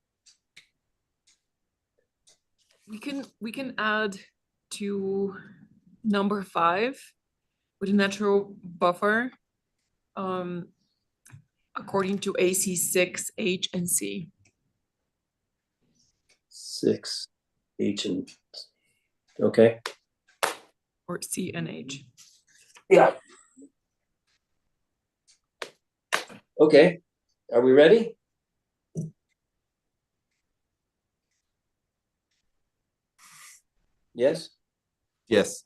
We can add to number 5 with a natural buffer according to AC 6, H, and C. 6, H, and okay. Or C and H. Yeah. Okay, are we ready? Yes? Yes.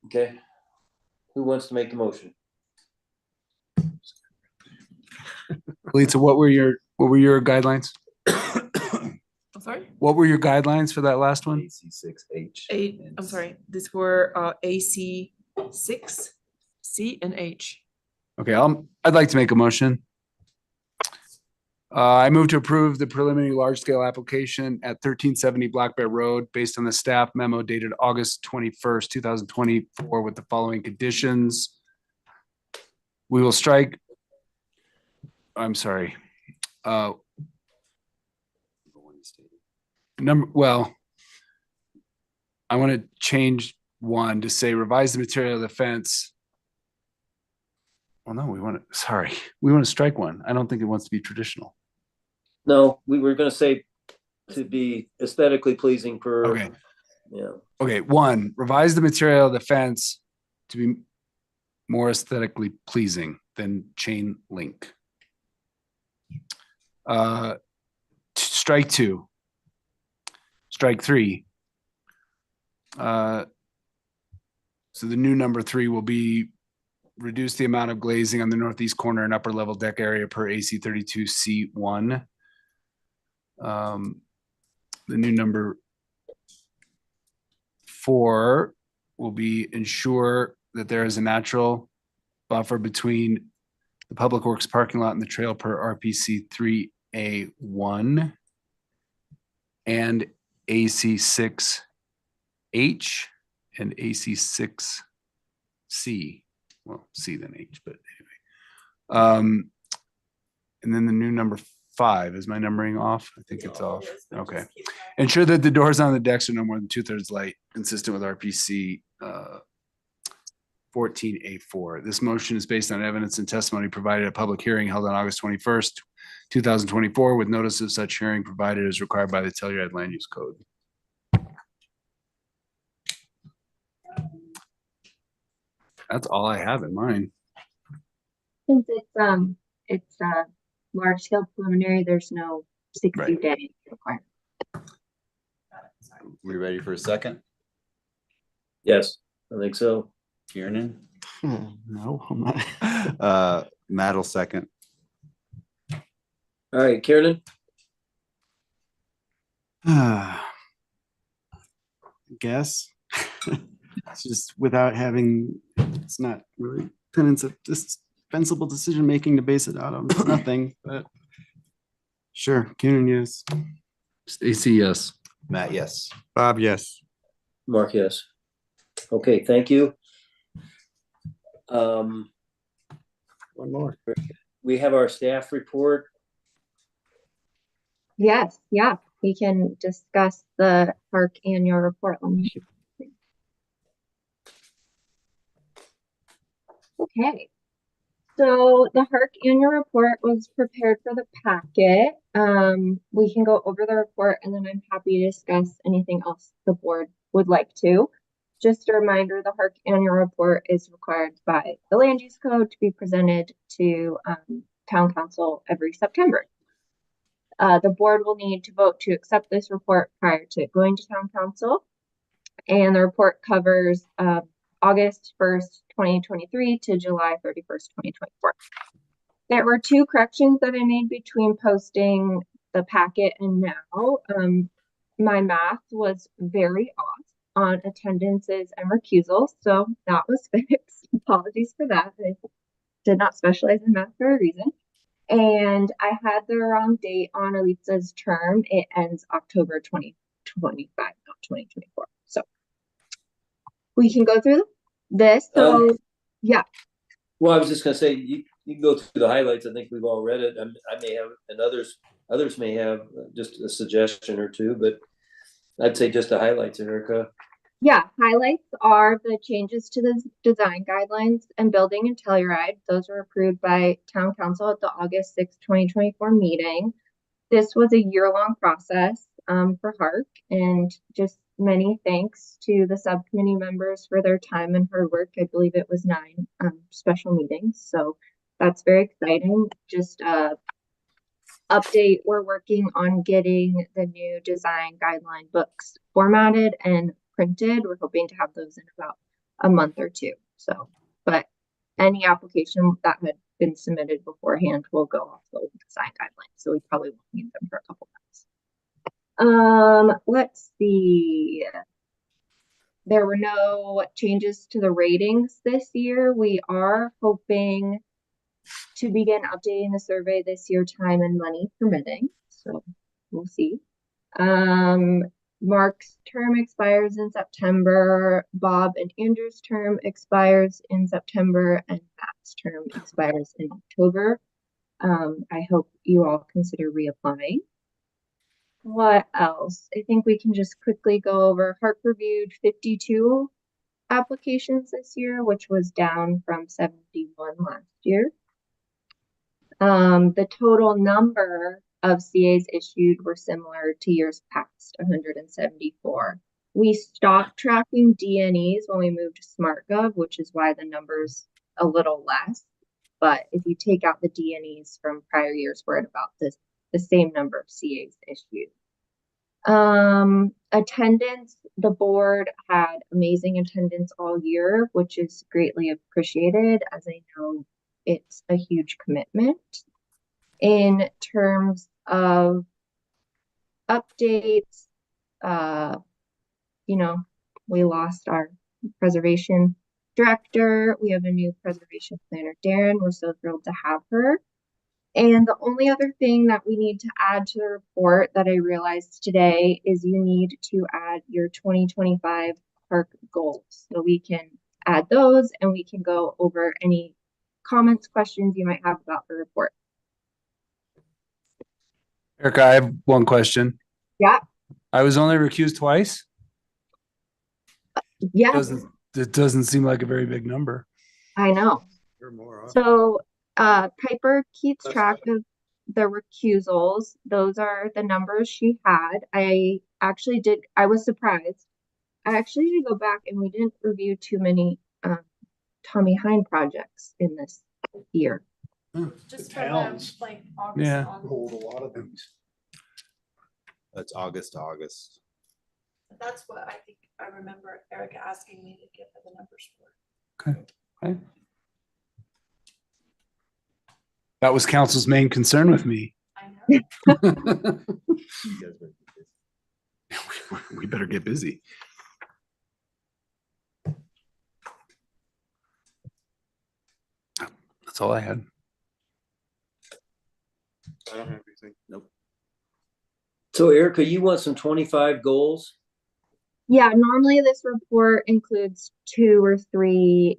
Okay. Who wants to make the motion? Lisa, what were your guidelines? I'm sorry? What were your guidelines for that last one? AC 6H. I'm sorry. These were AC 6, C, and H. Okay, I'd like to make a motion. I move to approve the preliminary large-scale application at 1370 Black Bear Road based on the staff memo dated August 21st, 2024 with the following conditions. We will strike, I'm sorry. I want to change 1 to say revise the material of the fence. Well, no, we want to strike 1. I don't think it wants to be traditional. No, we were going to say to be aesthetically pleasing per. Okay. Yeah. Okay, 1, revise the material of the fence to be more aesthetically pleasing than chain link. Strike 2. Strike 3. So the new number 3 will be reduce the amount of glazing on the northeast corner and upper level deck area per AC 32C1. The new number 4 will be ensure that there is a natural buffer between the public works parking lot and the trail per RPC 3A1 and AC 6H and AC 6C. Well, C then H, but anyway. And then the new number 5, is my numbering off? I think it's off. Okay. Ensure that the doors on the decks are no more than 2/3 light, consistent with RPC 14A4. This motion is based on evidence and testimony provided at a public hearing held on August 21st, 2024, with notice of such hearing provided as required by the Telluride Land Use Code. That's all I have in mind. Since it's a large scale preliminary, there's no 60-day requirement. We ready for a second? Yes, I think so. Kiernan? No, I'm not. Matt will second. All right, Kiernan? Guess. It's just without having, it's not really tenants of dispensable decision-making to base it out on nothing, but sure, Keenan, yes. Stacy, yes. Matt, yes. Bob, yes. Mark, yes. Okay, thank you. Um, One more. we have our staff report. Yes, yeah, we can discuss the HARC annual report. Let me see. Okay. So the HARC annual report was prepared for the packet. We can go over the report and then I'm happy to discuss anything else the board would like to. Just a reminder, the HARC annual report is required by the land use code to be presented to town council every September. The board will need to vote to accept this report prior to going to town council. And the report covers August 1st, 2023 to July 31st, 2024. There were 2 corrections that I made between posting the packet and now. My math was very off on attendances and recusals, so that was fixed. Apologies for that. I did not specialize in math for a reason. And I had the wrong date on Elisa's term. It ends October 2025, not 2024. So we can go through this. So yeah. Well, I was just gonna say, you can go through the highlights. I think we've all read it. I may have, and others may have just a suggestion or two, but I'd say just the highlights, Erica. Yeah, highlights are the changes to the design guidelines and building and Telluride. Those were approved by town council at the August 6th, 2024 meeting. This was a year-long process for HARC, and just many thanks to the subcommittee members for their time and hard work. I believe it was 9 special meetings, so that's very exciting. Just update, we're working on getting the new design guideline books formatted and printed. We're hoping to have those in about a month or 2. So, but any application that had been submitted beforehand will go off the old design guidelines. So we probably won't need them for a couple months. Let's see. There were no changes to the ratings this year. We are hoping to begin updating the survey this year, time and money permitting. So we'll see. Mark's term expires in September. Bob and Andrew's term expires in September, and Matt's term expires in October. I hope you all consider reapplying. What else? I think we can just quickly go over. HARC reviewed 52 applications this year, which was down from 71 last year. The total number of CAs issued were similar to years past, 174. We stopped tracking DNEs when we moved to SmartGov, which is why the number's a little less. But if you take out the DNEs from prior years, we're at about the same number of CAs issued. Attendance, the board had amazing attendance all year, which is greatly appreciated, as I know it's a huge commitment. In terms of updates, we lost our preservation director. We have a new preservation planner, Darren. We're so thrilled to have her. And the only other thing that we need to add to the report that I realized today is you need to add your 2025 HARC goals. So we can add those and we can go over any comments, questions you might have about the report. Erica, I have one question. Yeah. I was only recused twice. Yeah. It doesn't seem like a very big number. I know. So Piper keeps track of the recusals. Those are the numbers she had. I was surprised. I actually did go back and we didn't review too many Tommy Hine projects in this year. Just for them, like August. Yeah. Hold a lot of things. That's August to August. That's what I think I remember Erica asking me to give her the numbers for. Okay. That was council's main concern with me. I know. We better get busy. all I had. I don't have anything. Nope. So Erica, you want some 25 goals? Yeah, normally this report includes 2 or 3,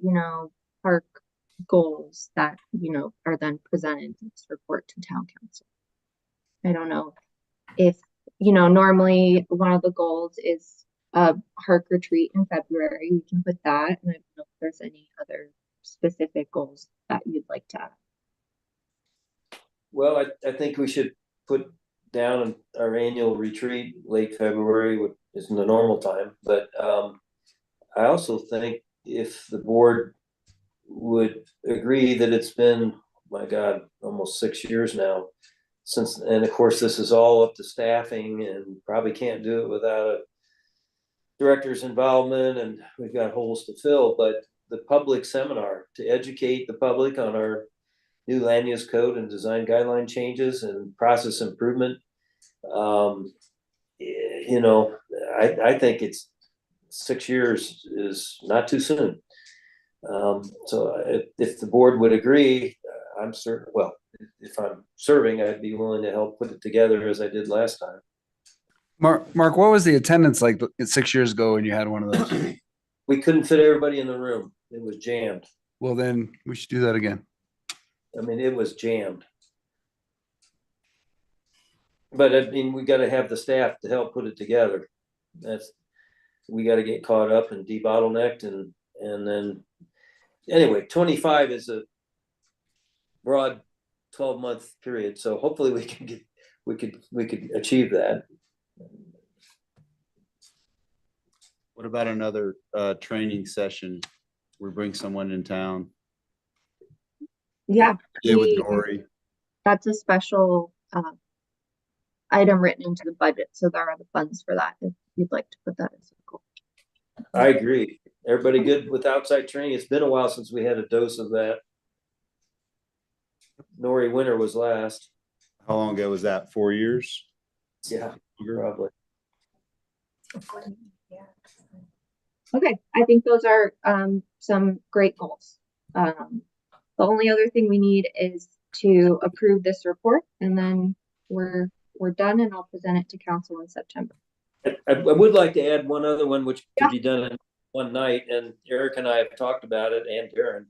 park goals that, are then presented in this report to town council. I don't know if, normally one of the goals is a HARC retreat in February. We can put that. And I don't know if there's any other specific goals that you'd like to add. Well, I think we should put down our annual retreat late February, which isn't the normal time. But I also think if the board would agree that it's been, my God, almost 6 years now since, and of course, this is all up to staffing and probably can't do it without a director's involvement, and we've got holes to fill, but the public seminar to educate the public on our new land use code and design guideline changes and process improvement. I think it's 6 years is not too soon. So if the board would agree, I'm certain, well, if I'm serving, I'd be willing to help put it together as I did last time. Mark, what was the attendance like 6 years ago when you had one of those? We couldn't fit everybody in the room. It was jammed. Well, then we should do that again. I mean, it was jammed. But I mean, we got to have the staff to help put it together. We got to get caught up and debottlenecked, and then anyway, 25 is a broad 12-month period. So hopefully we could achieve that. What about another training session? We bring someone in town. Yeah, With Nori. that's a special item written into the budget. So there are the funds for that if you'd like to put that as a goal. I agree. Everybody good with outside training? It's been a while since we had a dose of that. Nori Winter was last. How long ago was that? 4 years? Yeah, probably. Okay, I think those are some great goals. The only other thing we need is to approve this report, and then we're done, and I'll present it to council in September. I would like to add one other one, which could be done in one night, and Eric and I have talked about it, and Darren,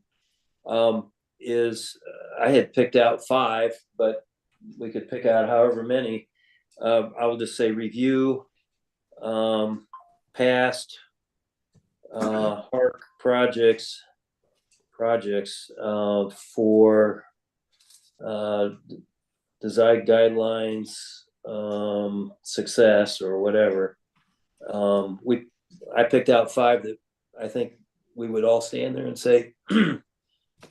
I had picked out 5, but we could pick out however many. I will just say review past HARC projects for design guidelines success or whatever. I picked out 5 that I think we would all stand there and say,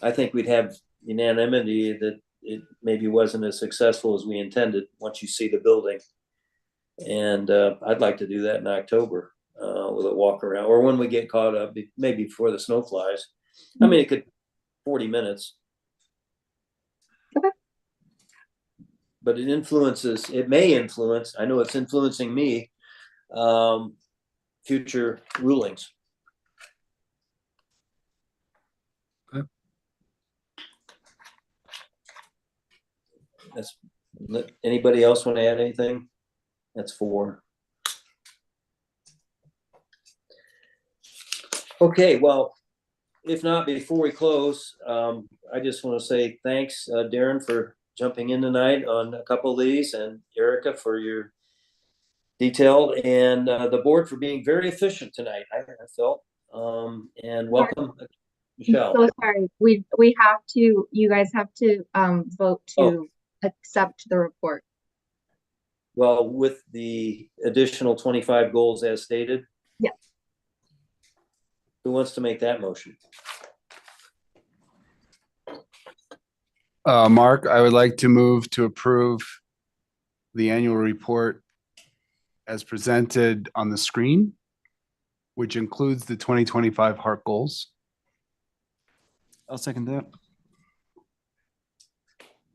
I think we'd have unanimity that it maybe wasn't as successful as we intended once you see the building. And I'd like to do that in October with a walk around, or when we get caught up, maybe before the snow flies. I mean, it could 40 minutes. Okay. But it may influence, I know it's influencing me, future rulings. Okay. Anybody else want to add anything? That's 4. Okay, well, if not, before we close, I just want to say thanks, Darren, for jumping in tonight on a couple of these, and Erica for your detailed, and the board for being very efficient tonight, I felt. And welcome, Michelle. I'm so sorry. You guys have to vote to accept the report. Well, with the additional 25 goals as stated? Yeah. Who wants to make that motion? Mark, I would like to move to approve the annual report as presented on the screen, which includes the 2025 HARC goals. I'll second that.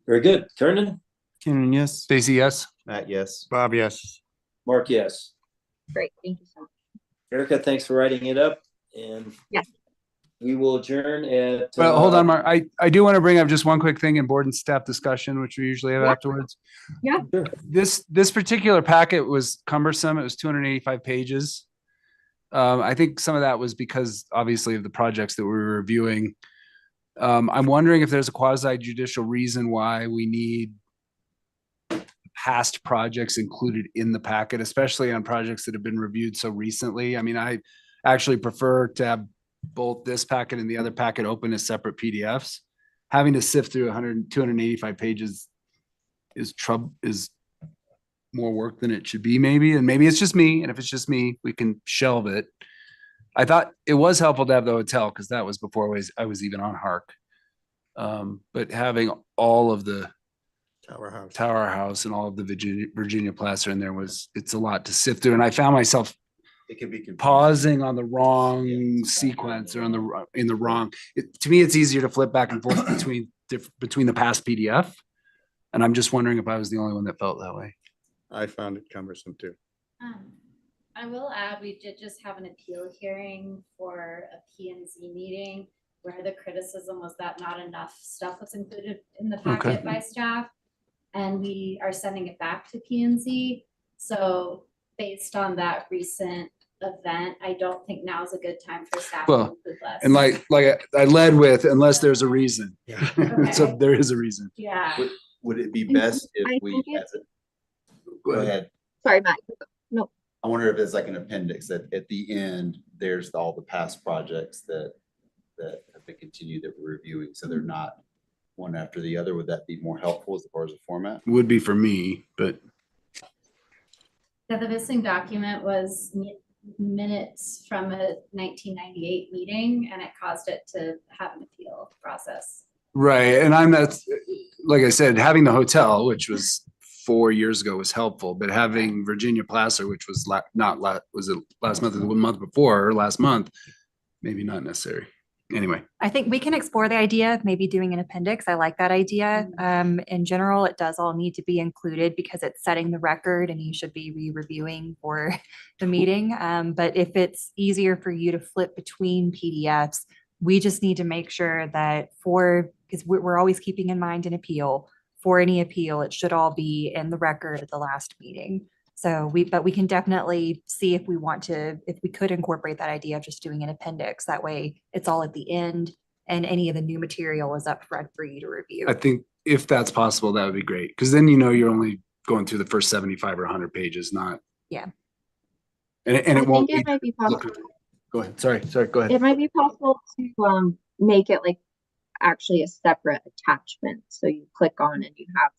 Very good. Kernan? Keenan, yes. Stacy, yes. Matt, yes. Bob, yes. Mark, yes. Great, thank you so much. Erica, thanks for writing it up. And yes, We will adjourn at. Well, hold on, Mark. I do want to bring up just one quick thing in board and staff discussion, which we usually have afterwards. Yeah. This particular packet was cumbersome. It was 285 pages. I think some of that was because obviously of the projects that we were reviewing. I'm wondering if there's a quasi judicial reason why we need past projects included in the packet, especially on projects that have been reviewed so recently. I mean, I actually prefer to have both this packet and the other packet open as separate PDFs. Having to sift through 285 pages is more work than it should be, maybe. And maybe it's just me. And if it's just me, we can shelve it. I thought it was helpful to have the hotel because that was before I was even on HARC. But having all of the Tower House and all of the Virginia Plaza in there it's a lot to sift through. And I found myself It can be confusing. pausing on the wrong sequence or in the wrong. To me, it's easier to flip back and forth between the past PDF. And I'm just wondering if I was the only one that felt that way. I found it cumbersome too. I will add, we did just have an appeal hearing for a P&Z meeting where the criticism was that not enough stuff was included in the packet by staff. And we are sending it back to P&Z. So based on that recent event, I don't think now is a good time for staff to include less. And like I led with, unless there's a reason. Yeah. Okay. So there is a reason. Yeah. Would it be best I if we, think it's- go ahead. Sorry, Matt. No. I wonder if it's like an appendix that at the end, there's all the past projects that have been continued that we're reviewing. So they're not one after the other. Would that be more helpful as far as a format? Would be for me, but. Yeah, the missing document was minutes from a 1998 meeting, and it caused it to have an appeal process. Right. And I'm not, like I said, having the hotel, which was 4 years ago, was helpful, but having Virginia Plaza, which was was it last month or the month before or last month, maybe not necessary. Anyway. I think we can explore the idea of maybe doing an appendix. I like that idea. In general, it does all need to be included because it's setting the record and you should be re-reviewing for the meeting. But if it's easier for you to flip between PDFs, we just need to make sure that because we're always keeping in mind an appeal. For any appeal, it should all be in the record at the last meeting. So but we can definitely see if we could incorporate that idea of just doing an appendix. That way it's all at the end and any of the new material is up front for you to review. I think if that's possible, that would be great. Because then you're only going through the first 75 or 100 pages, not. Yeah. And it won't. It might be possible. Go ahead. Sorry. Go ahead. It might be possible to make it like actually a separate attachment. So you click on and you have,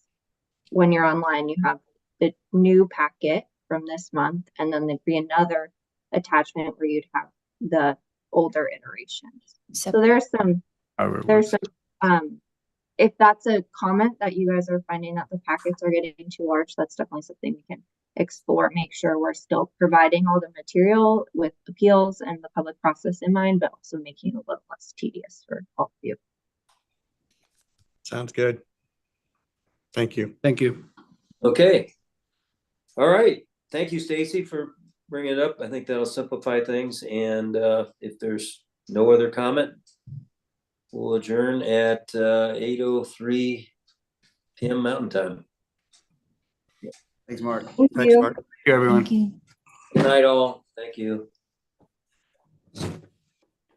when you're online, you have the new packet from this month, and then there'd be another attachment where you'd have the older iterations. So there's some, if that's a comment that you guys are finding that the packets are getting too large, that's definitely something we can explore, make sure we're still providing all the material with appeals and the public process in mind, but also making it a little less tedious for all of you. Sounds good. Thank you. Thank you. Okay. All right. Thank you, Stacy, for bringing it up. I think that'll simplify things. And if there's no other comment, we'll adjourn at 8:03 p.m. Mountain Time. Thanks, Mark. Thank you. Thank you, everyone. Good night, all. Thank you.